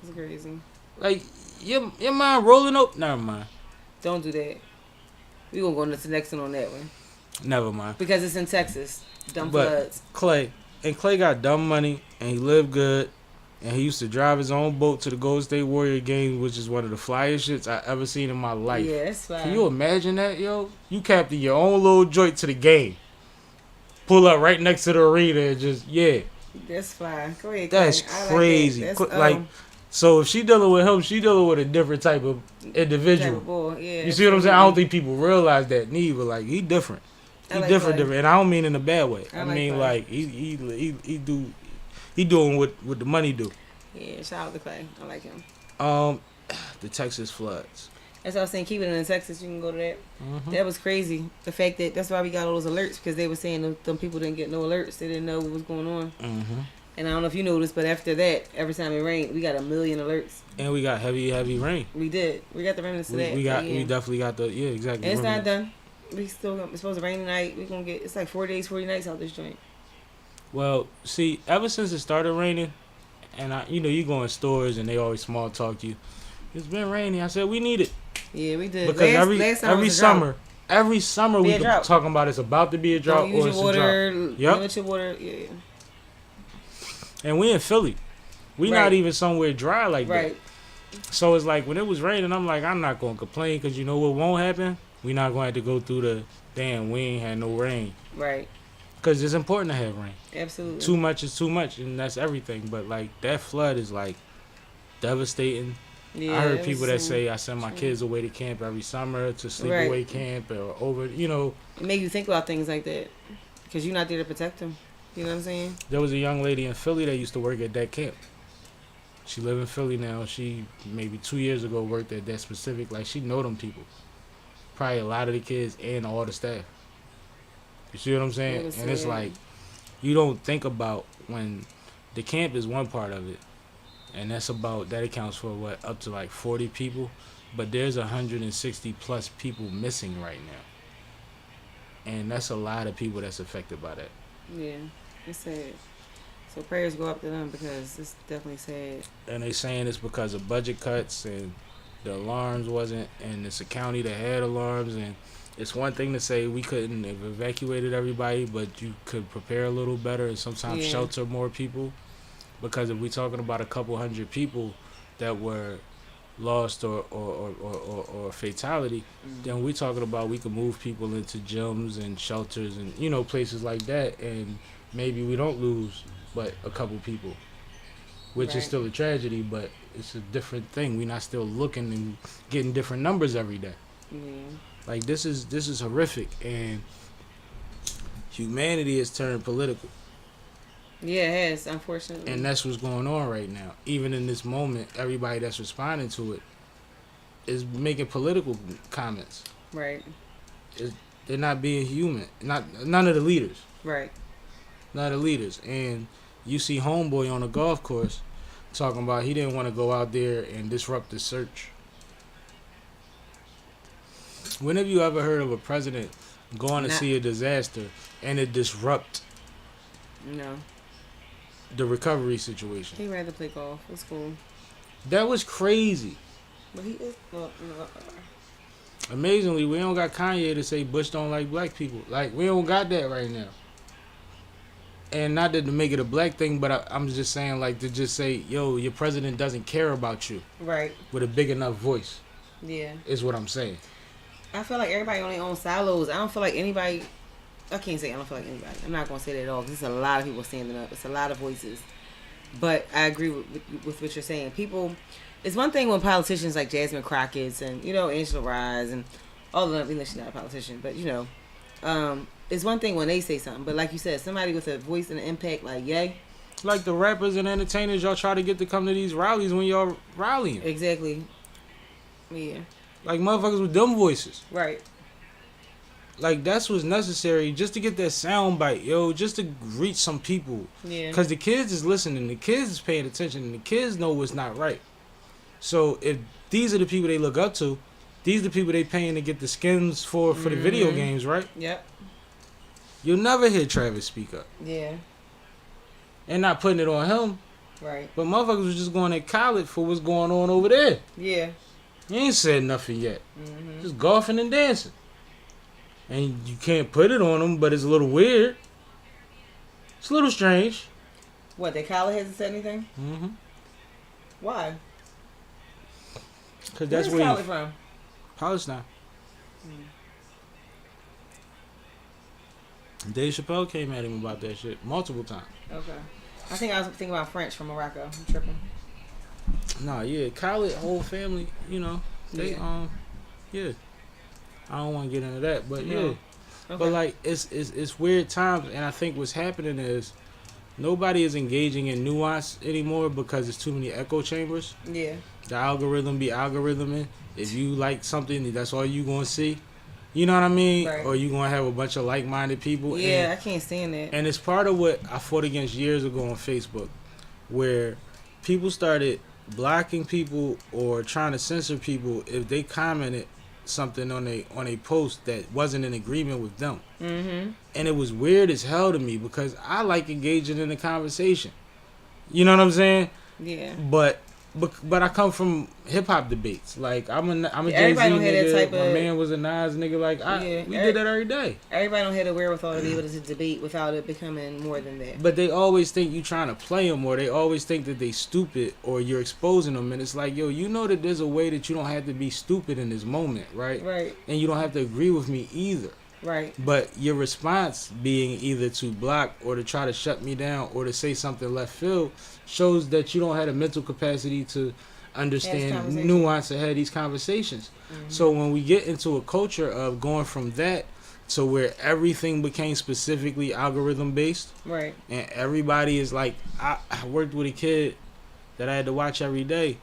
It's crazy. Like, your mind rolling up? Never mind. Don't do that. We gonna go to the next one on that one. Never mind. Because it's in Texas. Dumb floods. Klay got dumb money, and he lived good, and he used to drive his own boat to the Golden State Warrior game, which is one of the flyest shits I ever seen in my life. Yeah, it's fly. Can you imagine that, yo? You captain your own little joint to the game. Pull up right next to the arena and just, yeah. That's fly. Go ahead, that's crazy. Like, that's, so if she dealing with him, she dealing with a different type of individual. Type of boy. Yeah, you see what I'm saying? I don't think people realize that neither. Like, he different. He like different. And I don't mean in a bad way. I mean like he doing what the money do. Yeah, shout out to Klay. I like him. The Texas floods. That's what I was saying. Keep it in Texas. You can go to that. Mm-hmm. That was crazy. The fact that's why we got all those alerts, because they were saying them people didn't get no alerts. They didn't know what was going on. Mm-hmm. And I don't know if you noticed, but after that, every time it rained, we got 1 million alerts. And we got heavy rain. We did. We got the remnants of that. We definitely got the exactly. And it's not done. It's supposed to rain tonight. We gonna get. It's like 4 days, 40 nights out this joint. Well, see, ever since it started raining, and you go in stores and they always small talk you. It's been raining. I said we need it. Yeah, we did. Because every summer we talking about it's about to be a drought or it's a drought. Limit your water. Yeah. And we in Philly. We not even somewhere dry like that. So it's like when it was raining, I'm like, I'm not gonna complain because you know what won't happen. We not going to have to go through the damn. We ain't had no rain Right. because it's important to have rain. Absolutely. Too much is too much, and that's everything. But like that flood is like devastating. Yeah, I heard it people was that some- say I send my kids away to camp every summer to sleepaway camp or over. You know, It make you think about things like that because you're not there to protect them. You know what I'm saying? there was a young lady in Philly that used to work at that camp. She live in Philly now. She maybe 2 years ago worked at that specific. Like she know them people, probably a lot of the kids and all the staff. You see what I'm saying? It And it's was like you don't think about when the camp is one part of it, and that accounts for what up to like 40 people, but there's 160 plus people missing right now, and that's a lot of people that's affected by that. Yeah, it's sad. So prayers go up to them because it's definitely sad. And they saying it's because of budget cuts and the alarms wasn't, and it's a county that had alarms, and it's one thing to say we couldn't have evacuated everybody, but you could prepare a little better and sometimes Yeah. shelter more people, because if we're talking about a couple hundred people that were lost or fatality, then we're talking about we could move people into gyms and shelters and places like that, and maybe we don't lose but a couple people, which is Right. still a tragedy, but it's a different thing. We're not still looking and getting different numbers every day. Yeah. Like this is horrific, and humanity has turned political, Yeah, it has, unfortunately. and that's what's going on right now. Even in this moment, everybody that's responding to it is making political comments. Right. They're not being human. None of the leaders. Right. None of the leaders. And you see homeboy on a golf course talking about he didn't want to go out there and disrupt the search. When have you ever heard of a president going to Not- see a disaster and it disrupt No. the recovery situation? He'd rather play golf. It's cool. That was crazy. But he is. Well, Amazingly, we don't got Kanye to say Bush don't like black people. Like, we don't got that right now. And not that to make it a black thing, but I'm just saying, like, to just say, yo, your president doesn't care about you right. with a big enough voice, Yeah. is what I'm saying. I feel like everybody on their own silos. I don't feel like anybody. I can't say I don't feel like anybody. I'm not gonna say that at all. 'Cause there's a lot of people standing up. It's a lot of voices. But I agree with what you're saying. People. It's one thing when politicians like Jasmine Crockett's and Angela Rye and all of them. Even though she's not a politician, but it's one thing when they say something. But like you said, somebody with a voice and an impact, like yay. Like the rappers and entertainers, y'all try to get to come to these rallies when y'all rallying. Exactly. Yeah. Like motherfuckers with dumb voices. Right. Like that's what's necessary just to get that sound bite, yo, just to reach some people. Yeah. Because the kids is listening, the kids is paying attention, and the kids know what's not right. So if these are the people they look up to, these are the people they paying to get the skins for the video games, right? Yep. You'll never hear Travis speak up. Yeah. And not putting it on him, Right. but motherfuckers was just going at college for what's going on over there. Yeah. You ain't said nothing yet. Just golfing and dancing. And you can't put it on them, but it's a little weird. It's a little strange. What? That Khaled hasn't said anything? Mm-hmm. Why? Because that's Where's where Khaled you... from? Palestine. Dave Chappelle came at him about that shit multiple times. Okay. I think I was thinking about French from Morocco. I'm tripping. Nah, yeah, Khaled, whole family, they yeah. I don't want to get into that, but yeah. Okay. But like it's weird times, and I think what's happening is nobody is engaging in nuance anymore because there's too many echo chambers. Yeah. The algorithm be algorithming. If you like something, that's all you gonna see. You know what I mean? Right. Or you gonna have a bunch of like-minded people. Yeah, I can't stand that. And it's part of what I fought against years ago on Facebook, where people started blocking people or trying to censor people if they commented something on a post that wasn't in agreement with them. Mm-hmm. And it was weird as hell to me because I like engaging in the conversation. You know what I'm saying? Yeah. But But I come from hip hop debates. Like I'm a Yeah, Jay Z everybody don't have that nigga. type My of- man was a Nas nigga. Like we did that every day. Everybody don't have the wherewithal to be able to debate without it becoming more than that. But they always think you trying to play them, or they always think that they stupid, or you're exposing them. And it's like, yo, you know that there's a way that you don't have to be stupid in this moment, right? Right. And you don't have to agree with me either. Right. But your response being either to block or to try to shut me down or to say something left field shows that you don't have the mental capacity to understand nuance and have these conversations. Mm-hmm. So when we get into a culture of going from that to where everything became specifically algorithm based, right, and everybody is like, I worked with a kid that I had to watch every day,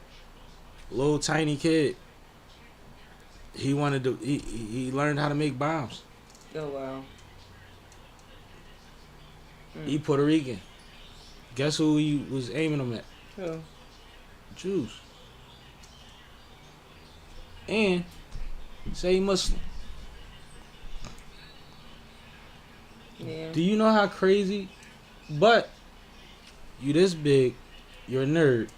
little tiny kid. He wanted to. He learned how to make bombs. Oh wow. He Puerto Rican. Guess who he was aiming them at? Who? Jews. And say he Muslim. Yeah. Do you know how crazy? But you this big, you're a nerd,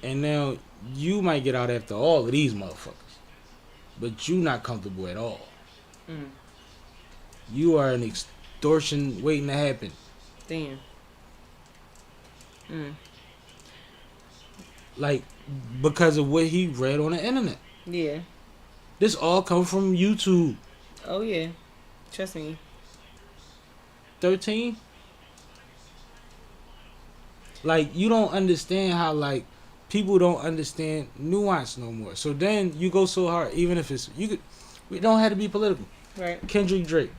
and now you might get out after all of these motherfuckers, but you not comfortable at all. You are an extortion waiting to happen. Damn. Like, because of what he read on the internet. Yeah. This all come from YouTube. Oh yeah. Trust me. 13? Like, you don't understand how, like, people don't understand nuance no more. So then you go so hard, even if it's, we don't have to be political. Right. Kendrick Drake.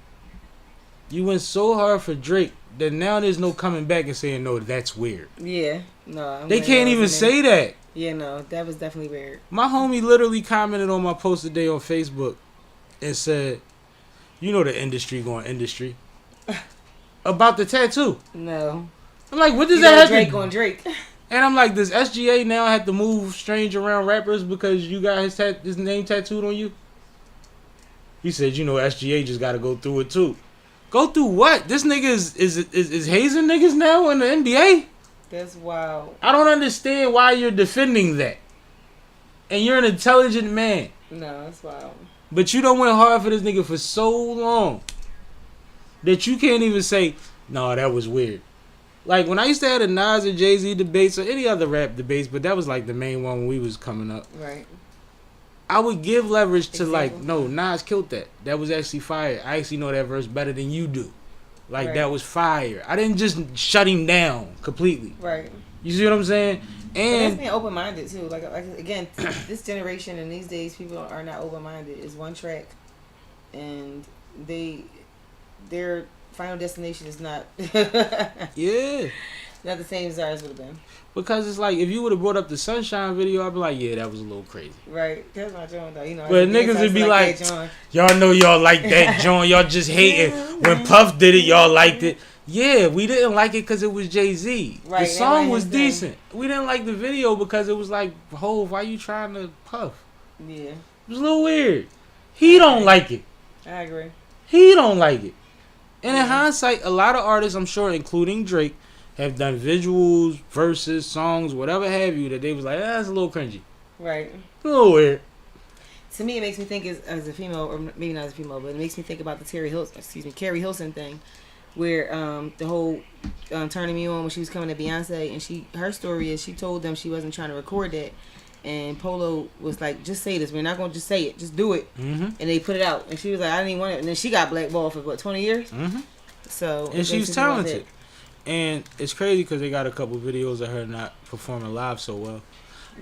You went so hard for Drake that now there's no coming back and saying, no, that's weird. Yeah. No. They can't even say that. Yeah, no. That was definitely weird. My homie literally commented on my post today on Facebook and said, you know the industry going industry. About the tattoo. No. I'm like, what does that have Drake to on Drake. And I'm like, does SGA now have to move strange around rappers because you got his name tattooed on you? He said, you know, SGA just got to go through it too. Go through what? This nigga is hazing niggas now in the NBA? That's wild. I don't understand why you're defending that. And you're an intelligent man. No, that's wild. But you don't went hard for this nigga for so long that you can't even say, no, that was weird. Like, when I used to have the Nas and Jay-Z debates or any other rap debates, but that was like the main one when we was coming up. Right. I would give leverage to like, no, Nas killed that. That was actually fire. I actually know that verse better than you do. Like, right. That was fire. I didn't just shut him down completely. Right. You see what I'm saying? And that's being open-minded too. Like again, this generation and these days, people are not open-minded. It's one track, and their final destination is not. yeah. Not the same as ours would have been. Because it's like, if you would have brought up the Sunshine video, I'd be like, yeah, that was a little crazy. Right. That's my joint, though. You know, but niggas would be like, y'all know y'all like that joint. Y'all just hating. When Puff did it, y'all liked it. Yeah, we didn't like it because it was Jay-Z. Right, the song was decent. We didn't like the video because it was like, Hov, why you trying to Puff? Yeah. It was a little weird. He don't like it. I agree. He don't like it. And in hindsight, a lot of artists, I'm sure, including Drake, have done visuals, verses, songs, whatever have you, that they was like, that's a little cringy. Right. A little weird. To me, it makes me think as a female, or maybe not as a female, but it makes me think about the Carrie Hilson thing, where the whole turning me on when she was coming to Beyonce, and her story is she told them she wasn't trying to record that, and Polo was like, just say this, we're not going to just say it, just do it. Mm-hmm. And they put it out, and she was like, I didn't even want it, and then she got blackballed for 20 years. Mm-hmm. So, and she's talented. And it's crazy because they got a couple videos of her not performing live so well.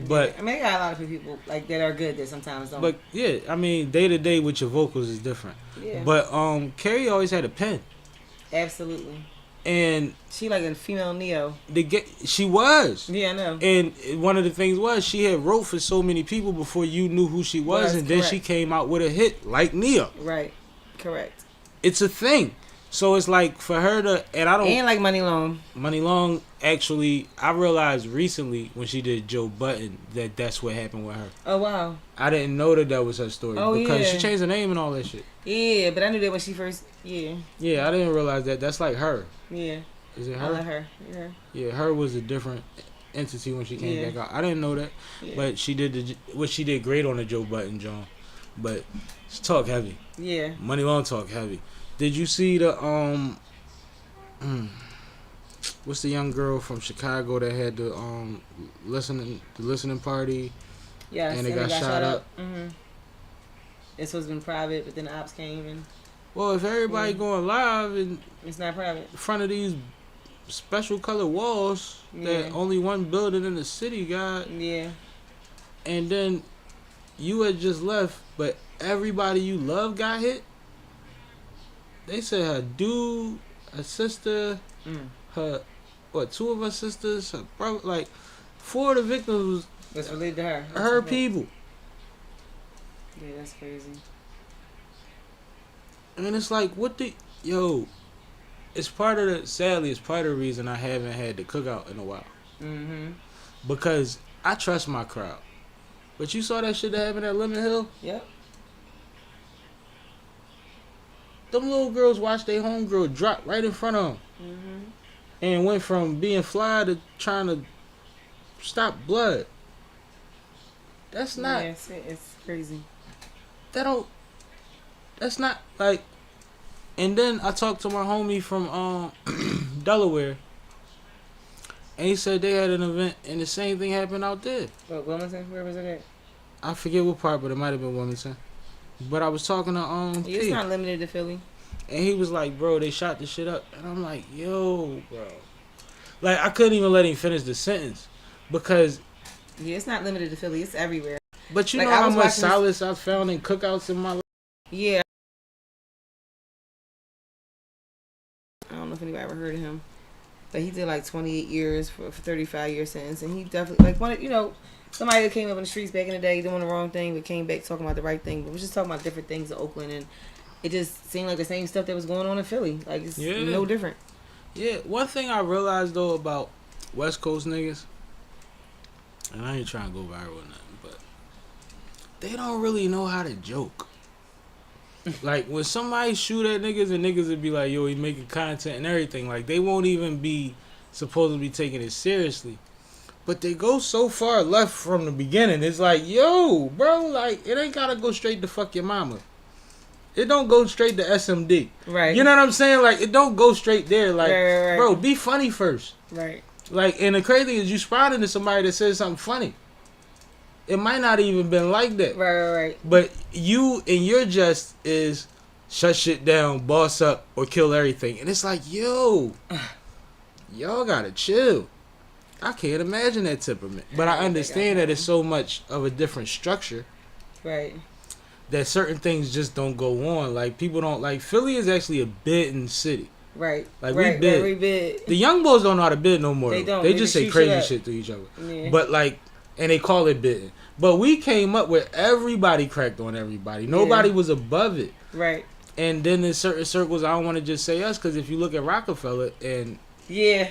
But I mean, they got a lot of people like that are good that sometimes don't. But yeah, I mean, day to day with your vocals is different. Yeah. But Carrie always had a pen. Absolutely. And she like a female Neo. She was. Yeah, I know. And one of the things was she had wrote for so many people before you knew who she was, and then she came out with a hit like Neo. Right. Correct. It's a thing. So it's like for her to, and I don't. And like Money Long. Money Long, actually, I realized recently when she did Joe Budden that that's what happened with her. Oh, wow. I didn't know that was her story. Oh, because yeah. she changed her name and all that shit. Yeah, but I knew that when she first, yeah. Yeah, I didn't realize that. That's like her. Yeah. Is it her? I like her. Yeah. Yeah, her was a different. entity when she came Yeah. back out. I didn't know that, Yeah. but she did great on the Joe Budden John. But she talk heavy. Yeah. Money Long talk heavy. Did you see the what's the young girl from Chicago that had the listening party? Yes. And it got shot up. Mm-hmm. It's supposed to be private, but then the ops came and Well, if everybody going live in it's not private. front of these special colored walls that Yeah. only one building in the city got, Yeah. and then you had just left, but everybody you love got hit. They said her dude, her sister, her two of her sisters, her brother, like 4 of the victims What's related to her? was her people. Yeah, that's crazy. And it's like, sadly, it's part of the reason I haven't had the cookout in a while. Mm-hmm. Because I trust my crowd. But you saw that shit that happened at Lemon Hill? Yep. Them little girls watched their homegirl drop right in front of them. Mm-hmm. And went from being fly to trying to stop blood. That's not... Yeah, it's crazy. That's not, like... And then I talked to my homie from Delaware. And he said they had an event and the same thing happened out there. What, Wilmington? Where was it at? I forget what part, but it might have been Wilmington. But I was talking to It's P, not limited to Philly. and he was like, "Bro, they shot the shit up," and I'm like, "Yo, bro," like I couldn't even let him finish the sentence because. Yeah, it's not limited to Philly. It's everywhere. But you Like, know I how was much watching solace I found in cookouts in my life. Yeah. I don't know if anybody ever heard of him, but he did like 28 years for 35-year sentence, and he definitely somebody that came up in the streets back in the day doing the wrong thing, but came back talking about the right thing. But we're just talking about different things in Oakland, and it just seemed like the same stuff that was going on in Philly. Like it's no different. Yeah, one thing I realized though about West Coast niggas, and I ain't trying to go viral or nothing, but they don't really know how to joke. Like when somebody shoot at niggas and niggas would be like, yo, he making content and everything, like they won't even be supposed to be taking it seriously. But they go so far left from the beginning. It's like, yo, bro, like it ain't gotta go straight to fuck your mama. It don't go straight to SMD. Right. You know what I'm saying? Like it don't go straight there. Like, Right. bro, be funny first. Right. Like, and the crazy thing is you spot into somebody that says something funny. It might not even been like that. Right. But you and your jest is shut shit down, boss up, or kill everything. And it's like, yo, y'all gotta chill. I can't imagine that temperament. But I understand that it's so much of a different structure. Right. That certain things just don't go on. Like, people don't, like, Philly is actually a bidding city. Right. Like, right, we bid. Right, we bid. The young boys don't know how to bid no more. They don't. They just say shoot crazy up. shit to each other. Yeah. But, like, and they call it bidding. But we came up where everybody cracked on everybody. Nobody was above it. Right. And then in certain circles, I don't want to just say us, because if you look at Rockefeller, and Yeah.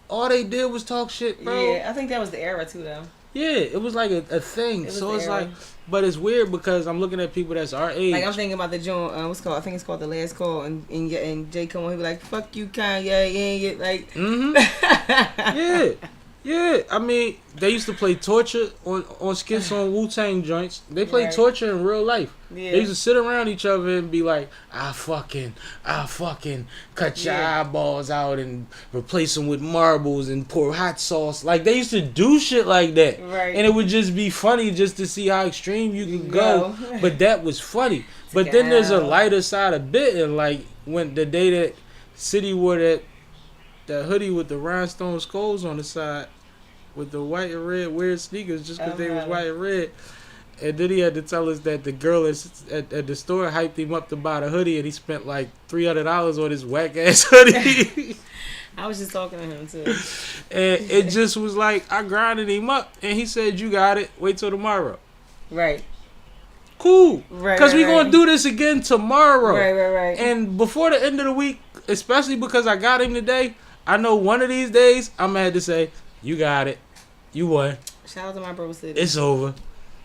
all they did was talk shit, bro. Yeah, I think that was the era too, though. Yeah, it was like a thing. It So was it's the era. like, but it's weird because I'm looking at people that's our age. Like I'm thinking about the joint, what's called? I think it's called The Last Call, and Jay come on, he be like, "Fuck you, Kanye," yeah, like. Mm-hmm. Yeah. I mean, they used to play Torture on skits on Wu-Tang joints. They played Right. Torture in real life. Yeah. They used to sit around each other and be like, I'll fucking cut your eyeballs out and replace them with marbles and pour hot sauce. Like, they used to do shit like that. Right. And it would just be funny just to see how extreme you can go. But that was funny. But then there's a lighter side of bidding. Like, when the day that City wore that hoodie with the rhinestone skulls on the side with the white and red weird sneakers just because they was white and red. And then he had to tell us that the girl at the store hyped him up to buy the hoodie, and he spent like $300 on his whack ass hoodie. I was just talking to him too. And it just was like, I grinded him up, and he said, "You got it. Wait till tomorrow." Right. Cool. Right. Because we right. gonna do this again tomorrow. Right. And before the end of the week, especially because I got him today, I know one of these days I'm gonna have to say, "You got it. You won. Shout out to my bro City. It's over."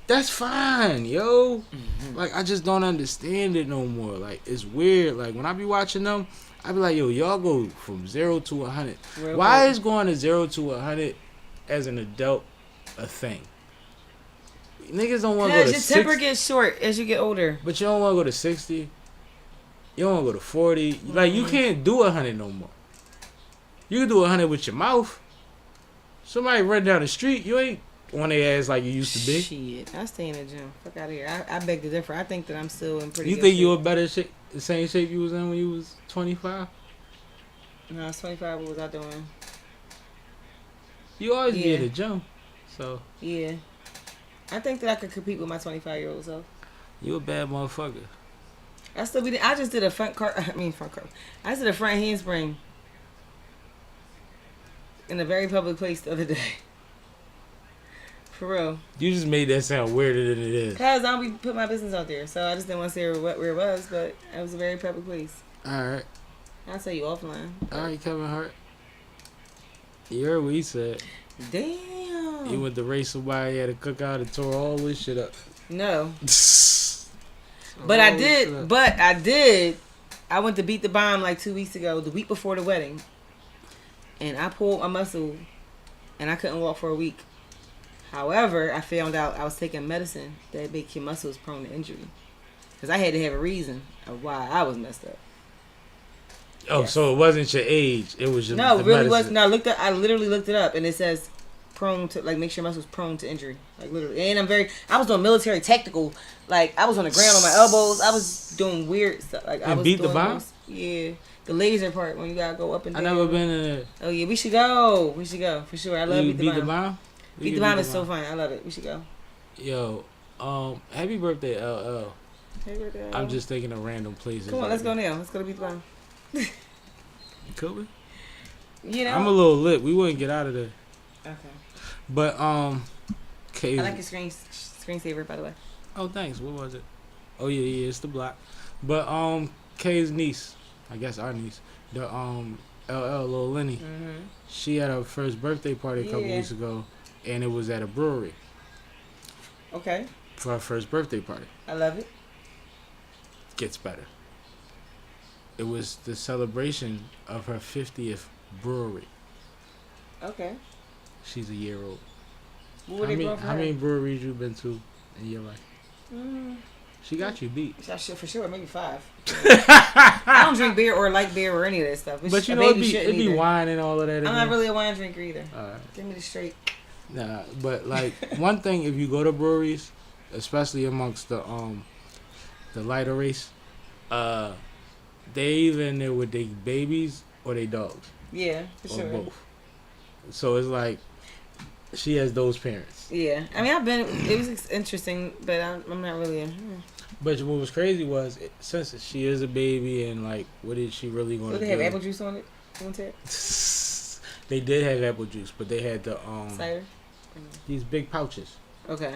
That's fine, yo. Like, I just don't understand it no more. Like, it's weird. Like, when I be watching them, I be like, yo, y'all go from 0 to 100. Why is going to 0 to 100 as an adult a thing. Niggas don't want to go to Because your temper 60, gets short as you get older. but you don't want to go to 60. You don't want to go to 40. Like, you can't do 100 no more. You can do 100 with your mouth. Somebody run down the street, you ain't on their ass like you used to be. Shit, I stay in the gym. Fuck out of here. I beg to differ. I think that I'm still in pretty You good think shape. you were better shape, the same shape you was in when you was 25? No, I was 25. What was I doing? You always be Yeah. in the gym. So, Yeah. I think that I could compete with my 25-year-old self. you a bad motherfucker. I still be. I just did a front car. I just did a front handspring in a very public place the other day. For real. You just made that sound weirder than it is. Cause I don't be put my business out there, so I just didn't want to say where it was, but it was a very public place. Alright. I'll tell you offline. Alright, Kevin Hart. You heard what he said. Damn. He went to race somebody at a cookout and tore all this shit up. No. But I did. I went to Beat the Bomb like 2 weeks ago, the week before the wedding. And I pulled a muscle and I couldn't walk for a week. However, I found out I was taking medicine that makes your muscles prone to injury. Because I had to have a reason of why I was messed up. Oh, Yes. so it wasn't your age. It was your No, the it really medicine. wasn't. No, I literally looked it up and it says prone to, like, makes your muscles prone to injury. Like, literally. And I was doing military tactical. Like, I was on the ground on my elbows. I was doing weird stuff. Like, I And was Beat the doing Bomb? those- Yeah. The laser part when you gotta go up and I down. never been in it. Oh, yeah, we should go. We should go. For sure. I love You Beat the Bomb. We Beat can the Bomb is so fun. I love it. We should go. Yo, happy birthday, LL. Hey, we're there. I'm just thinking of random places. Come on, let's go now. Let's go to Beat the Bomb. Could we? You know? I'm a little lit. We wouldn't get out of there. Okay. But Kay. I like your screensaver, by the way. Oh, thanks. What was it? Oh yeah, it's the block. But Kay's niece, I guess our niece, the LL Lil Lenny, Mm-hmm. she had her first birthday party a couple Yeah. weeks ago, and it was at a brewery Okay. for her first birthday party. I love it. Gets better. It was the celebration of her 50th brewery. Okay. She's a year old. What would they grow for How her? many breweries you been to in your life? Mm, She got you beat. for sure, maybe 5. I don't drink beer or like beer or any of that stuff. But you A know, baby shouldn't it'd be either. wine and all of that. I'm not really a wine drinker either. Alright. Give me the straight. Nah, but like one thing, if you go to breweries, especially amongst the lighter race, they even there with their babies or their dogs Yeah, for or sure. both. So it's like she has those parents. Yeah, I mean, it was interesting, but I'm not really a... But what was crazy was since she is a baby and like, what is she really going Did to they do? have apple juice on it? On tap? They did have apple juice, but they had the Cider? these big pouches, Okay.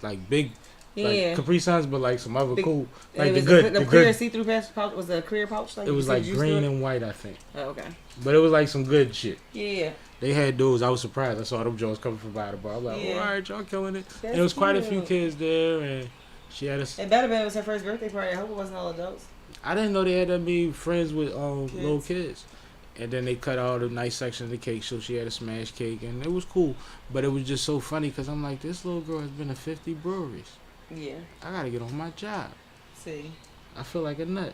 like big. Yeah. Like Capri Suns, but like some other Big- cool, And like it the was good, the the clear good. see-through pouch was a clear pouch. Like It you was said, like juice green through it? and white, I think, Oh, okay. but it was like some good shit. Yeah. They had those. I was surprised. I saw them Jones coming from by the bar. I'm like, Yeah. all right, y'all killing it. That's And there was quite a few cute. kids there, and she had a. It better been it was her first birthday party. I hope it wasn't all adults. I didn't know they had that many friends with Kids. little kids. And then they cut out a nice section of the cake, so she had a smash cake, and it was cool. But it was just so funny because I'm like, this little girl has been to 50 breweries. Yeah. I gotta get on my job. See. I feel like a nut.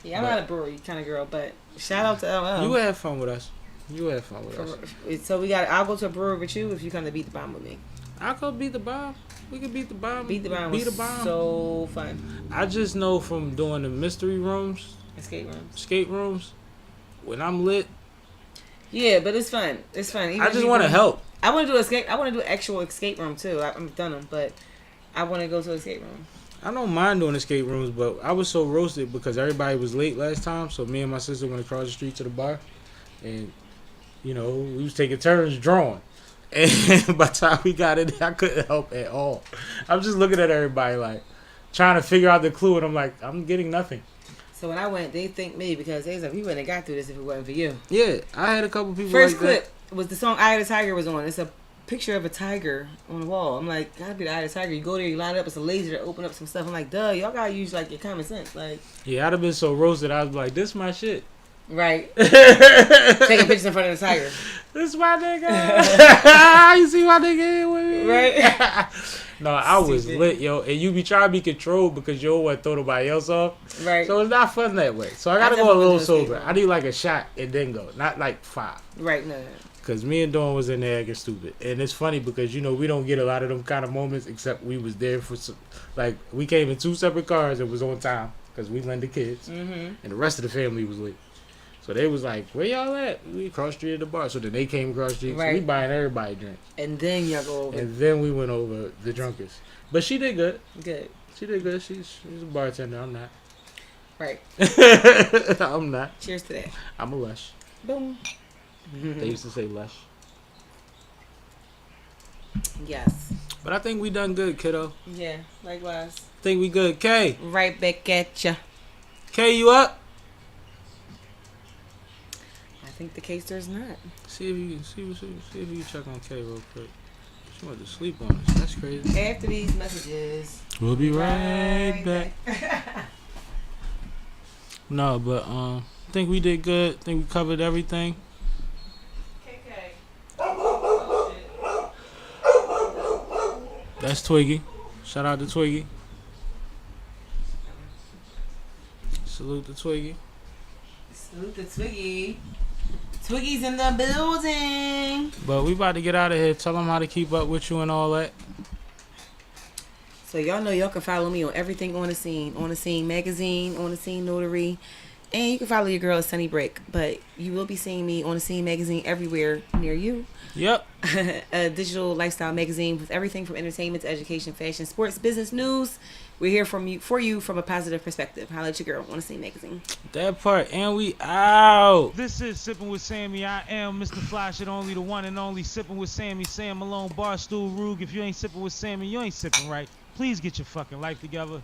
Yeah, I'm But- not a brewery kind of girl, but shout out to LL. You had fun with us. You had fun with us. So I'll go to a brewery with you if you come to Beat the Bomb with me. I could beat the bomb. We could beat the bomb. Beat the Bomb Beat was the bomb. so fun. I just know from doing the mystery rooms, Escape rooms. skate rooms, when I'm lit, Yeah, but it's fun. It's fun. Even I if just you want to do- help. I want to do escape. I want to do actual escape room too. I've done them, but I want to go to escape room. I don't mind doing escape rooms, but I was so roasted because everybody was late last time. So me and my sister went across the street to the bar, and we was taking turns drawing. And by the time we got in there, I couldn't help at all. I'm just looking at everybody like trying to figure out the clue, and I'm like, I'm getting nothing. So when I went, they thanked me because they said we wouldn't have got through this if it wasn't for you. Yeah, I had a couple people. First like clip was the song "Eye of the Tiger" was on. It's a picture of a tiger on the wall. I'm like, gotta be the eye of the tiger. You go there, you line it up. It's a laser to open up some stuff. I'm like, duh, y'all gotta use like your common sense. Like, That. Yeah, I'd have been so roasted. I was like, this my shit. Right. Taking pictures in front of the tire. This my nigga. You see my nigga here with me? Right. No, I was Stupid. lit, yo. And you be trying to be controlled because you don't want to throw nobody else off. Right. So it's not fun that way. So I gotta go a definitely little do sober. escape I need like a shot and then go. Not like 5. Right. No. Because me and Dawn was in there acting stupid. And it's funny because, you know, we don't get a lot of them kind of moments except we was there for some, like, we came in 2 separate cars and was on time because we lent the kids. Mm-hmm. And the rest of the family was late. So they was like, where y'all at? We cross street at the bar. So then they came across street. So we Right. buying everybody drinks. And then y'all go over. And then we went over the drunkest. But she did good. Good. She did good. She's a bartender. I'm not. Right. I'm not. Cheers to that. I'm a lush. Boom. They used to say lush. Yes. But I think we done good, kiddo. Yeah. Likewise. Think we good. K. Right back at ya. K, you up? I think the case there's not. See if you see if you check on K real quick. She went to sleep on us. That's crazy. After these messages. We'll be right back. No, but think we did good. Think we covered everything. That's Twiggy. Shout out to Twiggy. Salute to Twiggy. Salute to Twiggy. Twiggy's in the building. But we about to get out of here. Tell them how to keep up with you and all that. So y'all know y'all can follow me on everything on the scene. On the Scene magazine, on the Scene notary. And you can follow your girl at Sunny Brick. But you will be seeing me on the Scene magazine everywhere near you. Yep. A digital lifestyle magazine with everything from entertainment to education, fashion, sports, business, news. We're here for you from a positive perspective. Holla at your girl on the Scene magazine. That part. And we out. This is Sippin' with Sammy. I am Mr. Flash, it only the one and only Sippin' with Sammy. Sam Malone, Barstool Rug. If you ain't sippin' with Sammy, you ain't sippin' right. Please get your fucking life together.